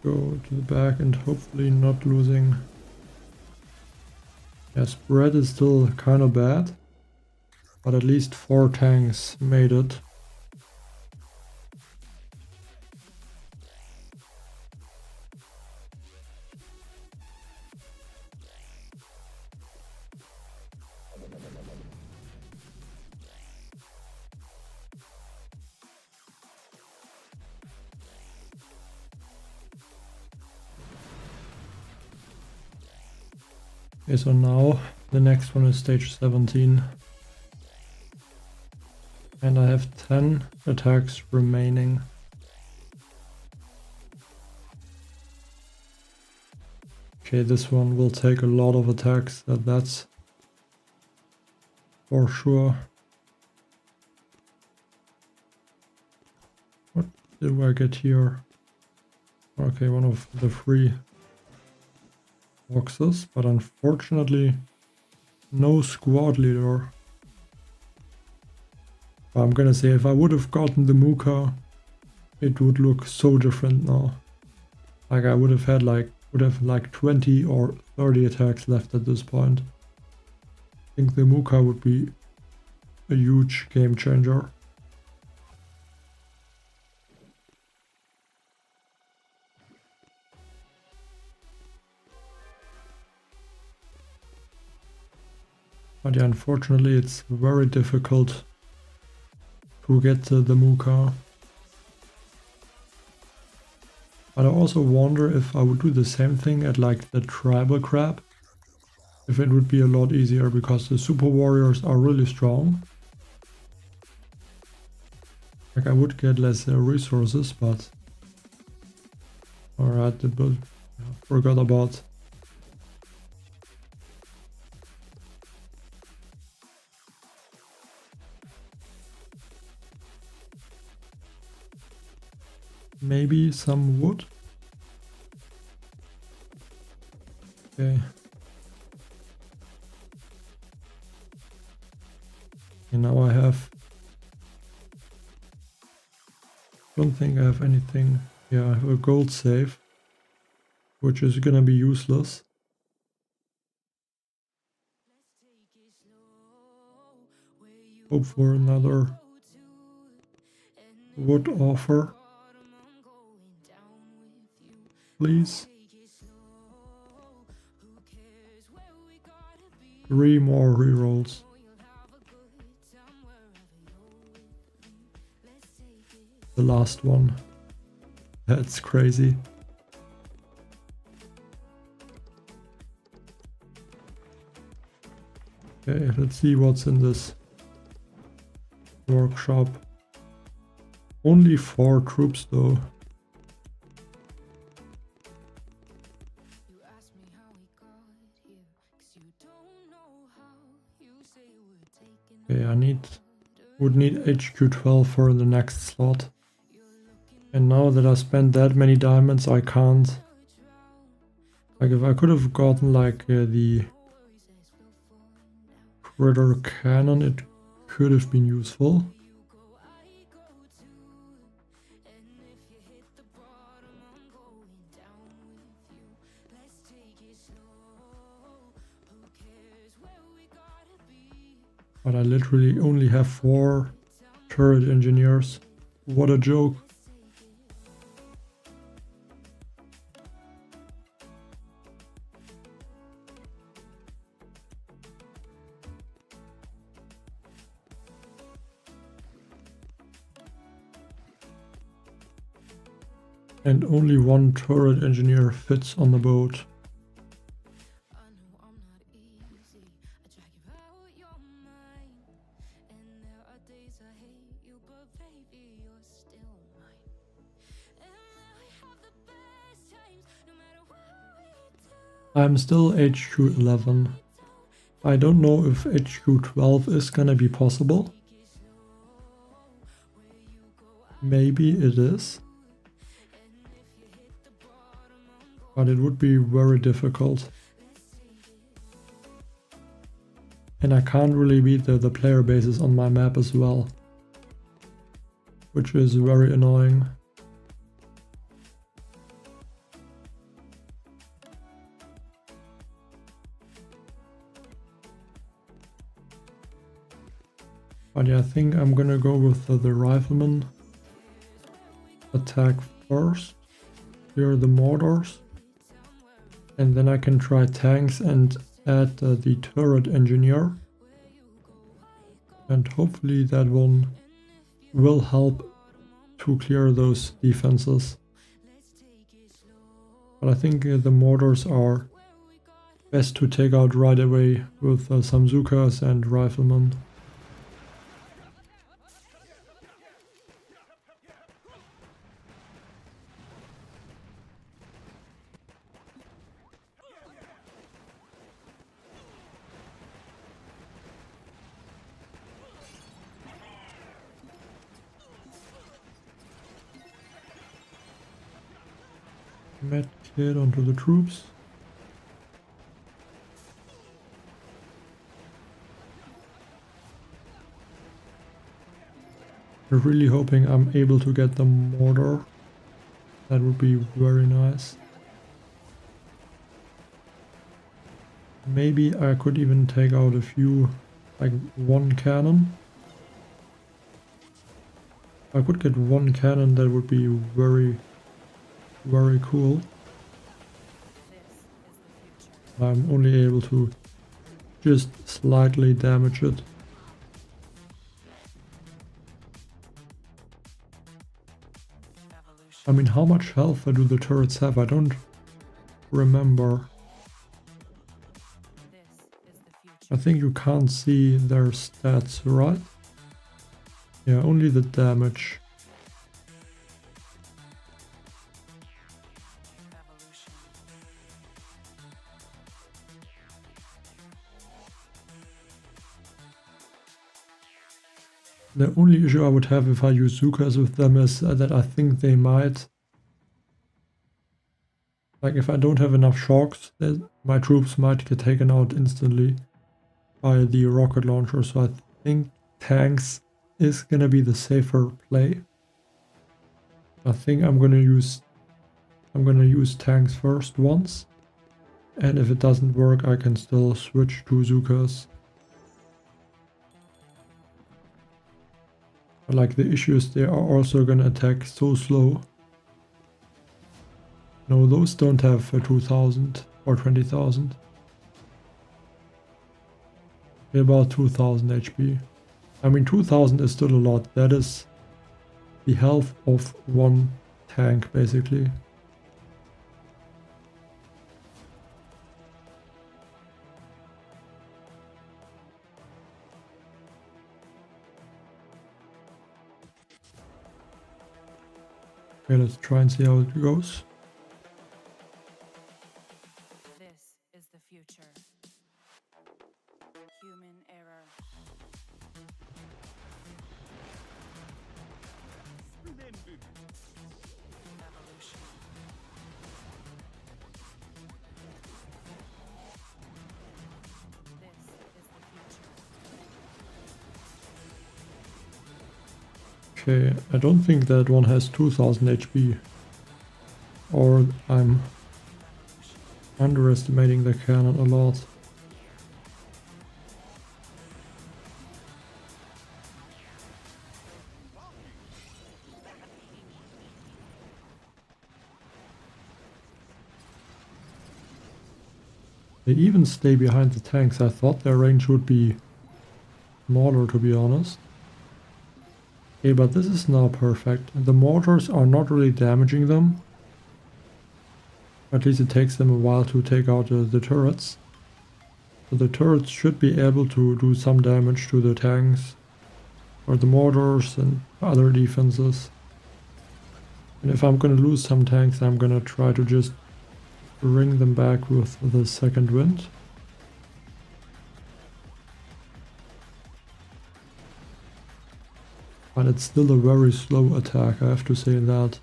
Go to the back and hopefully not losing. Yeah, spread is still kind of bad, but at least 4 tanks made it. Okay, so now the next one is stage 17. And I have 10 attacks remaining. Okay, this one will take a lot of attacks, that's for sure. What do I get here? Okay, one of the 3 boxes, but unfortunately no squad leader. I'm gonna say if I would have gotten the Muka, it would look so different now. Like I would have had like 20 or 30 attacks left at this point. I think the Muka would be a huge game changer. But yeah, unfortunately it's very difficult to get the Muka. But I also wonder if I would do the same thing at like the tribal crab. If it would be a lot easier, because the super warriors are really strong. Like I would get less resources, but... Alright, the build... forgot about... Maybe some wood. Okay. And now I have... Don't think I have anything. Yeah, I have a gold save, which is gonna be useless. Hope for another wood offer. Please. 3 more rerolls. The last one. That's crazy. Okay, let's see what's in this workshop. Only 4 troops though. Okay, would need HQ12 for the next slot. And now that I spent that many diamonds, I can't. Like if I could have gotten like the critter cannon, it could have been useful. But I literally only have 4 turret engineers. What a joke. And only 1 turret engineer fits on the boat. I'm still HQ 11. I don't know if HQ 12 is gonna be possible. Maybe it is. But it would be very difficult. And I can't really beat the player bases on my map as well. Which is very annoying. But yeah, I think I'm gonna go with the rifleman attack first. Clear the mortars. And then I can try tanks and add the turret engineer. And hopefully that one will help to clear those defenses. But I think the mortars are best to take out right away with some Zukas and riflemen. Med kit onto the troops. I'm really hoping I'm able to get the mortar. That would be very nice. Maybe I could even take out a few, like one cannon. If I could get one cannon, that would be very cool. I'm only able to just slightly damage it. I mean, how much health do the turrets have? I don't remember. I think you can't see their stats, right? Yeah, only the damage. The only issue I would have if I use Zukas with them is that I think they might... Like, if I don't have enough shocks, my troops might get taken out instantly by the rocket launcher, so I think tanks is gonna be the safer play. I think I'm gonna use tanks first once, and if it doesn't work, I can still switch to Zukas. But like, the issue is they are also gonna attack so slow. No, those don't have 2,000 or 20,000. About 2,000 HP. I mean, 2,000 is still a lot. That is the health of one tank, basically. Okay, let's try and see how it goes. This is the future. Human error. Evolution. This is the future. Okay, I don't think that one has 2,000 HP. Or I'm underestimating the cannon a lot. They even stay behind the tanks. I thought their range would be smaller, to be honest. Okay, but this is now perfect. The mortars are not really damaging them. At least it takes them a while to take out the turrets. So the turrets should be able to do some damage to the tanks or the mortars and other defenses. And if I'm gonna lose some tanks, I'm gonna try to just bring them back with the second wind. But it's still a very slow attack, I have to say that.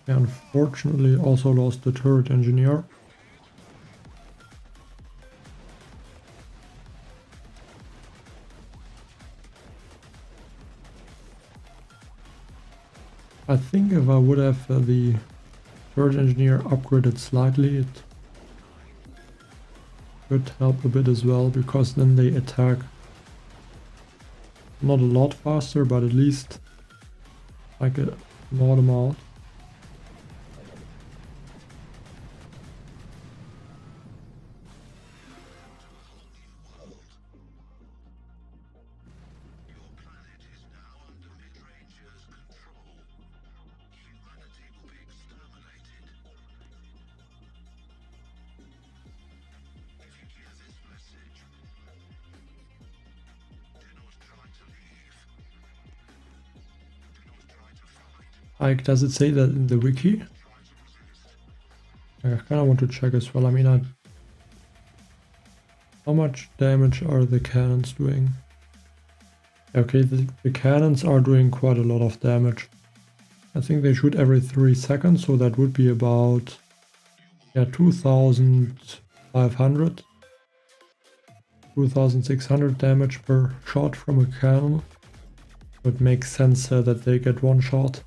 I unfortunately also lost the turret engineer. I think if I would have the third engineer upgraded slightly, it could help a bit as well, because then they attack not a lot faster, but at least like a small amount. Like, does it say that in the wiki? I kind of want to check as well. I mean, how much damage are the cannons doing? Okay, the cannons are doing quite a lot of damage. I think they shoot every 3 seconds, so that would be about 2,500, 2,600 damage per shot from a cannon. It makes sense that they get one shot.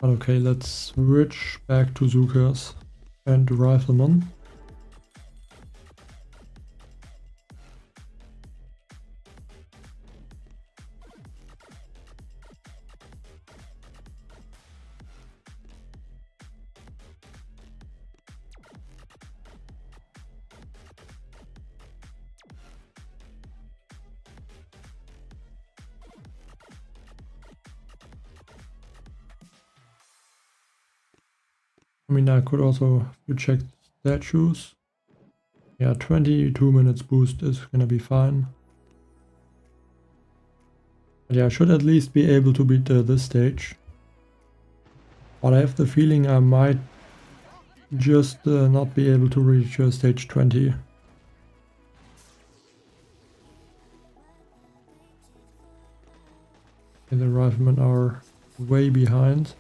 But okay, let's switch back to Zukas and Rifleman. I mean, I could also check statues. Yeah, 22 minutes boost is gonna be fine. But yeah, I should at least be able to beat this stage. But I have the feeling I might just not be able to reach stage 20. And the riflemen are way behind.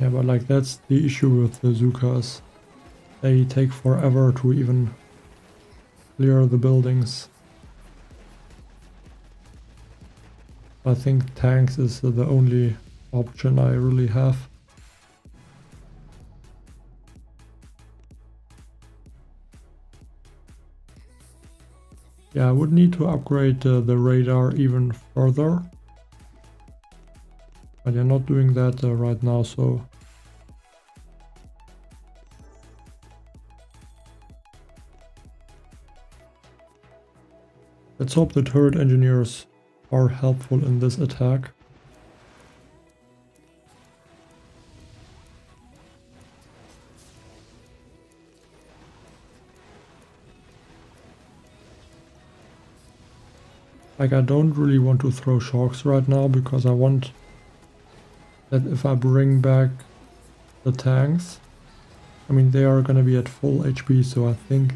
Yeah, but like that's the issue with the Zukas. They take forever to even clear the buildings. I think tanks is the only option I really have. Yeah, I would need to upgrade the radar even further. But you're not doing that right now, so let's hope the turret engineers are helpful in this attack. Like, I don't really want to throw shocks right now, because I want that if I bring back the tanks, I mean, they are gonna be at full HP, so I think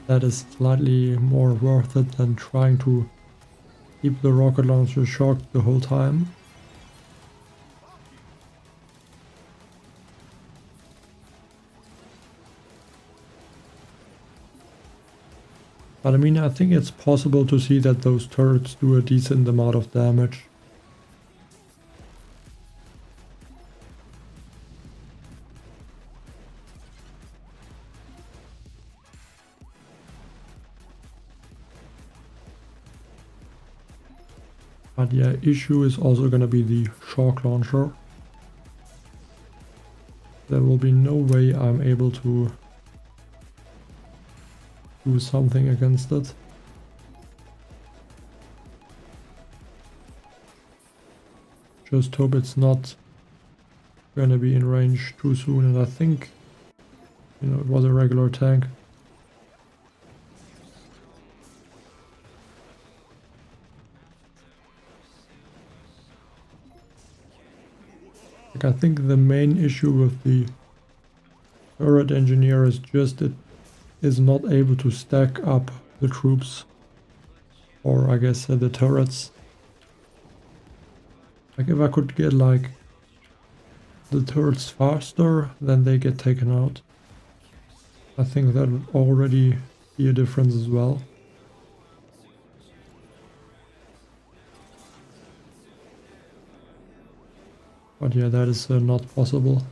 that is slightly more worth it than trying to keep the rocket launcher shocked the whole time. But I mean, I think it's possible to see that those turrets do a decent amount of damage. But yeah, issue is also gonna be the shock launcher. There will be no way I'm able to do something against it. Just hope it's not gonna be in range too soon, and I think, you know, it was a regular tank. Like, I think the main issue with the turret engineer is just it is not able to stack up the troops, or I guess the turrets. Like, if I could get like the turrets faster, then they get taken out. I think that would already be a difference as well. But yeah, that is not possible.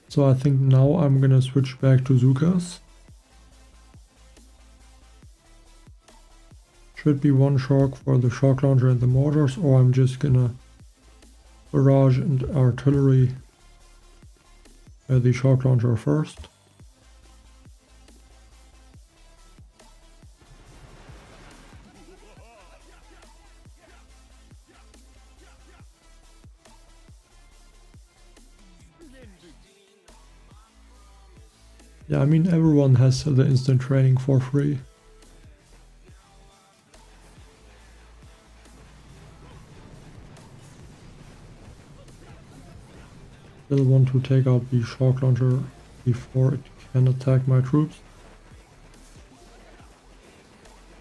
So I think now I'm gonna switch back to Zukas. Should be one shock for the shock launcher and the mortars, or I'm just gonna barrage and artillery the shock launcher first. Yeah, I mean, everyone has the instant training for free. Still want to take out the shock launcher before it can attack my troops.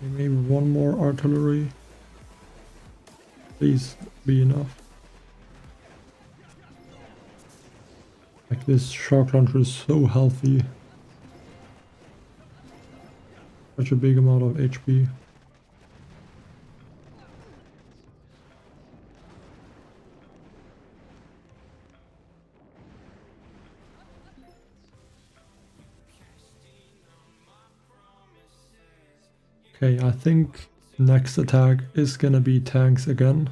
Okay, maybe one more artillery. Please be enough. Like, this shock launcher is so healthy. Such a big amount of HP. Okay, I think next attack is gonna be tanks again.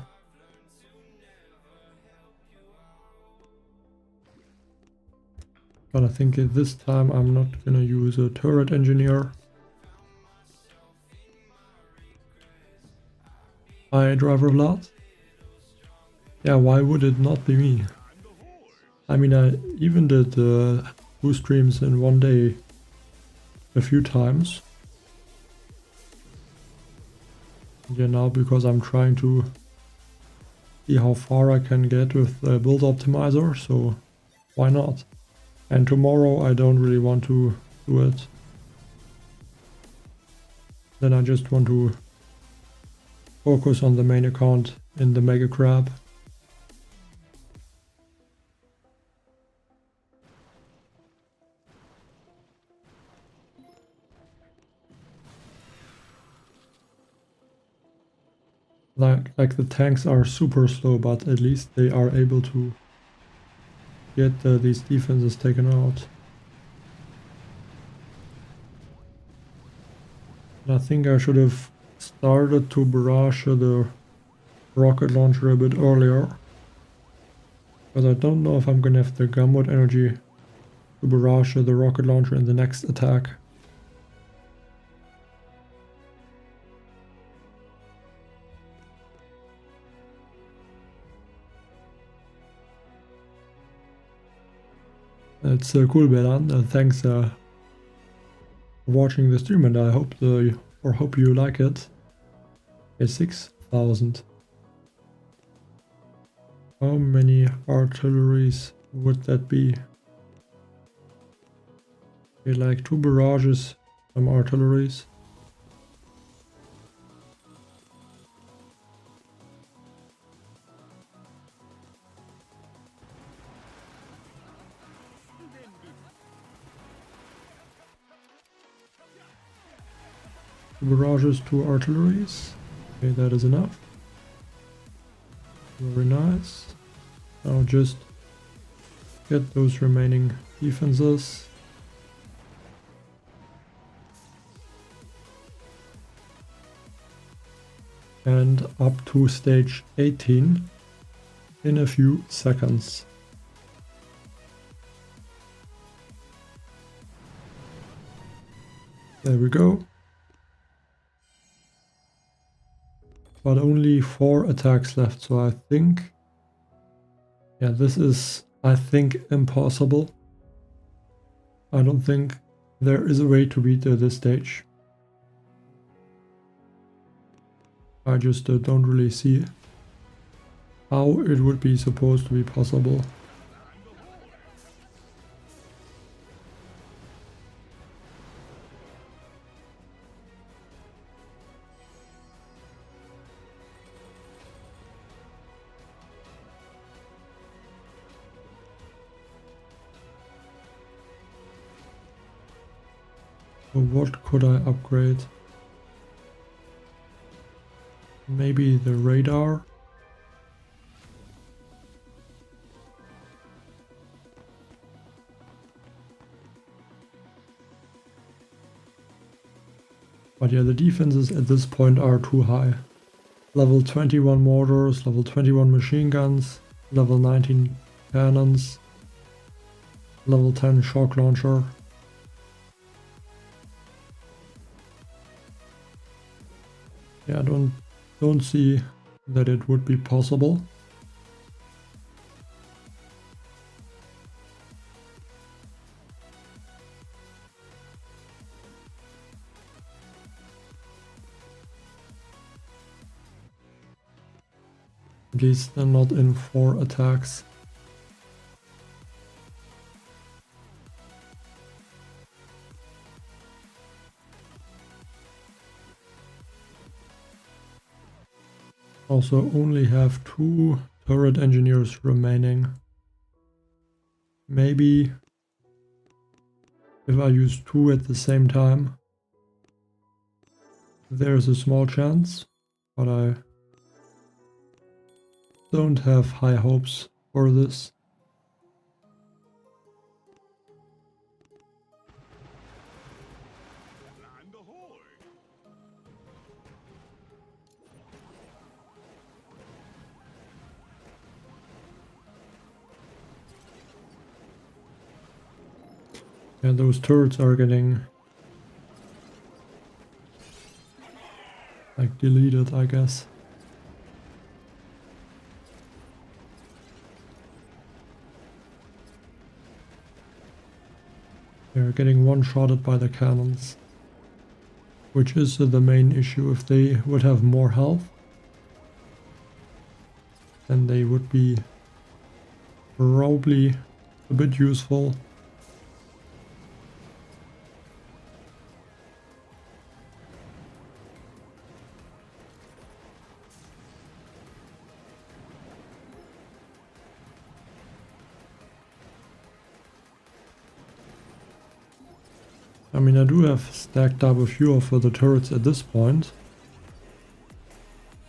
But I think this time I'm not gonna use a turret engineer. Hi, Driver Vlad. Yeah, why would it not be me? I mean, I even did boost streams in one day a few times. Yeah, now because I'm trying to see how far I can get with the build optimizer, so why not? And tomorrow I don't really want to do it. Then I just want to focus on the main account in the Mega Crab. Like the tanks are super slow, but at least they are able to get these defenses taken out. And I think I should have started to barrage the rocket launcher a bit earlier. But I don't know if I'm gonna have the gunboat energy to barrage the rocket launcher in the next attack. It's cool, Belan. Thanks for watching the stream, and I hope you like it. Okay, 6,000. How many artilleries would that be? Okay, like 2 barrages, some artilleries. Barrages, 2 artilleries. Okay, that is enough. Very nice. Now just get those remaining defenses. And up to stage 18 in a few seconds. There we go. But only 4 attacks left, so I think, yeah, this is, I think, impossible. I don't think there is a way to beat this stage. I just don't really see how it would be supposed to be possible. So what could I upgrade? Maybe the radar? But yeah, the defenses at this point are too high. Level 21 mortars, level 21 machine guns, level 19 cannons, level 10 shock launcher. Yeah, I don't see that it would be possible. At least not in 4 attacks. Also only have 2 turret engineers remaining. Maybe if I use 2 at the same time, there's a small chance, but I don't have high hopes for this. And those turrets are getting like deleted, I guess. They're getting one-shotted by the cannons, which is the main issue. If they would have more health, then they would be probably a bit useful. I mean, I do have stacked up a few of the turrets at this point,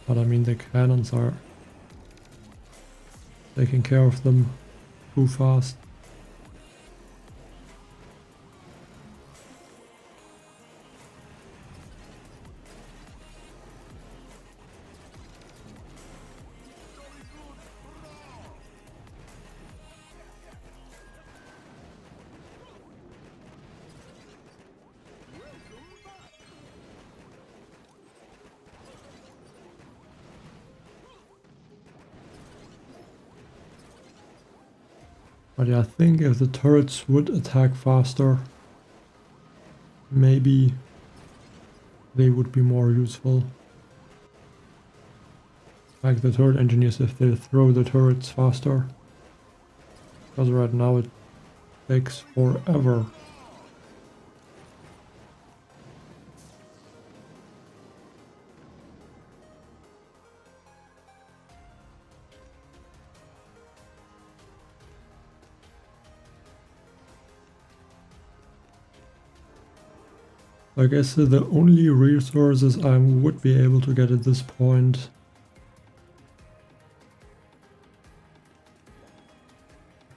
but I mean the cannons are taking care of them too fast. But yeah, I think if the turrets would attack faster, maybe they would be more useful. Like the turret engineers, if they throw the turrets faster. Because right now it takes forever. I guess the only resources I would be able to get at this point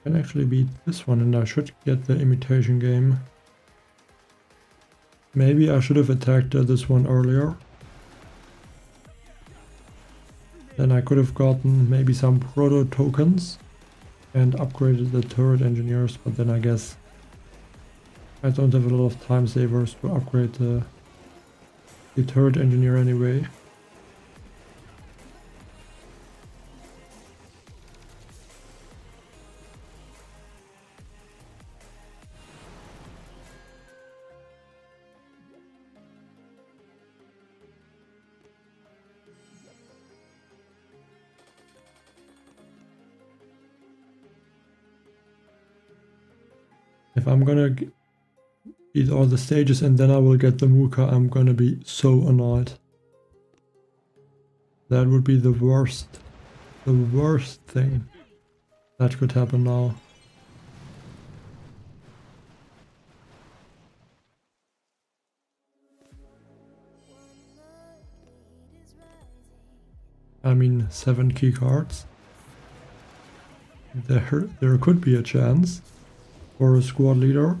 can actually be this one, and I should get the imitation game. Maybe I should have attacked this one earlier. Then I could have gotten maybe some proto tokens and upgraded the turret engineers, but then I guess I don't have a lot of time savers to upgrade the turret engineer anyway. If I'm gonna beat all the stages and then I will get the Mooka, I'm gonna be so annoyed. That would be the worst thing that could happen now. I mean, 7 key cards. There could be a chance for a squad leader.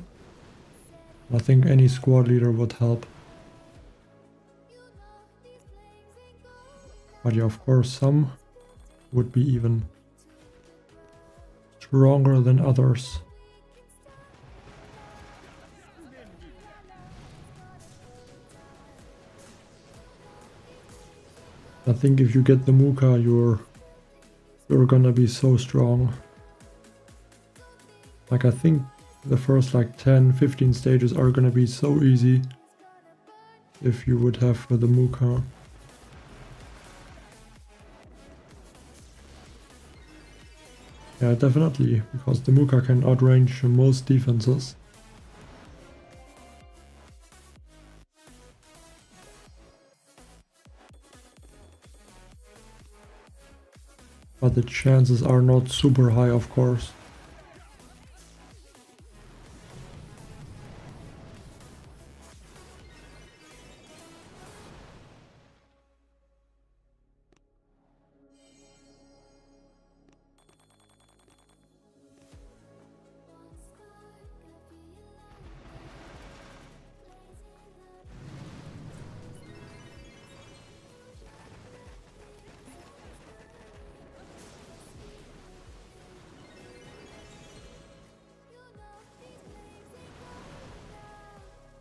I think any squad leader would help. But yeah, of course, some would be even stronger than others. I think if you get the Mooka, you're gonna be so strong. Like, I think the first like 10-15 stages are gonna be so easy if you would have the Mooka. Yeah, definitely, because the Mooka can outrange most defenses. But the chances are not super high, of course.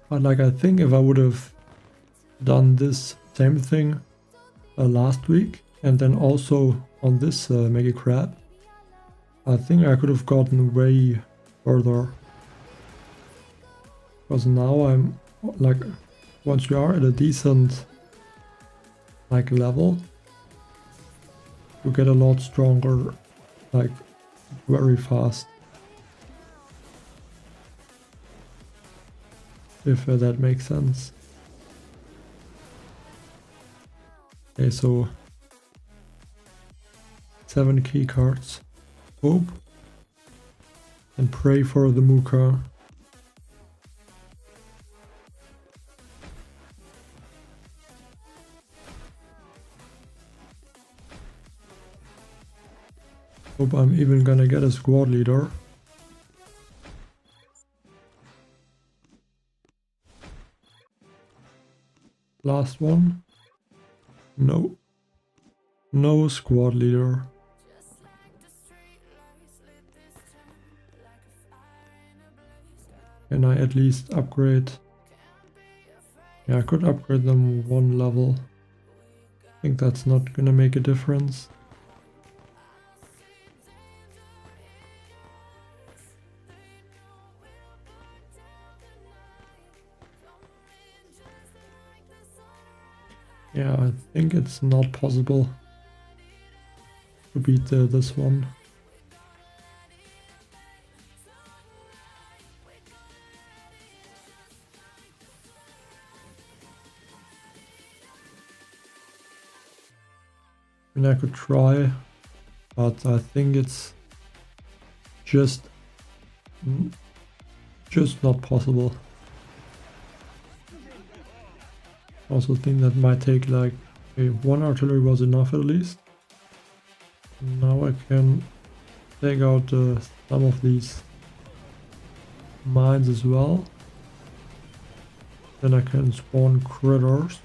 But like, I think if I would have done this same thing last week and then also on this Mega Crab, I think I could have gotten way further. Because now I'm like, once you are at a decent like level, you get a lot stronger, like very fast. If that makes sense. Okay, so 7 key cards. Hope and pray for the Mooka. Hope I'm even gonna get a squad leader. Last one. No. No squad leader. Can I at least upgrade? Yeah, I could upgrade them 1 level. I think that's not gonna make a difference. Yeah, I think it's not possible to beat this one. I mean, I could try, but I think it's just not possible. Also think that might take like, okay, 1 artillery was enough at least. Now I can take out some of these mines as well. Then I can spawn critters.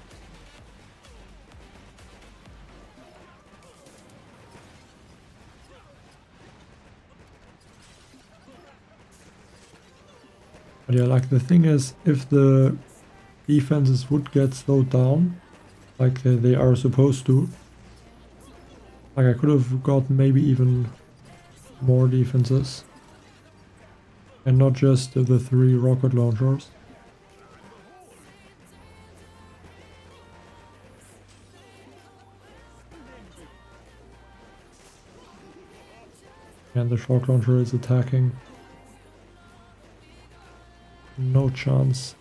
But yeah, like the thing is, if the defenses would get slowed down, like they are supposed to, like I could have got maybe even more defenses. And not just the 3 rocket launchers. And the shock launcher is attacking. chance.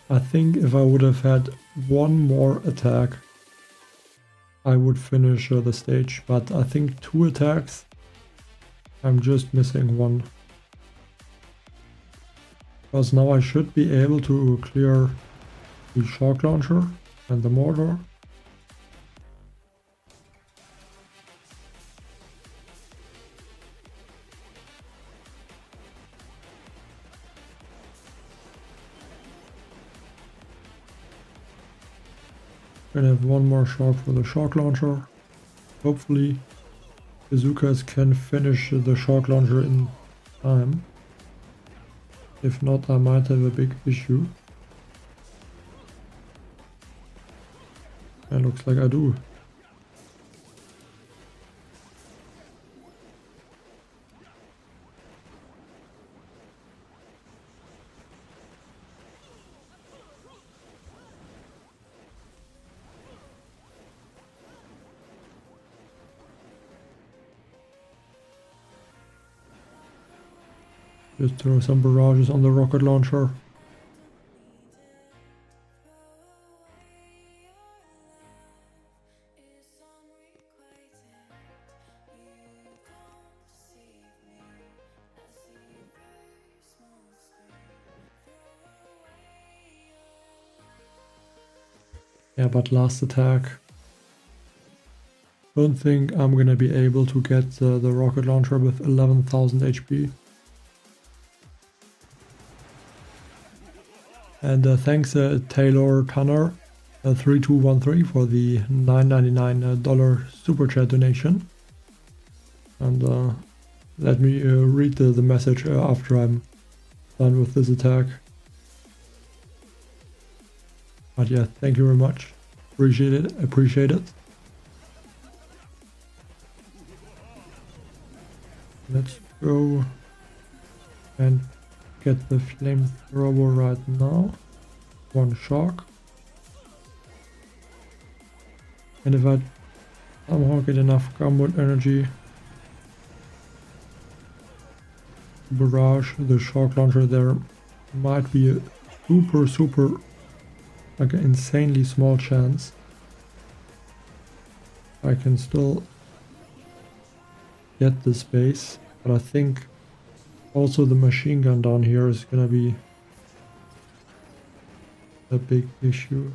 I think if I would have had one more attack, I would finish the stage, but I think 2 attacks, I'm just missing one. Because now I should be able to clear the shock launcher and the mortar. Gonna have one more shot for the shock launcher. Hopefully bazookas can finish the shock launcher in time. If not, I might have a big issue. It looks like I do. Just throw some barrages on the rocket launcher. Yeah, but last attack. Don't think I'm gonna be able to get the rocket launcher with 11,000 HP. And thanks Taylor Tanner 3213 for the $9.99 super chat donation. And let me read the message after I'm done with this attack. But yeah, thank you very much. Appreciate it. Let's go and get the flamethrower right now. One shock. And if I somehow get enough gumboot energy, barrage the shock launcher, there might be a super like an insanely small chance I can still get this base, but I think also the machine gun down here is gonna be a big issue.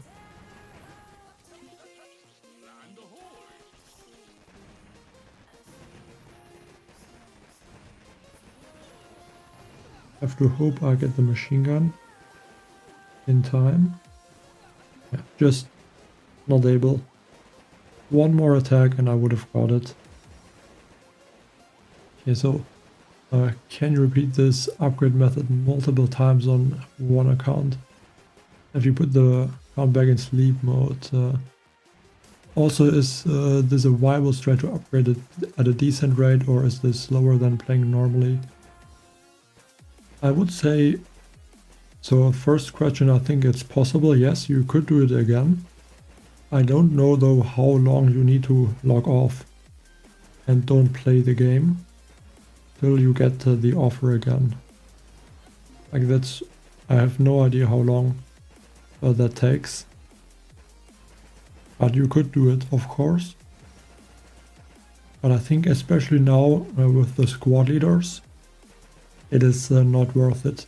I have to hope I get the machine gun in time. Yeah, just not able. One more attack and I would have got it. Okay, so can you repeat this upgrade method multiple times on one account? If you put the account back in sleep mode. Also, is this a viable strat to upgrade it at a decent rate, or is this slower than playing normally? I would say, so first question, I think it's possible. Yes, you could do it again. I don't know though how long you need to log off and don't play the game till you get the offer again. Like that's, I have no idea how long that takes. But you could do it, of course. But I think especially now with the squad leaders, it is not worth it.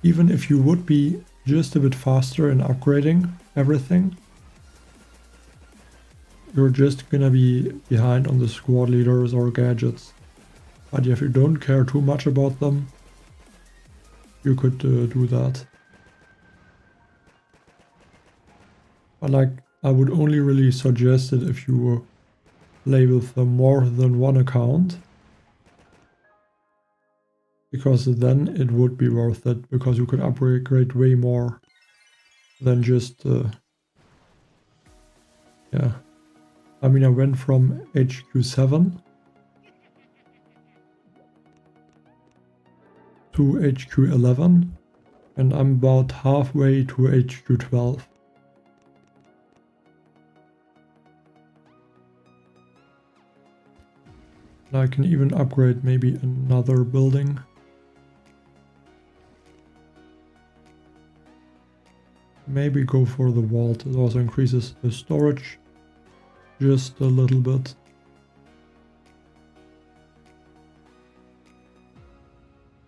Even if you would be just a bit faster in upgrading everything, you're just gonna be behind on the squad leaders or gadgets. But if you don't care too much about them, you could do that. But like, I would only really suggest it if you play with more than one account, because then it would be worth it, because you could upgrade way more than just yeah. I mean, I went from HQ7 to HQ11 and I'm about halfway to HQ12. I can even upgrade maybe another building. Maybe go for the vault. It also increases the storage just a little bit.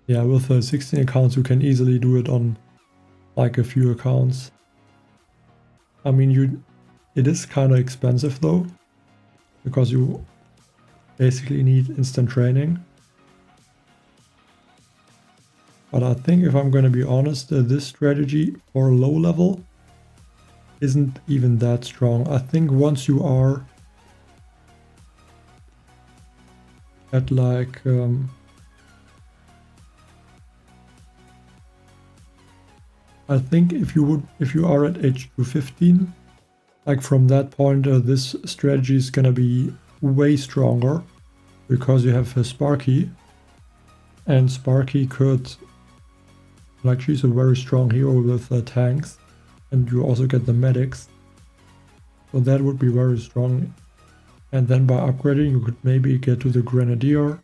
Yeah, with 16 accounts you can easily do it on like a few accounts. I mean, it is kind of expensive though, because you basically need instant training. But I think, if I'm going to be honest, this strategy for low level isn't even that strong. I think once you are at like I think if you are at HQ 15, like from that point, this strategy is gonna be way stronger, because you have Sparky, and Sparky could, like, she's a very strong hero with tanks, and you also get the medics, so that would be very strong. And then by upgrading you could maybe get to the Grenadier,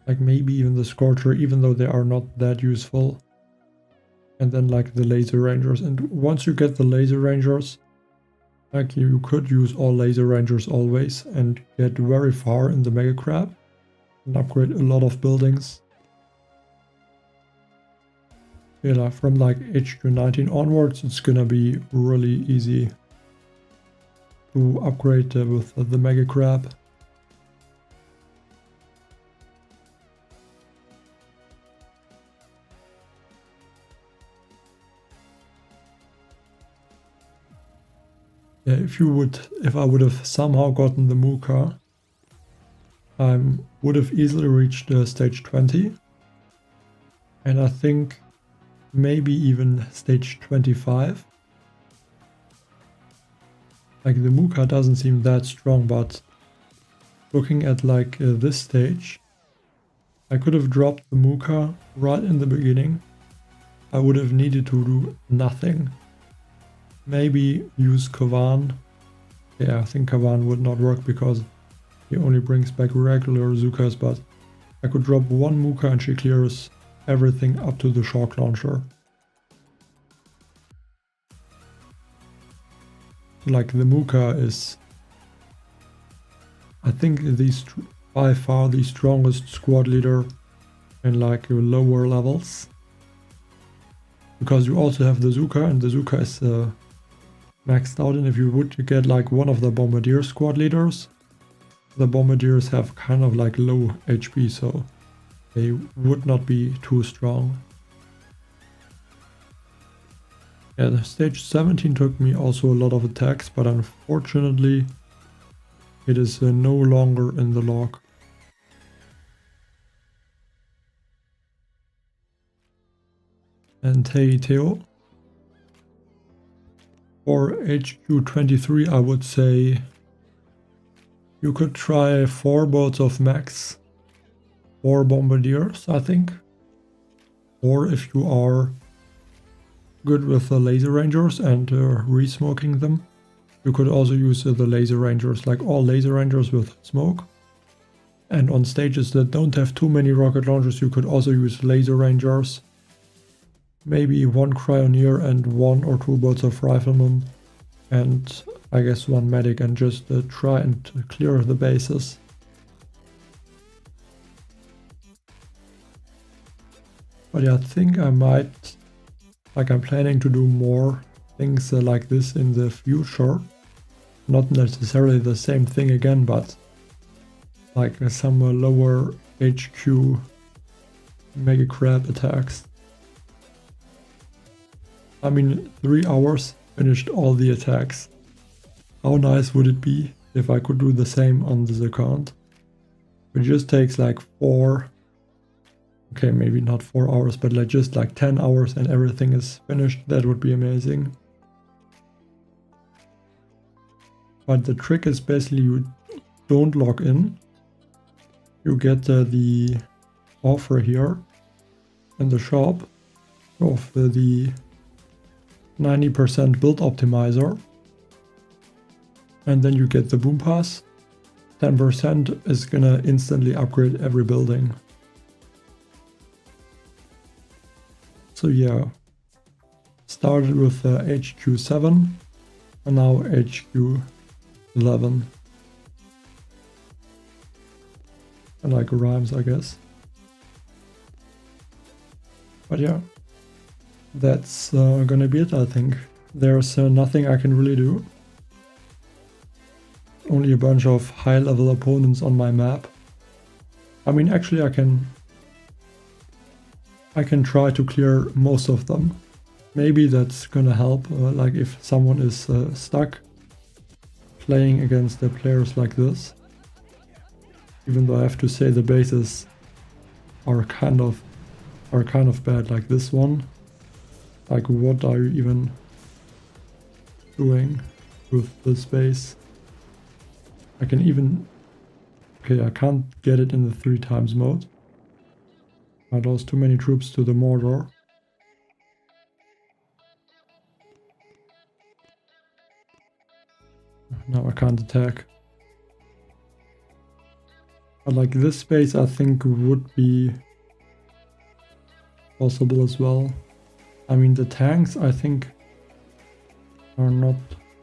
like maybe even the Scorcher, even though they are not that useful. And then like the Laser Rangers, and once you get the Laser Rangers, like you could use all Laser Rangers always and get very far in the Mega Crab and upgrade a lot of buildings. Yeah, from like HQ 19 onwards it's gonna be really easy to upgrade with the Mega Crab. Yeah, if I would have somehow gotten the Muka, I would have easily reached stage 20. And I think maybe even stage 25. Like the Muka doesn't seem that strong, but looking at like this stage, I could have dropped the Muka right in the beginning. I would have needed to do nothing. Maybe use Kavan. Yeah, I think Kavan would not work because he only brings back regular Zukas, but I could drop one Muka and she clears everything up to the shock launcher. So like the Muka is, I think, by far the strongest squad leader in like lower levels. Because you also have the Zuka, and the Zuka is maxed out, and if you would get like one of the Bombardier squad leaders, the Bombardiers have kind of like low HP, so they would not be too strong. Yeah, the stage 17 took me also a lot of attacks, but unfortunately it is no longer in the log. And Theo. For HQ 23 I would say you could try 4 boats of max, 4 bombardiers I think. Or if you are good with the laser rangers and re-smoking them, you could also use the laser rangers, like all laser rangers with smoke. And on stages that don't have too many rocket launchers you could also use laser rangers. Maybe 1 Cryoneer and 1 or 2 boats of riflemen, and I guess 1 medic, and just try and clear the bases. But yeah, I think I might, like I'm planning to do more things like this in the future. Not necessarily the same thing again, but like some lower HQ Mega Crab attacks. I mean, 3 hours finished all the attacks. How nice would it be if I could do the same on this account? It just takes like 4, okay, maybe not 4 hours, but like just like 10 hours and everything is finished. That would be amazing. But the trick is basically you don't log in. You get the offer here in the shop of the 90% build optimizer, and then you get the boom pass, 10% is gonna instantly upgrade every building. So yeah, started with HQ7 and now HQ11. I like rhymes, I guess. But yeah, that's gonna be it, I think. There's nothing I can really do. Only a bunch of high-level opponents on my map. I mean, actually I can try to clear most of them. Maybe that's gonna help, like if someone is stuck playing against the players like this. Even though I have to say the bases are kind of bad, like this one. Like, what are you even doing with this base? I can even... Okay, I can't get it in the 3x mode. I lost too many troops to the mortar. Now I can't attack. But like this base I think would be possible as well. I mean, the tanks I think are not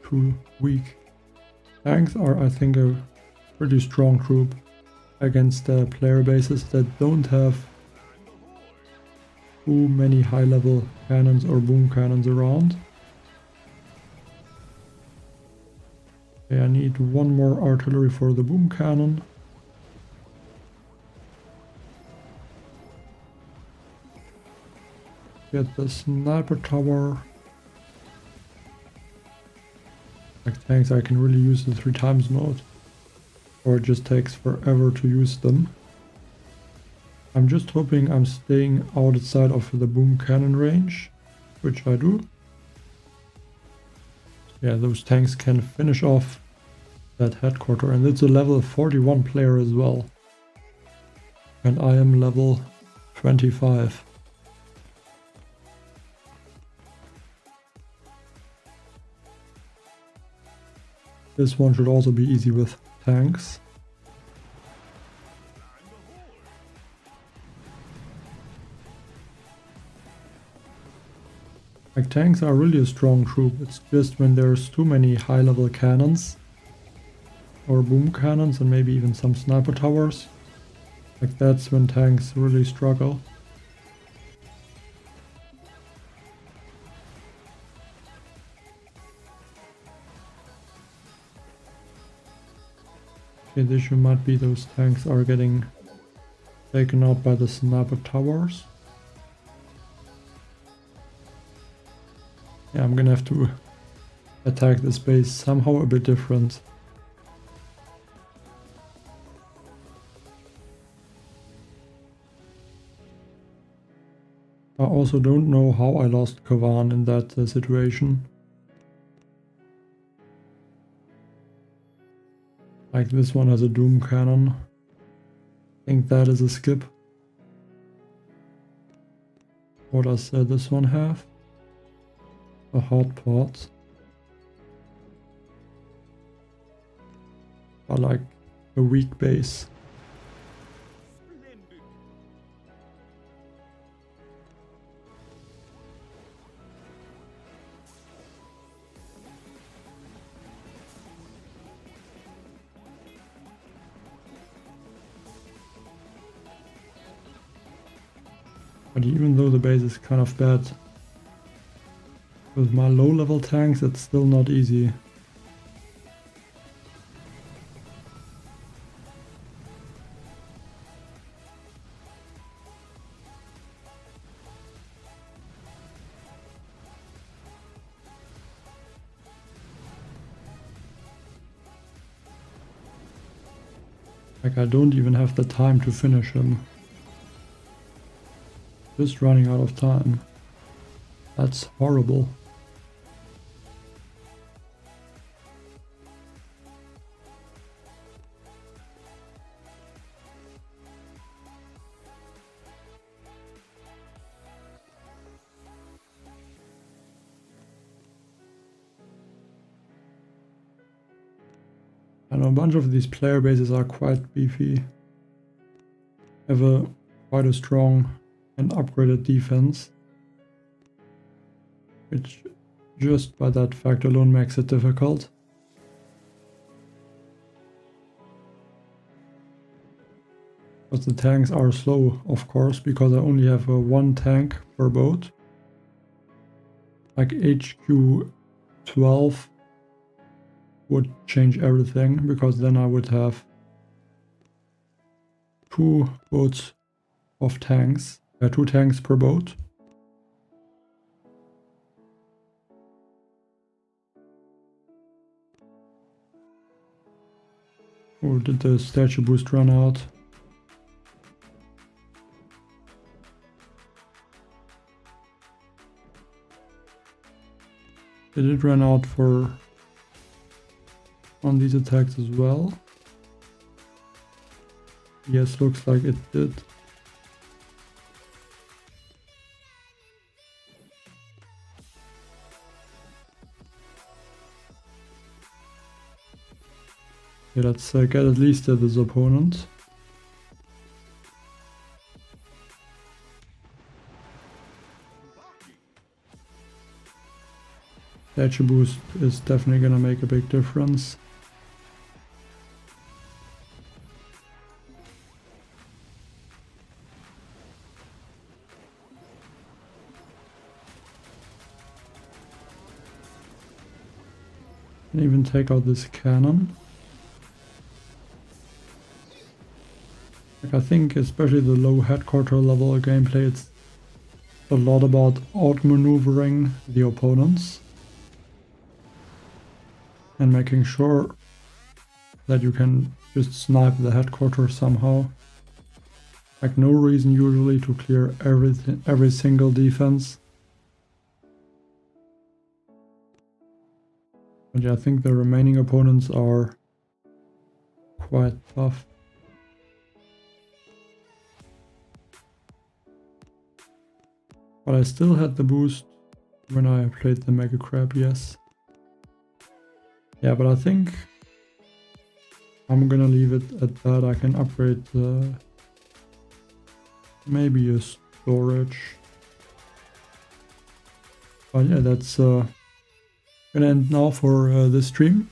too weak. Tanks are, I think, a pretty strong troop against player bases that don't have too many high-level cannons or boom cannons around. Okay, I need one more artillery for the boom cannon. Get the sniper tower. Like tanks, I can really use the 3x mode, or it just takes forever to use them. I'm just hoping I'm staying outside of the boom cannon range, which I do. Yeah, those tanks can finish off that headquarter, and it's a level 41 player as well. And I am level 25. This one should also be easy with tanks. Like, tanks are really a strong troop. It's just when there's too many high-level cannons or boom cannons and maybe even some sniper towers, like that's when tanks really struggle. Okay, the issue might be those tanks are getting taken out by the sniper towers. Yeah, I'm gonna have to attack this base somehow a bit different. I also don't know how I lost Kavan in that situation. Like, this one has a doom cannon. I think that is a skip. What does this one have? A hot pot. I like a weak base. But even though the base is kind of bad, with my low level tanks it's still not easy. Like, I don't even have the time to finish him. Just running out of time. That's horrible. And a bunch of these player bases are quite beefy. Have quite a strong and upgraded defense, which just by that fact alone makes it difficult. But the tanks are slow, of course, because I only have one tank per boat. Like HQ 12 would change everything, because then I would have 2 boats of tanks, 2 tanks per boat. Or did the statue boost run out? Did it run out for on these attacks as well? Yes, looks like it did. Okay, let's get at least this opponent. Statue boost is definitely gonna make a big difference. And even take out this cannon. Like, I think especially the low headquarter level gameplay, it's a lot about outmaneuvering the opponents and making sure that you can just snipe the headquarters somehow. Like, no reason usually to clear every single defense. But yeah, I think the remaining opponents are quite tough. But I still had the boost when I played the Mega Crab, yes. Yeah, but I think I'm gonna leave it at that. I can upgrade maybe a storage. But yeah, that's gonna end now for this stream.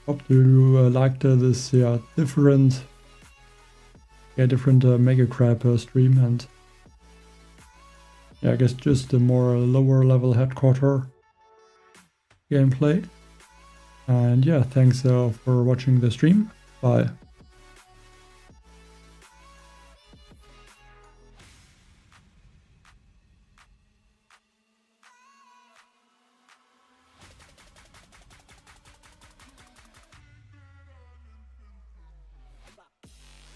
Hope you liked this different Mega Crab stream, and yeah, I guess just a more lower level headquarter gameplay. And yeah, thanks for watching the stream. Bye.